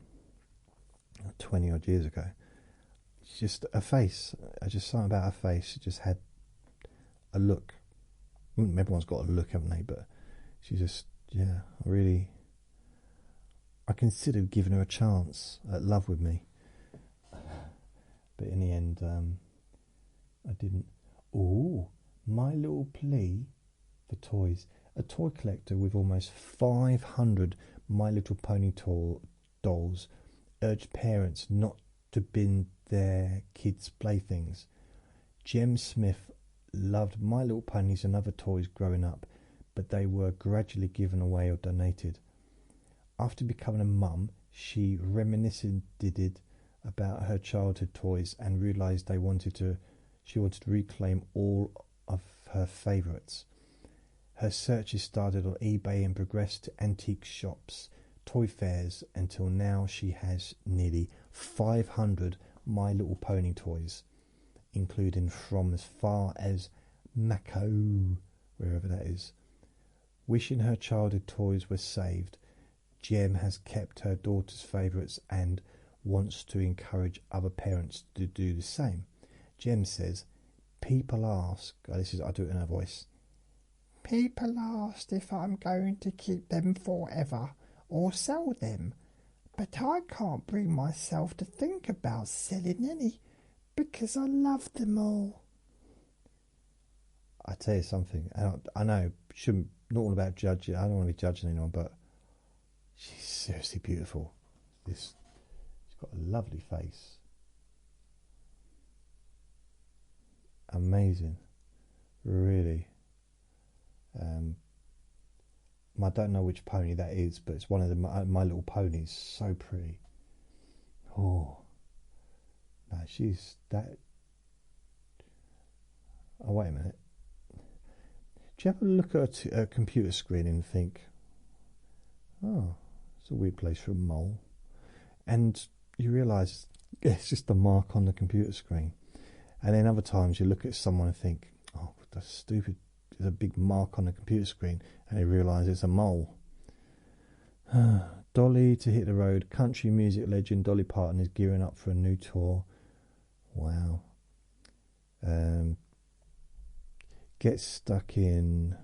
20 odd years ago. It's just a face. Just something about her face. She just had a look. Everyone's got a look, haven't they? But she just, yeah, I considered giving her a chance at Love With Me, but in the end, I didn't. Oh, my little plea for toys. A toy collector with almost 500 My Little Pony dolls urged parents not to bin their kids' playthings. Jem Smith loved My Little Ponies and other toys growing up, but they were gradually given away or donated. After becoming a mum, she reminisced about her childhood toys and realised she wanted to reclaim all of her favourites. Her searches started on eBay and progressed to antique shops, toy fairs, until now she has nearly 500 My Little Pony toys, including from as far as Macau, wherever that is. Wishing her childhood toys were saved, Jem has kept her daughter's favourites and wants to encourage other parents to do the same. Jem says, people ask, I do it in her voice. People asked if I'm going to keep them forever or sell them, but I can't bring myself to think about selling any because I love them all. I tell you something, I know, not all about judging, I don't want to be judging anyone, but she's seriously beautiful. She's got a lovely face. Amazing, really. I don't know which pony that is, but it's one of my Little Ponies. So pretty. Oh, no, she's that. Oh, wait a minute. Do you ever look at a computer screen and think, oh, it's a weird place for a mole? And you realise it's just a mark on the computer screen. And then other times you look at someone and think, oh, that's stupid. There's a big mark on the computer screen, and you realise it's a mole. Dolly to hit the road. Country music legend Dolly Parton is gearing up for a new tour. Wow. Get stuck in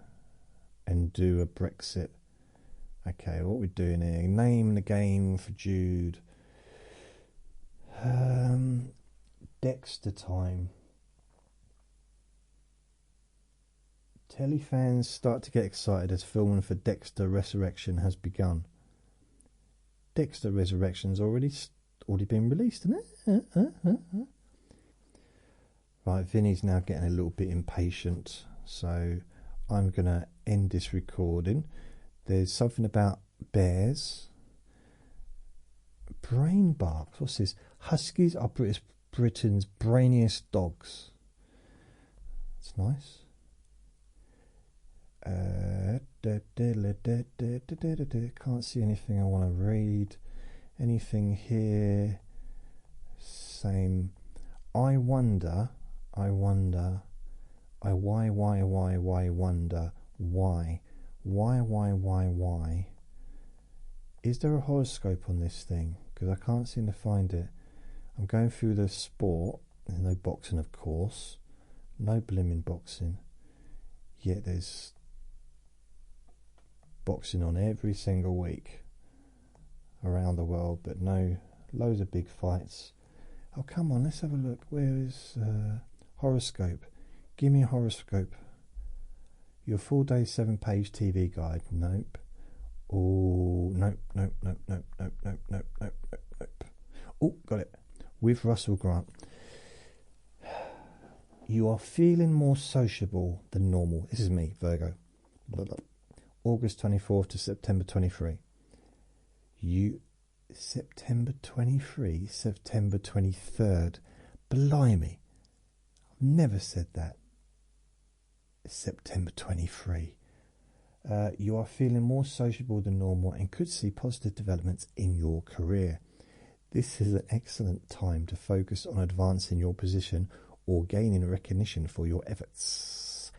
and do a Brexit. Okay, what we're doing here. Name the game for Jude. Dexter time. Telly fans start to get excited as filming for Dexter Resurrection has begun. Dexter Resurrection's already been released, isn't it? Right, Vinny's now getting a little bit impatient, so I'm going to end this recording. There's something about bears. Brain barks. What's this? Huskies are Britain's brainiest dogs. That's nice. Can't see anything I want to read. Anything here? Same. I wonder. Why wonder why? Is there a horoscope on this thing? Because I can't seem to find it. I'm going through the sport. There's no boxing, of course. No blimmin' boxing. Yet there's boxing on every single week around the world, but no, loads of big fights. Oh, come on, let's have a look. Where is horoscope? Give me a horoscope. Your full day 7-page TV guide. Nope. Oh, nope, nope, nope, nope, nope, nope, nope, nope, nope, nope. Oh, got it. With Russell Grant. You are feeling more sociable than normal. This is me, Virgo. Blah, blah. August 24th to September 23. September 23, September 23rd. Blimey. I've never said that. September 23. You are feeling more sociable than normal and could see positive developments in your career. This is an excellent time to focus on advancing your position or gaining recognition for your efforts.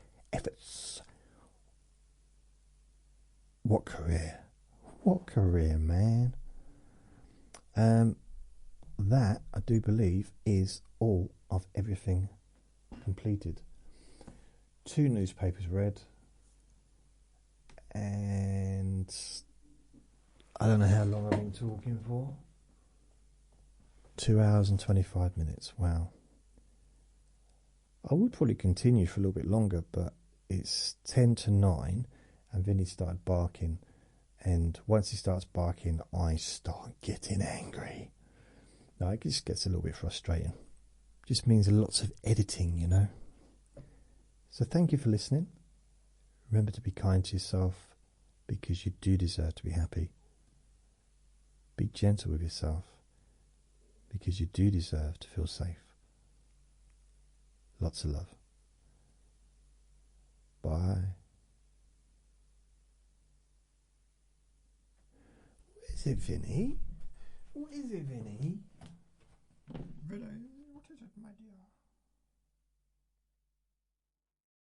What career? What career, man? That, I do believe, is all of everything completed. 2 newspapers read, and I don't know how long I've been talking for. 2 hours and 25 minutes. Wow. I would probably continue for a little bit longer, but it's 10 to 9 and Vinny started barking, and once he starts barking I start getting angry. Now it just gets a little bit frustrating. Just means lots of editing, you know. So thank you for listening. Remember to be kind to yourself, because you do deserve to be happy. Be gentle with yourself, because you do deserve to feel safe. Lots of love. Bye. What is it, Vinny? What is it, Vinny? Vinny, what is it, my dear?